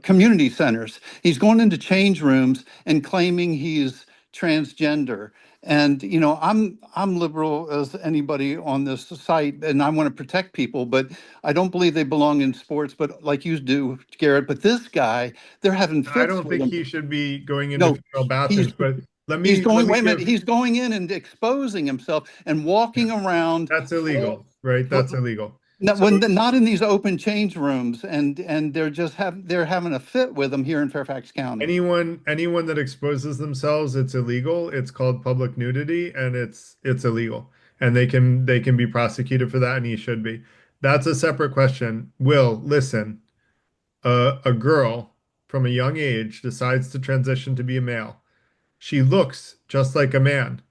[SPEAKER 9] community centers. He's going into change rooms and claiming he's transgender. And I'm liberal as anybody on this site, and I want to protect people, but I don't believe they belong in sports, but like you do, Garrett. But this guy, they're having
[SPEAKER 1] I
[SPEAKER 9] fits
[SPEAKER 1] don't
[SPEAKER 9] with
[SPEAKER 1] think
[SPEAKER 9] him.
[SPEAKER 1] he should be going into
[SPEAKER 9] No,
[SPEAKER 1] female
[SPEAKER 9] he's
[SPEAKER 1] bathrooms, but let
[SPEAKER 9] He's
[SPEAKER 1] me let
[SPEAKER 9] going,
[SPEAKER 1] me
[SPEAKER 9] wait a minute,
[SPEAKER 1] give
[SPEAKER 9] he's going in and exposing himself and
[SPEAKER 1] yeah,
[SPEAKER 9] walking around
[SPEAKER 1] that's
[SPEAKER 9] full,
[SPEAKER 1] illegal, right? That's illegal. So
[SPEAKER 9] not in these open change rooms, and they're having a fit with him here in Fairfax County.
[SPEAKER 1] anyone that exposes themselves, it's illegal. It's called public nudity, and it's illegal. And they can be prosecuted for that, and he should be. That's a separate question. Will, listen, a girl from a young age decides to transition to be a male. She looks just like a man,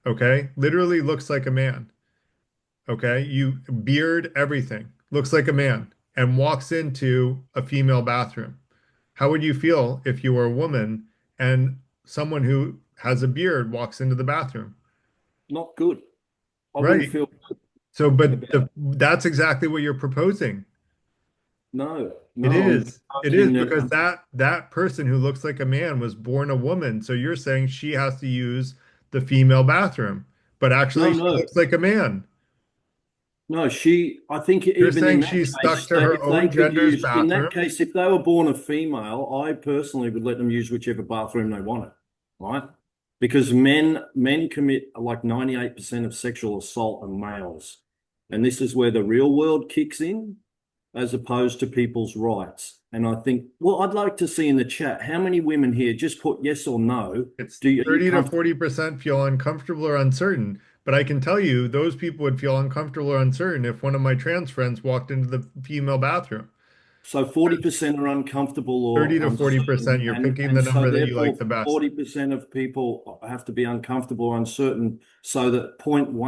[SPEAKER 1] okay? Literally looks like a man, okay? You beard, everything, looks like a man, and walks into a female bathroom. How would you feel if you were a woman and someone who has a beard walks into the bathroom?
[SPEAKER 15] Not good. I wouldn't
[SPEAKER 1] Right.
[SPEAKER 15] feel
[SPEAKER 1] So,
[SPEAKER 15] good
[SPEAKER 1] but
[SPEAKER 15] about.
[SPEAKER 1] that's exactly what you're proposing.
[SPEAKER 15] No,
[SPEAKER 1] It
[SPEAKER 15] no. I'm
[SPEAKER 1] is. It is
[SPEAKER 15] proposing that.
[SPEAKER 1] because that person who looks like a man was born a woman. So you're saying she has to use the female bathroom, but
[SPEAKER 15] No,
[SPEAKER 1] actually she
[SPEAKER 15] no,
[SPEAKER 1] looks like a man.
[SPEAKER 15] no. I think
[SPEAKER 1] You're
[SPEAKER 15] even in
[SPEAKER 1] saying
[SPEAKER 15] that
[SPEAKER 1] she's stuck
[SPEAKER 15] case,
[SPEAKER 1] to
[SPEAKER 15] that
[SPEAKER 1] her
[SPEAKER 15] if they
[SPEAKER 1] own
[SPEAKER 15] could
[SPEAKER 1] gender's
[SPEAKER 15] use, in
[SPEAKER 1] bathroom.
[SPEAKER 15] that case, if they were born a female, I personally would let them use whichever bathroom they wanted, right? Because men commit like 98% of sexual assault are males. And this is where the real world kicks in, as opposed to people's rights. And I think, well, I'd like to see in the chat, how many women here, just put yes or no,
[SPEAKER 1] It's
[SPEAKER 15] are you
[SPEAKER 1] 30 to
[SPEAKER 15] comfortable?
[SPEAKER 1] 40% feel uncomfortable or uncertain. But I can tell you, those people would feel uncomfortable or uncertain if one of my trans friends walked into the female bathroom.
[SPEAKER 15] So 40% are uncomfortable
[SPEAKER 1] 30
[SPEAKER 15] or
[SPEAKER 1] to 40%,
[SPEAKER 15] uncertain,
[SPEAKER 1] you're
[SPEAKER 15] and
[SPEAKER 1] picking the
[SPEAKER 15] and so
[SPEAKER 1] number that you like
[SPEAKER 15] therefore
[SPEAKER 1] the best.
[SPEAKER 15] 40% of people have to be uncomfortable or uncertain, so that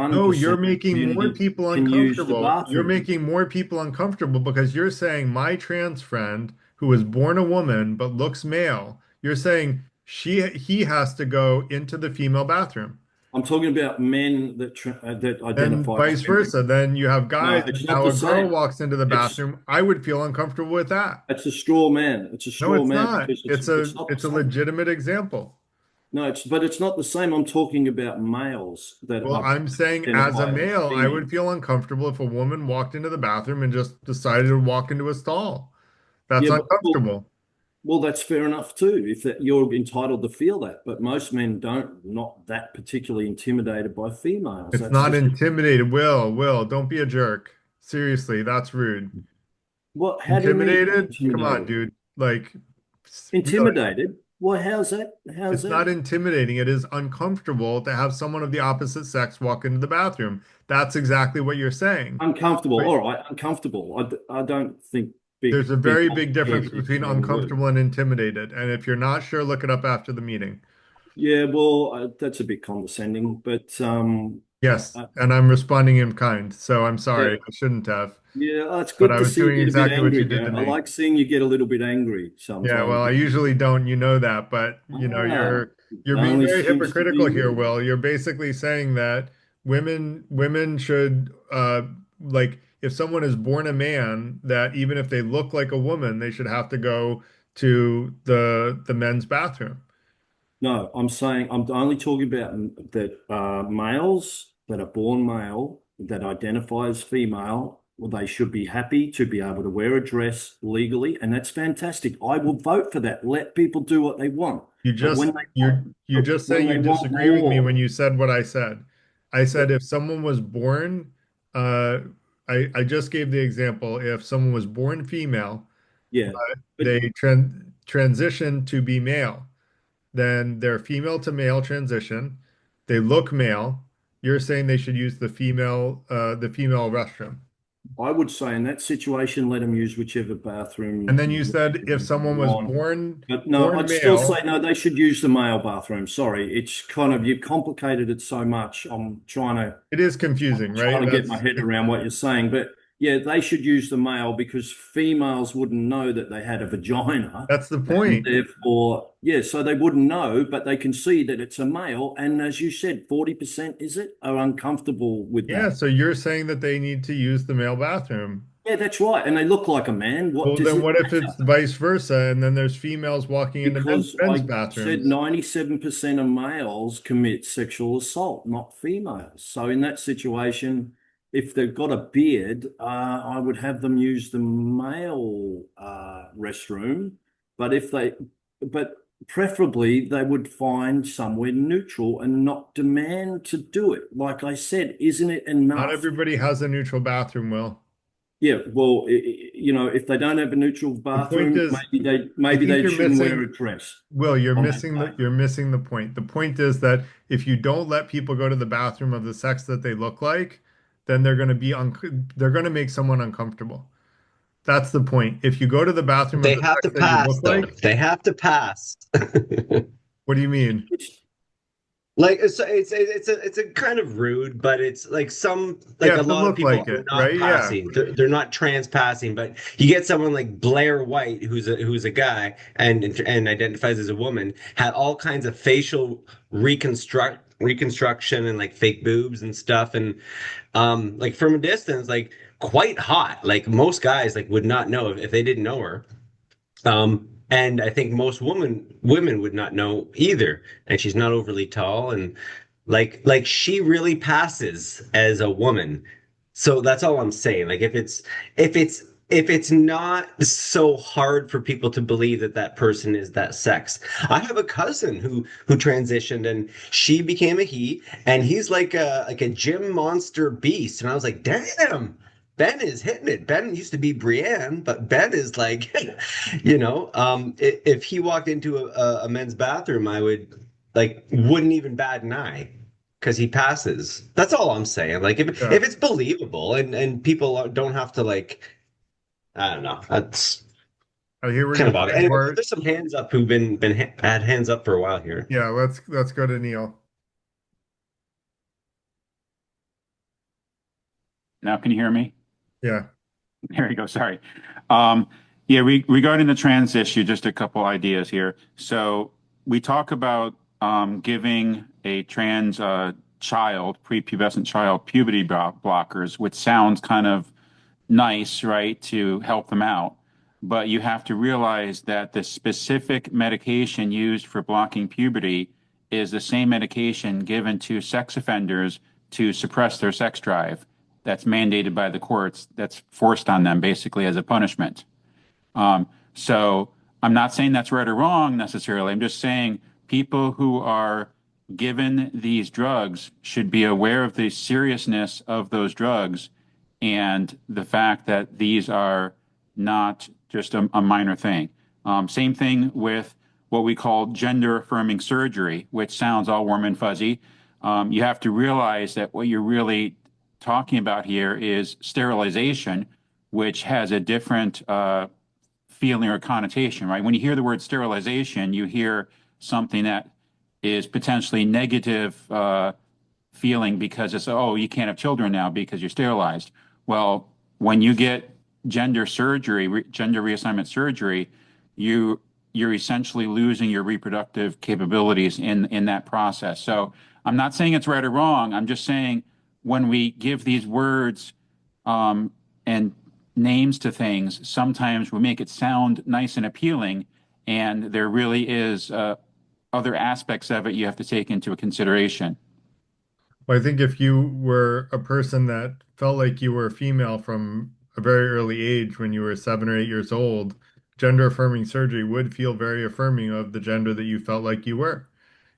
[SPEAKER 1] No,
[SPEAKER 15] 0.1%
[SPEAKER 1] you're
[SPEAKER 15] of the
[SPEAKER 1] making more
[SPEAKER 15] community
[SPEAKER 1] people
[SPEAKER 15] can use the
[SPEAKER 1] uncomfortable. You're
[SPEAKER 15] bathroom.
[SPEAKER 1] making more people uncomfortable because you're saying my trans friend who was born a woman but looks male, you're saying he has to go into the female bathroom.
[SPEAKER 15] I'm talking about men that
[SPEAKER 1] And
[SPEAKER 15] identify as
[SPEAKER 1] vice
[SPEAKER 15] feminine.
[SPEAKER 1] versa. Then you have
[SPEAKER 15] No,
[SPEAKER 1] guys,
[SPEAKER 15] it's
[SPEAKER 1] and
[SPEAKER 15] not
[SPEAKER 1] now
[SPEAKER 15] the
[SPEAKER 1] a girl
[SPEAKER 15] same.
[SPEAKER 1] walks into the
[SPEAKER 15] It's
[SPEAKER 1] bathroom. I would feel uncomfortable with that.
[SPEAKER 15] it's a straw man. It's a
[SPEAKER 1] No,
[SPEAKER 15] straw
[SPEAKER 1] it's
[SPEAKER 15] man
[SPEAKER 1] not.
[SPEAKER 15] because
[SPEAKER 1] It's
[SPEAKER 15] it's
[SPEAKER 1] a
[SPEAKER 15] not the
[SPEAKER 1] it's a
[SPEAKER 15] same.
[SPEAKER 1] legitimate example.
[SPEAKER 15] No, it's not the same. I'm talking about males that
[SPEAKER 1] Well, I'm saying as a
[SPEAKER 15] identify as
[SPEAKER 1] male, I would
[SPEAKER 15] females.
[SPEAKER 1] feel uncomfortable if a woman walked into the bathroom and just decided to walk into a stall. That's
[SPEAKER 15] Yeah, but
[SPEAKER 1] uncomfortable.
[SPEAKER 15] well, that's fair enough too, if that you're entitled to feel that. But most men don't, not that particularly intimidated by females.
[SPEAKER 1] It's
[SPEAKER 15] That's
[SPEAKER 1] not
[SPEAKER 15] just
[SPEAKER 1] intimidated. Will, don't be a jerk. Seriously, that's rude.
[SPEAKER 15] what, how do you mean
[SPEAKER 1] Intimidated? Come on,
[SPEAKER 15] intimidated?
[SPEAKER 1] dude. Like, really.
[SPEAKER 15] Intimidated? Well, how's that? How's
[SPEAKER 1] It's not
[SPEAKER 15] that?
[SPEAKER 1] intimidating. It is uncomfortable to have someone of the opposite sex walk into the bathroom. That's exactly what you're saying.
[SPEAKER 15] Uncomfortable.
[SPEAKER 1] But
[SPEAKER 15] All right, uncomfortable. I don't think
[SPEAKER 1] there's a
[SPEAKER 15] big
[SPEAKER 1] very big difference
[SPEAKER 15] complicated is
[SPEAKER 1] between
[SPEAKER 15] the wrong word.
[SPEAKER 1] uncomfortable and intimidated. And if you're not sure, look it up after the meeting.
[SPEAKER 15] Yeah, well, that's a bit condescending, but
[SPEAKER 1] Yes,
[SPEAKER 15] Uh,
[SPEAKER 1] and I'm responding in kind, so I'm
[SPEAKER 15] yeah,
[SPEAKER 1] sorry. I shouldn't have,
[SPEAKER 15] yeah. It's
[SPEAKER 1] but
[SPEAKER 15] good
[SPEAKER 1] I
[SPEAKER 15] to
[SPEAKER 1] was
[SPEAKER 15] see you
[SPEAKER 1] doing
[SPEAKER 15] get a bit
[SPEAKER 1] exactly what you
[SPEAKER 15] angry,
[SPEAKER 1] did to
[SPEAKER 15] Garrett. I
[SPEAKER 1] me.
[SPEAKER 15] like seeing you get a little bit angry
[SPEAKER 1] Yeah,
[SPEAKER 15] sometimes.
[SPEAKER 1] well, I usually don't, you know that, but
[SPEAKER 15] Ah,
[SPEAKER 1] you're being
[SPEAKER 15] only
[SPEAKER 1] very
[SPEAKER 15] seems to
[SPEAKER 1] hypocritical
[SPEAKER 15] be
[SPEAKER 1] here,
[SPEAKER 15] me.
[SPEAKER 1] Will. You're basically saying that women should like if someone is born a man, that even if they look like a woman, they should have to go to the men's bathroom.
[SPEAKER 15] No, I'm saying I'm only talking about that males that are born male that identify as female. Well, they should be happy to be able to wear a dress legally, and that's fantastic. I will vote for that. Let people do what they want.
[SPEAKER 1] You
[SPEAKER 15] But
[SPEAKER 1] just you're just saying you
[SPEAKER 15] want
[SPEAKER 1] disagree with me when
[SPEAKER 15] more,
[SPEAKER 1] you said what I said. I said if someone was born, uh, I just gave the example. If someone was born female,
[SPEAKER 15] yeah.
[SPEAKER 1] but
[SPEAKER 15] But
[SPEAKER 1] they transition to be male, then they're female to male transition. They look male. You're saying they should use the female restroom.
[SPEAKER 15] I would say in that situation, let them use whichever
[SPEAKER 1] And
[SPEAKER 15] bathroom
[SPEAKER 1] then you said if
[SPEAKER 15] they
[SPEAKER 1] someone was
[SPEAKER 15] want. But no,
[SPEAKER 1] born
[SPEAKER 15] I'd still say
[SPEAKER 1] male,
[SPEAKER 15] no, they should use the male bathroom. Sorry, it's kind of you've complicated it so much.
[SPEAKER 1] it is confusing,
[SPEAKER 15] Trying
[SPEAKER 1] right?
[SPEAKER 15] to get my
[SPEAKER 1] That's
[SPEAKER 15] head around what you're saying. But yeah, they should use the male because females wouldn't know that they had a vagina.
[SPEAKER 1] that's the
[SPEAKER 15] And
[SPEAKER 1] point.
[SPEAKER 15] therefore, yeah, so they wouldn't know, but they can see that it's a male. And as you said, 40%, is it, are uncomfortable with
[SPEAKER 1] Yeah,
[SPEAKER 15] that.
[SPEAKER 1] so you're saying that they need to use the male bathroom.
[SPEAKER 15] Yeah, that's right. And they look like a man. What
[SPEAKER 1] Well,
[SPEAKER 15] does
[SPEAKER 1] then
[SPEAKER 15] it
[SPEAKER 1] what if
[SPEAKER 15] matter?
[SPEAKER 1] it's vice versa and then there's females walking into
[SPEAKER 15] Because
[SPEAKER 1] men's
[SPEAKER 15] I said
[SPEAKER 1] bathrooms?
[SPEAKER 15] 97% of males commit sexual assault, not females. So in that situation, if they've got a beard, I would have them use the male restroom. But but preferably they would find somewhere neutral and not demand to do it. Like I said, isn't it
[SPEAKER 1] Not
[SPEAKER 15] enough?
[SPEAKER 1] everybody has a neutral bathroom, Will.
[SPEAKER 15] Yeah, well, if they don't have a neutral
[SPEAKER 1] The point
[SPEAKER 15] bathroom,
[SPEAKER 1] is, I
[SPEAKER 15] maybe
[SPEAKER 1] think
[SPEAKER 15] they
[SPEAKER 1] you're
[SPEAKER 15] shouldn't wear
[SPEAKER 1] missing,
[SPEAKER 15] a dress
[SPEAKER 1] Will,
[SPEAKER 15] on that day.
[SPEAKER 1] you're missing the point. The point is that if you don't let people go to the bathroom of the sex that they look like, then they're going to make someone uncomfortable. That's the point. If you go to the bathroom of
[SPEAKER 7] They
[SPEAKER 1] the
[SPEAKER 7] have to
[SPEAKER 1] sex that you
[SPEAKER 7] pass,
[SPEAKER 1] look
[SPEAKER 7] though.
[SPEAKER 1] like,
[SPEAKER 7] They have to pass.
[SPEAKER 1] what do you mean?
[SPEAKER 7] Like it's a kind of rude, but it's like
[SPEAKER 1] Yeah,
[SPEAKER 7] a
[SPEAKER 1] to
[SPEAKER 7] lot of
[SPEAKER 1] look
[SPEAKER 7] people
[SPEAKER 1] like
[SPEAKER 7] are
[SPEAKER 1] it,
[SPEAKER 7] not
[SPEAKER 1] right? Yeah.
[SPEAKER 7] passing. They're not trans passing, but you get someone like Blair White, who's a guy and identifies as a woman, had all kinds of facial reconstruction and like fake boobs and stuff, and like from a distance, like quite hot. Like most guys like would not know if they didn't know her. And I think most women would not know either. And she's not overly tall and like she really passes as a woman. So that's all I'm saying. Like if it's not so hard for people to believe that that person is that sex. I have a cousin who transitioned and she became a he and he's like a gym monster beast. And I was like, damn. Ben is hitting it. Ben used to be Brienne, but Ben is like, if he walked into a men's bathroom, I would like wouldn't even bat an eye because he passes. That's all I'm saying. Like
[SPEAKER 1] Yeah.
[SPEAKER 7] if it's believable and people don't have to like, I don't know. That's
[SPEAKER 1] I hear where
[SPEAKER 7] kind
[SPEAKER 1] you're
[SPEAKER 7] of obvious.
[SPEAKER 1] going,
[SPEAKER 7] Anyway,
[SPEAKER 1] Bart.
[SPEAKER 7] there's some hands up who've had hands up for a while here.
[SPEAKER 1] Yeah, let's go to Neil.
[SPEAKER 11] Now, can you hear me?
[SPEAKER 1] Yeah.
[SPEAKER 11] There you go. Sorry. Yeah, regarding the trans issue, just a couple ideas here. So we talk about giving a trans child, prepubescent child, puberty blockers, which sounds kind of nice, right, to help them out. But you have to realize that the specific medication used for blocking puberty is the same medication given to sex offenders to suppress their sex drive. That's mandated by the courts. That's forced on them basically as a punishment. So I'm not saying that's right or wrong necessarily. I'm just saying people who are given these drugs should be aware of the seriousness of those drugs and the fact that these are not just a minor thing. Same thing with what we call gender affirming surgery, which sounds all warm and fuzzy. You have to realize that what you're really talking about here is sterilization, which has a different feeling or connotation, right? When you hear the word sterilization, you hear something that is potentially negative feeling because it's, oh, you can't have children now because you're sterilized. Well, when you get gender surgery, gender reassignment surgery, you're essentially losing your reproductive capabilities in that process. So I'm not saying it's right or wrong. I'm just saying when we give these words and names to things, sometimes we make it sound nice and appealing, and there really is other aspects of it you have to take into consideration.
[SPEAKER 1] Well, I think if you were a person that felt like you were female from a very early age, when you were 7 or 8 years old, gender affirming surgery would feel very affirming of the gender that you felt like you were.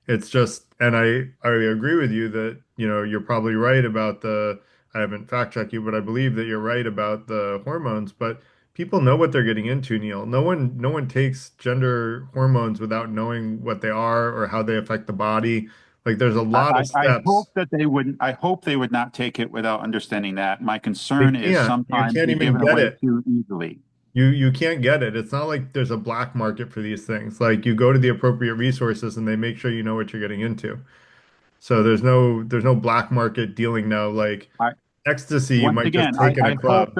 [SPEAKER 1] It's just, and I agree with you that, you're probably right about I haven't fact checked you, but I believe that you're right about the hormones, but people know what they're getting into, Neil. No one takes gender hormones without knowing what they are or how they affect the body. Like there's a lot of
[SPEAKER 11] I hope
[SPEAKER 1] steps.
[SPEAKER 11] that they wouldn't. I hope they would not take it without understanding that. My
[SPEAKER 1] They
[SPEAKER 11] concern is
[SPEAKER 1] can't. You
[SPEAKER 11] sometimes
[SPEAKER 1] can't
[SPEAKER 11] we
[SPEAKER 1] even
[SPEAKER 11] give it
[SPEAKER 1] get
[SPEAKER 11] away
[SPEAKER 1] it.
[SPEAKER 11] too easily.
[SPEAKER 1] You can't get it. It's not like there's a black market for these things. Like you go to the appropriate resources and they make sure you know what you're getting into. So there's no black market dealing now. Like
[SPEAKER 11] I,
[SPEAKER 1] ecstasy, you
[SPEAKER 11] once
[SPEAKER 1] might just
[SPEAKER 11] again,
[SPEAKER 1] take in a club.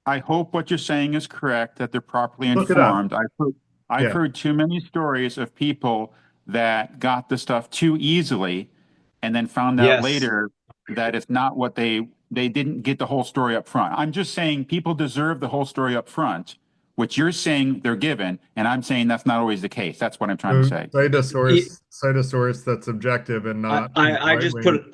[SPEAKER 11] I hope what you're saying is correct, that they're properly
[SPEAKER 1] Look it up.
[SPEAKER 11] informed. I've
[SPEAKER 1] Yeah.
[SPEAKER 11] heard too many stories of people that got the stuff too easily and then found out
[SPEAKER 7] Yes.
[SPEAKER 11] later that it's not what they didn't get the whole story up front. I'm just saying people deserve the whole story up front, which you're saying they're given, and I'm saying that's not always the case. That's what I'm trying to
[SPEAKER 1] So
[SPEAKER 11] say.
[SPEAKER 1] cite a source that's objective and not,
[SPEAKER 7] I
[SPEAKER 1] right
[SPEAKER 7] just
[SPEAKER 1] wing.
[SPEAKER 7] put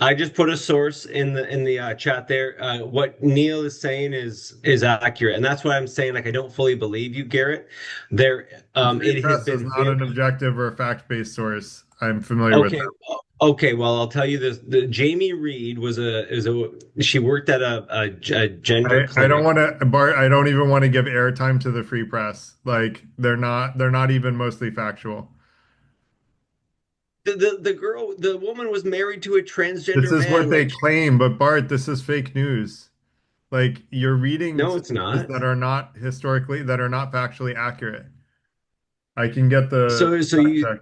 [SPEAKER 7] a source in the chat there. What Neil is saying is accurate, and that's why I'm saying like I don't fully believe you, Garrett. There,
[SPEAKER 1] The Free
[SPEAKER 7] it has
[SPEAKER 1] Press is
[SPEAKER 7] been
[SPEAKER 1] not
[SPEAKER 7] very
[SPEAKER 1] an objective or a fact-based source. I'm familiar with
[SPEAKER 7] okay.
[SPEAKER 1] that.
[SPEAKER 7] Okay, well I'll tell you this. The Jamie Reed she worked at a gender
[SPEAKER 1] I don't
[SPEAKER 7] clinic.
[SPEAKER 1] want to, Bart. I don't even want to give airtime to the Free Press. Like they're not even mostly factual.
[SPEAKER 7] The woman was married to a
[SPEAKER 1] This
[SPEAKER 7] transgender
[SPEAKER 1] is what
[SPEAKER 7] man.
[SPEAKER 1] they
[SPEAKER 7] Like,
[SPEAKER 1] claim, but Bart, this is fake news. Like you're reading
[SPEAKER 7] no, it's
[SPEAKER 1] sources
[SPEAKER 7] not.
[SPEAKER 1] that are not factually accurate. I can get the
[SPEAKER 7] So
[SPEAKER 1] fact check.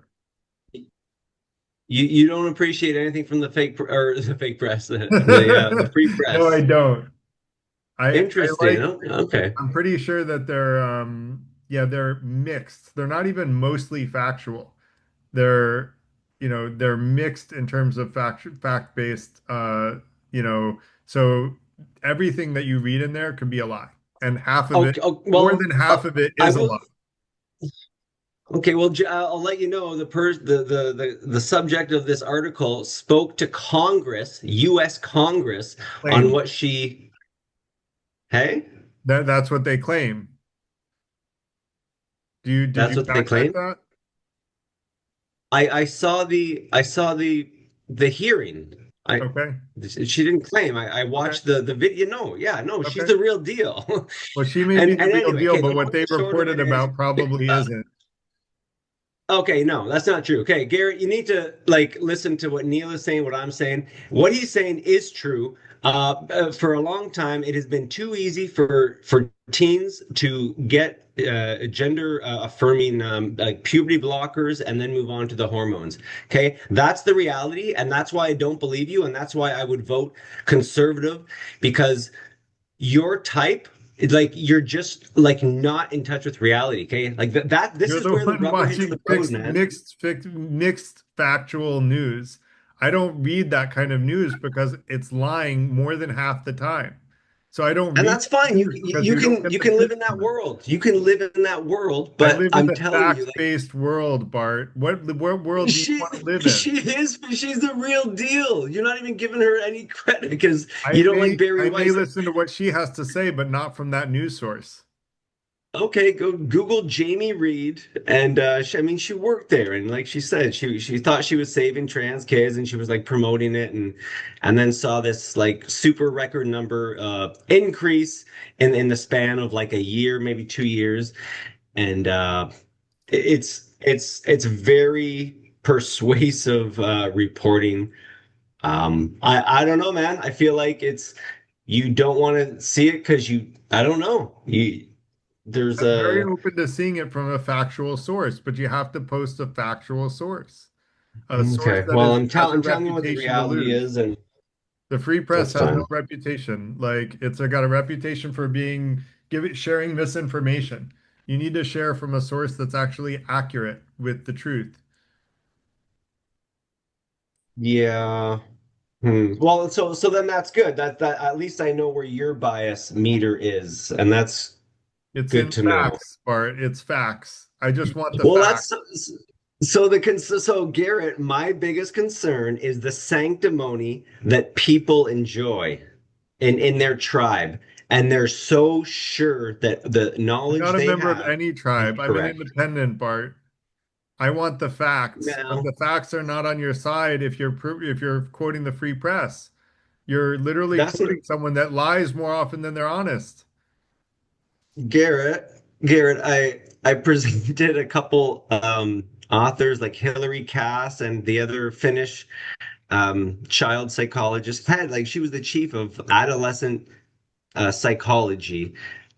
[SPEAKER 7] you don't appreciate anything from or the fake press, the free
[SPEAKER 1] No, I
[SPEAKER 7] press.
[SPEAKER 1] don't. I
[SPEAKER 7] Interesting.
[SPEAKER 1] like.
[SPEAKER 7] Okay.
[SPEAKER 1] I'm pretty sure that they're mixed. They're not even mostly factual. They're they're mixed in terms of fact-based so everything that you read in there could be a lie. And half of it,
[SPEAKER 7] Okay. Oh,
[SPEAKER 1] more
[SPEAKER 7] well,
[SPEAKER 1] than half of it
[SPEAKER 7] I
[SPEAKER 1] is a
[SPEAKER 7] will.
[SPEAKER 1] lie.
[SPEAKER 7] Okay. Well, I'll let you know the subject of this article spoke to Congress, U.S. Congress, on
[SPEAKER 1] Claim.
[SPEAKER 7] what she. Hey,
[SPEAKER 1] That's what they claim. Did
[SPEAKER 7] that's
[SPEAKER 1] you
[SPEAKER 7] what they
[SPEAKER 1] fact check
[SPEAKER 7] claim.
[SPEAKER 1] that?
[SPEAKER 7] I saw the hearing.
[SPEAKER 1] Okay.
[SPEAKER 7] She didn't claim. I
[SPEAKER 1] Okay.
[SPEAKER 7] watched the video. No, yeah, no, she's
[SPEAKER 1] Okay.
[SPEAKER 7] the real deal.
[SPEAKER 1] Well, she may be
[SPEAKER 7] And
[SPEAKER 1] the real
[SPEAKER 7] anyway,
[SPEAKER 1] deal,
[SPEAKER 7] okay, the
[SPEAKER 1] but what
[SPEAKER 7] long
[SPEAKER 1] they
[SPEAKER 7] and short of
[SPEAKER 1] reported
[SPEAKER 7] it is,
[SPEAKER 1] about probably isn't.
[SPEAKER 7] okay, no, that's not true. Okay, Garrett, you need to like listen to what Neil is saying, what I'm saying. What he's saying is true. For a long time, it has been too easy for teens to get gender affirming like puberty blockers and then move on to the hormones. Okay, that's the reality, and that's why I don't believe you, and that's why I would vote conservative because your type it's like you're just like not in touch with reality. Okay, like this
[SPEAKER 1] You're
[SPEAKER 7] is
[SPEAKER 1] the
[SPEAKER 7] where the
[SPEAKER 1] one
[SPEAKER 7] rubber hits
[SPEAKER 1] watching
[SPEAKER 7] the road, man.
[SPEAKER 1] mixed factual news. I don't read that kind of news because it's lying more than half the time. So I don't
[SPEAKER 7] And
[SPEAKER 1] read
[SPEAKER 7] that's fine.
[SPEAKER 1] news because you don't
[SPEAKER 7] You
[SPEAKER 1] get the
[SPEAKER 7] can live
[SPEAKER 1] truth
[SPEAKER 7] in that
[SPEAKER 1] from it.
[SPEAKER 7] world. You can live in that world,
[SPEAKER 1] I
[SPEAKER 7] but
[SPEAKER 1] live in
[SPEAKER 7] I'm
[SPEAKER 1] a
[SPEAKER 7] telling you, like
[SPEAKER 1] fact-based world, Bart. What world do you want to live in?
[SPEAKER 7] she's the real deal. You're not even giving her any credit because you don't like Barry
[SPEAKER 1] I may
[SPEAKER 7] Weiss.
[SPEAKER 1] listen to what she has to say, but not from that news source.
[SPEAKER 7] Okay, go Google Jamie Reed, and I mean, she worked there, and like she said, she thought she was saving trans kids, and she was like promoting it, and then saw this like super record number increase in the span of like a year, maybe 2 years, and it's very persuasive reporting. I don't know, man. I feel like it's you don't want to see it because I don't know there's
[SPEAKER 1] I'm very
[SPEAKER 7] a
[SPEAKER 1] open to seeing it from a factual source, but you have to post a factual source, a source
[SPEAKER 7] okay.
[SPEAKER 1] that
[SPEAKER 7] Well,
[SPEAKER 1] has a
[SPEAKER 7] I'm telling you what the
[SPEAKER 1] reputation to
[SPEAKER 7] reality
[SPEAKER 1] lose.
[SPEAKER 7] is, and
[SPEAKER 1] The free press
[SPEAKER 7] That's
[SPEAKER 1] has no
[SPEAKER 7] fine.
[SPEAKER 1] reputation. Like it's got a reputation for being sharing misinformation. You need to share from a source that's actually accurate with the truth.
[SPEAKER 7] Yeah. Well, so then that's good. That at least I know where your bias meter is, and that's
[SPEAKER 1] It's
[SPEAKER 7] good
[SPEAKER 1] in
[SPEAKER 7] to know.
[SPEAKER 1] facts, Bart. It's facts. I just want the
[SPEAKER 7] Well,
[SPEAKER 1] facts.
[SPEAKER 7] that's so Garrett, my biggest concern is the sanctimony that people enjoy in their tribe, and they're so sure that the
[SPEAKER 1] I'm
[SPEAKER 7] knowledge
[SPEAKER 1] not a
[SPEAKER 7] they
[SPEAKER 1] member of
[SPEAKER 7] have
[SPEAKER 1] any
[SPEAKER 7] is
[SPEAKER 1] tribe. I'm an
[SPEAKER 7] correct.
[SPEAKER 1] independent, Bart. I want the facts, but
[SPEAKER 7] Now,
[SPEAKER 1] the facts are not on your side if you're quoting the free press. You're literally
[SPEAKER 7] that's not
[SPEAKER 1] quoting someone that lies more often than they're honest.
[SPEAKER 7] Garrett. Garrett, I presented a couple authors like Hillary Cass and the other Finnish child psychologist had like she was the chief of adolescent psychology,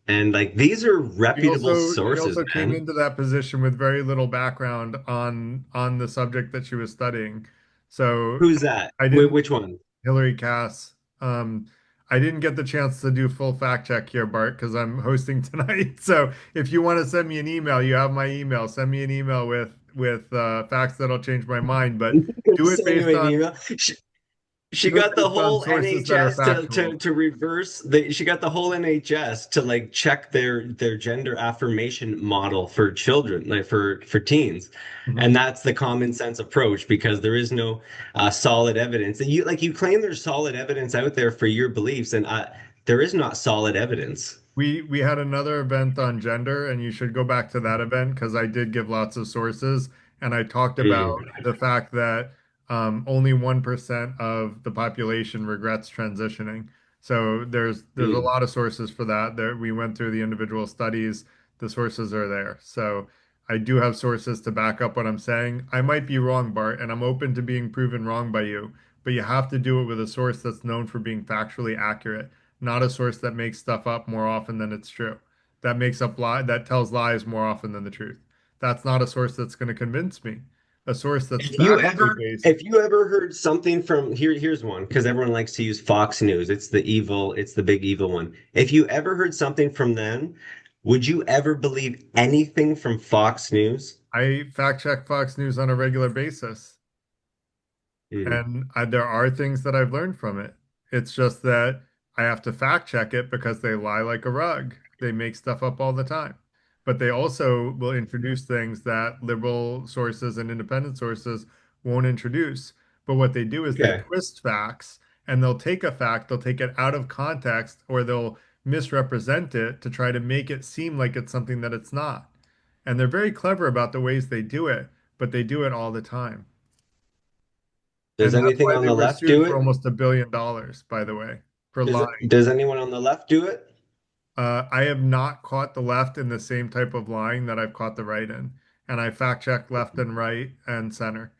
[SPEAKER 7] and like these are reputable
[SPEAKER 1] She
[SPEAKER 7] sources,
[SPEAKER 1] also came
[SPEAKER 7] man.
[SPEAKER 1] into that position with very little background on the subject that she was studying. So
[SPEAKER 7] Who's that?
[SPEAKER 1] I didn't
[SPEAKER 7] Which one?
[SPEAKER 1] Hillary Cass. I didn't get the chance to do full fact check here, Bart, because I'm hosting tonight. So if you want to send me an email, you have my email. Send me an email with facts that'll change my mind, but
[SPEAKER 7] I'm gonna
[SPEAKER 1] do it
[SPEAKER 7] send you
[SPEAKER 1] based
[SPEAKER 7] an
[SPEAKER 1] on
[SPEAKER 7] email. She
[SPEAKER 1] do it
[SPEAKER 7] got the
[SPEAKER 1] based on
[SPEAKER 7] whole
[SPEAKER 1] sources that are
[SPEAKER 7] NHS
[SPEAKER 1] factual.
[SPEAKER 7] to reverse she got the whole NHS to like check their gender affirmation model for children, like for teens. And
[SPEAKER 1] Mhm.
[SPEAKER 7] that's the common sense approach because there is no solid evidence. And you claim there's solid evidence out there for your beliefs, and there is not solid evidence.
[SPEAKER 1] We had another event on gender, and you should go back to that event because I did give lots of sources, and I talked about
[SPEAKER 7] Mm,
[SPEAKER 1] the fact that only 1% of the population regrets transitioning. So there's a
[SPEAKER 7] mm.
[SPEAKER 1] lot of sources for that. There we went through the individual studies. The sources are there. So I do have sources to back up what I'm saying. I might be wrong, Bart, and I'm open to being proven wrong by you, but you have to do it with a source that's known for being factually accurate, not a source that makes stuff up more often than it's true. That tells lies more often than the truth. That's not a source that's going to convince me. A source that's factually based.
[SPEAKER 7] If you ever heard something from here's one because everyone likes to use Fox News. It's the big evil one. If you ever heard something from them, would you ever believe anything from Fox News?
[SPEAKER 1] I fact check Fox News on a regular basis.
[SPEAKER 7] Mm,
[SPEAKER 1] And there are things that I've learned from it. It's just that I have to fact check it because they lie like a rug. They make stuff up all the time. But they also will introduce things that liberal sources and independent sources won't introduce. But what they do is they
[SPEAKER 7] okay.
[SPEAKER 1] twist facts and they'll take a fact, they'll take it out of context, or they'll misrepresent it to try to make it seem like it's something that it's not. And they're very clever about the ways they do it, but they do it all the time.
[SPEAKER 7] Does
[SPEAKER 1] And that's
[SPEAKER 7] anything
[SPEAKER 1] why
[SPEAKER 7] on
[SPEAKER 1] they
[SPEAKER 7] the
[SPEAKER 1] were
[SPEAKER 7] left
[SPEAKER 1] sued
[SPEAKER 7] do
[SPEAKER 1] for
[SPEAKER 7] it?
[SPEAKER 1] almost $1 billion, by the way, for lying.
[SPEAKER 7] Does anyone on the left do it?
[SPEAKER 1] I have not caught the left in the same type of lying that I've caught the right in. And I fact check left and right and center.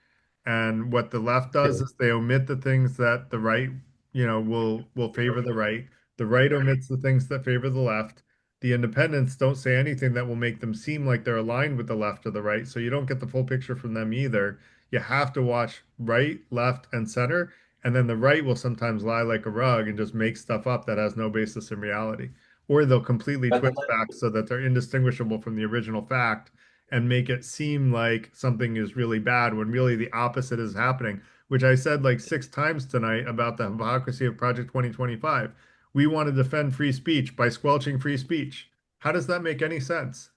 [SPEAKER 1] And what the left does
[SPEAKER 7] Okay.
[SPEAKER 1] is they omit the things that the right, will favor the right. The right omits the things that favor the left. The independents don't say anything that will make them seem like they're aligned with the left or the right. So you don't get the full picture from them either. You have to watch right, left, and center. And then the right will sometimes lie like a rug and just make stuff up that has no basis in reality. Or they'll completely
[SPEAKER 7] But
[SPEAKER 1] twist facts so that they're indistinguishable from the original fact and make it seem like something is really bad when really the opposite is happening, which I said like 6 times tonight about the hypocrisy of Project 2025. We want to defend free speech by squelching free speech. How does that make any sense?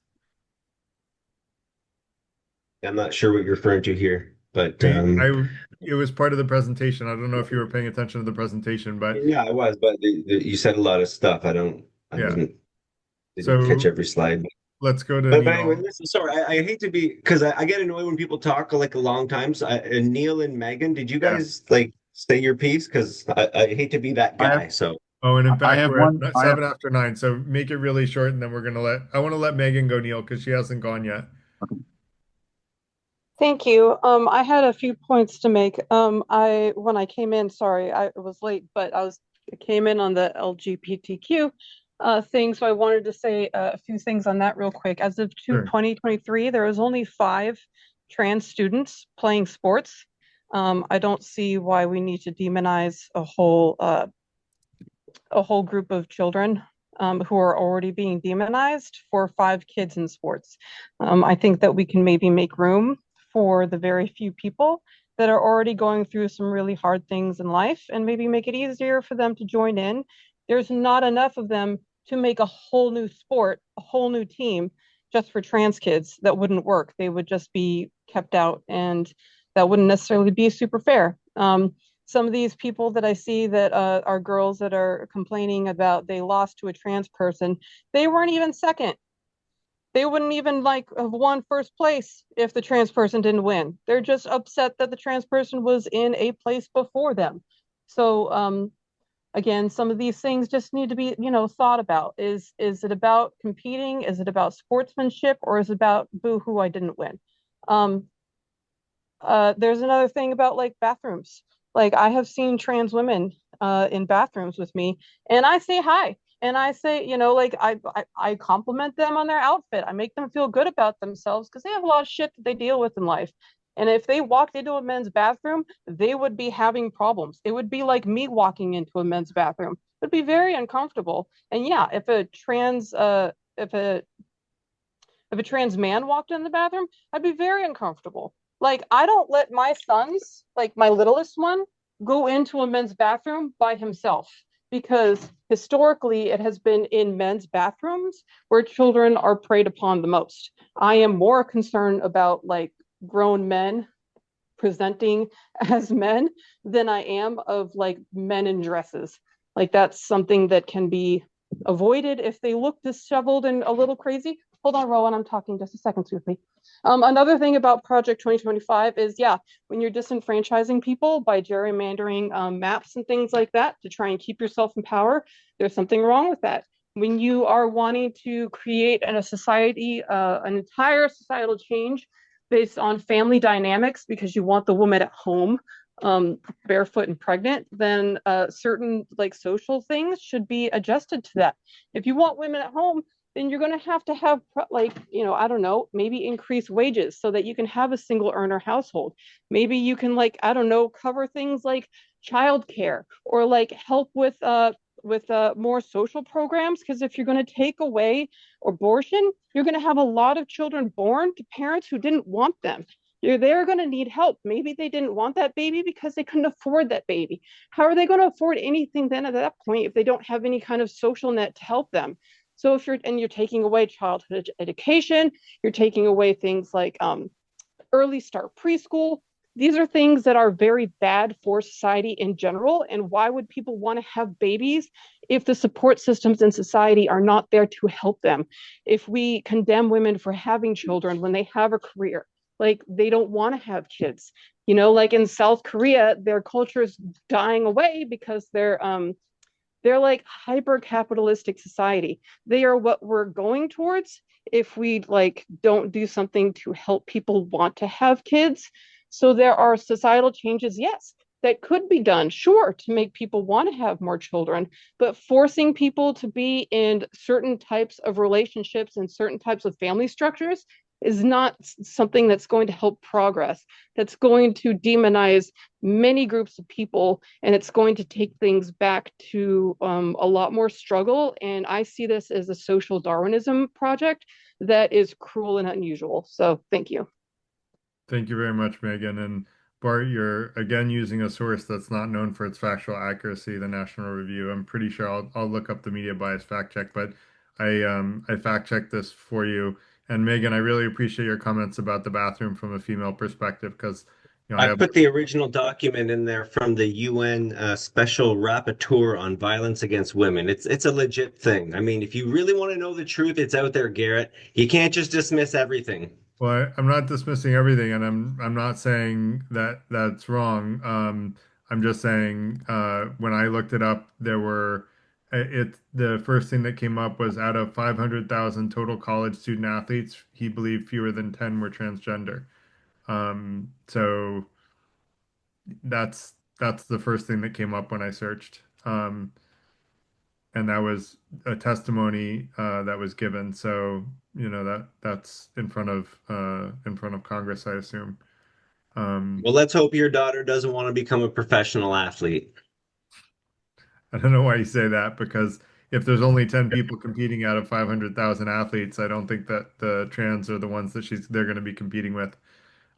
[SPEAKER 7] I'm not sure what you're referring to here, but
[SPEAKER 1] It was part of the presentation. I don't know if you were paying attention to the presentation, but
[SPEAKER 7] yeah, I was. But you said a lot of stuff. I
[SPEAKER 1] yeah.
[SPEAKER 7] didn't catch
[SPEAKER 1] So
[SPEAKER 7] every slide.
[SPEAKER 1] let's go to
[SPEAKER 7] But anyway,
[SPEAKER 1] Neil.
[SPEAKER 7] listen, sorry, I hate to be because I get annoyed when people talk like a long time. So and Neil and Megan, did you
[SPEAKER 1] Yeah.
[SPEAKER 7] guys like say your piece? Because I hate to be that
[SPEAKER 11] I have
[SPEAKER 7] guy. So
[SPEAKER 1] Oh, and in
[SPEAKER 11] I
[SPEAKER 1] fact,
[SPEAKER 11] have
[SPEAKER 1] we're
[SPEAKER 11] one.
[SPEAKER 1] at 7 after 9, so make it really short, and then I want to let Megan go, Neil, because she hasn't gone yet.
[SPEAKER 16] Thank you. I had a few points to make. When I came in, sorry, I was late, but I came in on the LGBTQ thing, so I wanted to say a few things on that real quick. As of
[SPEAKER 1] Sure.
[SPEAKER 16] 2023, there was only 5 trans students playing sports. I don't see why we need to demonize a whole group of children who are already being demonized for 5 kids in sports. I think that we can maybe make room for the very few people that are already going through some really hard things in life and maybe make it easier for them to join in. There's not enough of them to make a whole new sport, a whole new team just for trans kids. That wouldn't work. They would just be kept out, and that wouldn't necessarily be super fair. Some of these people that I see that are girls that are complaining about they lost to a trans person, they weren't even second. They wouldn't even like have won first place if the trans person didn't win. They're just upset that the trans person was in a place before them. So again, some of these things just need to be, thought about. Is it about competing? Is it about sportsmanship, or is it about boo hoo, I didn't win? There's another thing about like bathrooms. Like I have seen trans women in bathrooms with me, and I say hi, and I say, like I compliment them on their outfit. I make them feel good about themselves because they have a lot of shit that they deal with in life. And if they walked into a men's bathroom, they would be having problems. It would be like me walking into a men's bathroom. It would be very uncomfortable. And yeah, if a trans man walked in the bathroom, I'd be very uncomfortable. Like, I don't let my sons, like my littlest one, go into a men's bathroom by himself because historically it has been in men's bathrooms where children are preyed upon the most. I am more concerned about like grown men presenting as men than I am of like men in dresses. Like, that's something that can be avoided if they look disheveled and a little crazy. Hold on, Rowan, I'm talking just a second, Susie. Another thing about Project 2025 is, yeah, when you're disenfranchising people by gerrymandering maps and things like that to try and keep yourself in power, there's something wrong with that. When you are wanting to create a society, an entire societal change based on family dynamics because you want the woman at home barefoot and pregnant, then certain like social things should be adjusted to that. If you want women at home, then you're going to have like, I don't know, maybe increase wages so that you can have a single earner household. Maybe you can, like, I don't know, cover things like childcare or like help with more social programs. Because if you're going to take away abortion, you're going to have a lot of children born to parents who didn't want them. They're going to need help. Maybe they didn't want that baby because they couldn't afford that baby. How are they going to afford anything then at that point if they don't have any kind of social net to help them? So if you're taking away childhood education, you're taking away things like early start preschool. These are things that are very bad for society in general. And why would people want to have babies if the support systems in society are not there to help them? If we condemn women for having children when they have a career, like they don't want to have kids, like in South Korea, their culture is dying away because they're like hyper capitalistic society. They are what we're going towards if we like don't do something to help people want to have kids. So there are societal changes, yes, that could be done, sure, to make people want to have more children, but forcing people to be in certain types of relationships and certain types of family structures is not something that's going to help progress. That's going to demonize many groups of people, and it's going to take things back to a lot more struggle. And I see this as a social Darwinism project that is cruel and unusual. So thank you.
[SPEAKER 1] Thank you very much, Megan. And Bart, you're again using a source that's not known for its factual accuracy, the National Review. I'm pretty sure I'll look up the media bias fact check, but I fact checked this for you. And Megan, I really appreciate your comments about the bathroom from a female perspective because I
[SPEAKER 7] I
[SPEAKER 1] have
[SPEAKER 7] put the original document in there from the UN Special Rapporteur on Violence Against Women. It's a legit thing. I mean, if you really want to know the truth, it's out there, Garrett. You can't just dismiss everything.
[SPEAKER 1] Well, I'm not dismissing everything, and I'm not saying that that's wrong. I'm just saying when I looked it up, there were the first thing that came up was out of 500,000 total college student athletes, he believed fewer than 10 were transgender. So that's the first thing that came up when I searched. And that was a testimony that was given. So, that's in front of Congress, I assume.
[SPEAKER 7] Well, let's hope your daughter doesn't want to become a professional athlete.
[SPEAKER 1] I don't know why you say that because if there's only 10 people competing out of 500,000 athletes, I don't think that the trans are the ones that they're going to be competing with.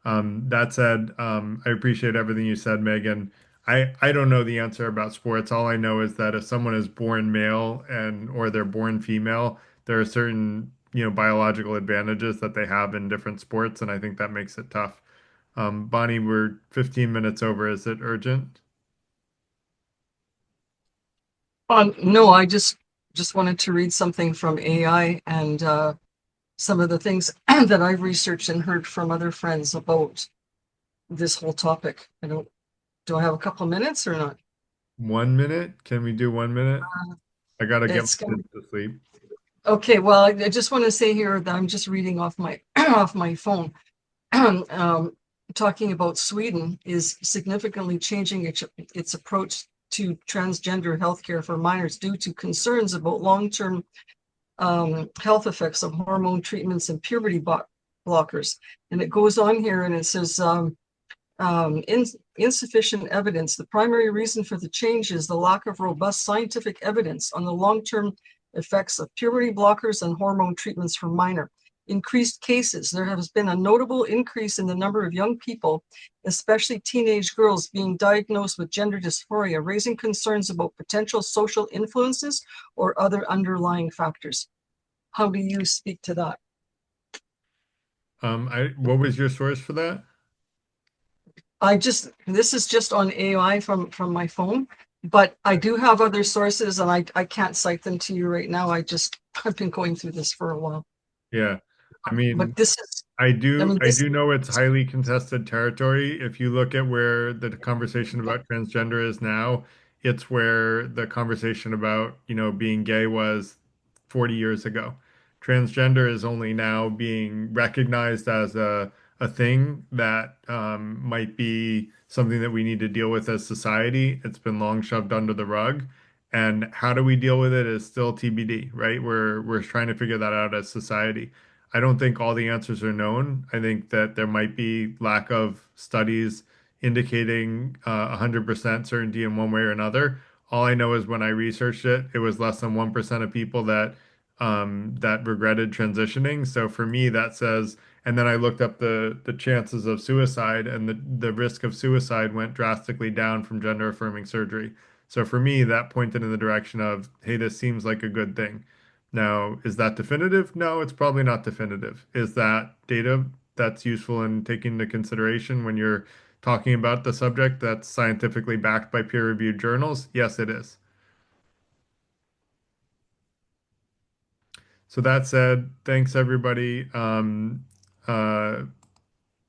[SPEAKER 1] That said, I appreciate everything you said, Megan. I don't know the answer about sports. All I know is that if someone is born male and or they're born female, there are certain, biological advantages that they have in different sports, and I think that makes it tough. Bonnie, we're 15 minutes over. Is it urgent?
[SPEAKER 17] No, I just wanted to read something from AI and some of the things that I've researched and heard from other friends about this whole topic. Do I have a couple of minutes or not?
[SPEAKER 1] 1 minute? Can we do 1 minute? I gotta get
[SPEAKER 17] It's
[SPEAKER 1] my
[SPEAKER 17] gonna,
[SPEAKER 1] kids to sleep.
[SPEAKER 17] okay, well, I just want to say here that I'm just reading off my off my phone. Talking about Sweden is significantly changing its approach to transgender healthcare for minors due to concerns about long-term health effects of hormone treatments and puberty blockers. And it goes on here and it says insufficient evidence. The primary reason for the change is the lack of robust scientific evidence on the long-term effects of puberty blockers and hormone treatments for minor. Increased cases. There has been a notable increase in the number of young people, especially teenage girls, being diagnosed with gender dysphoria, raising concerns about potential social influences or other underlying factors. How do you speak to that?
[SPEAKER 1] What was your source for that?
[SPEAKER 17] This is just on AI from my phone, but I do have other sources and I can't cite them to you right now. I've been going through this for a while.
[SPEAKER 1] Yeah. I
[SPEAKER 17] But
[SPEAKER 1] mean,
[SPEAKER 17] this is,
[SPEAKER 1] I do
[SPEAKER 17] this,
[SPEAKER 1] know it's highly contested territory. If you look at where the conversation about transgender is now, it's where the conversation about, being gay was 40 years ago. Transgender is only now being recognized as a thing that might be something that we need to deal with as society. It's been long shoved under the rug. And how do we deal with it is still TBD, right? We're trying to figure that out as society. I don't think all the answers are known. I think that there might be lack of studies indicating 100% certainty in one way or another. All I know is when I researched it, it was less than 1% of people that regretted transitioning. So for me, that says, and then I looked up the chances of suicide, and the risk of suicide went drastically down from gender affirming surgery. So for me, that pointed in the direction of, hey, this seems like a good thing. Now, is that definitive? No, it's probably not definitive. Is that data that's useful in taking into consideration when you're talking about the subject that's scientifically backed by peer-reviewed journals? Yes, it is. So that said, thanks everybody. Uh,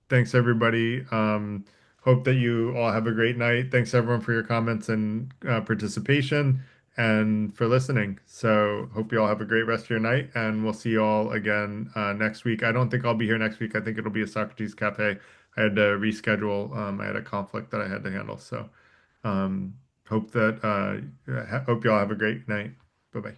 [SPEAKER 1] thanks everybody. Hope that you all have a great night. Thanks everyone for your comments and participation and for listening. So hope you all have a great rest of your night, and we'll see you all again next week. I don't think I'll be here next week. I think it'll be a Socrates Cafe. I had to reschedule. I had a conflict that I had to handle. So hope that hope you all have a great night. Bye bye.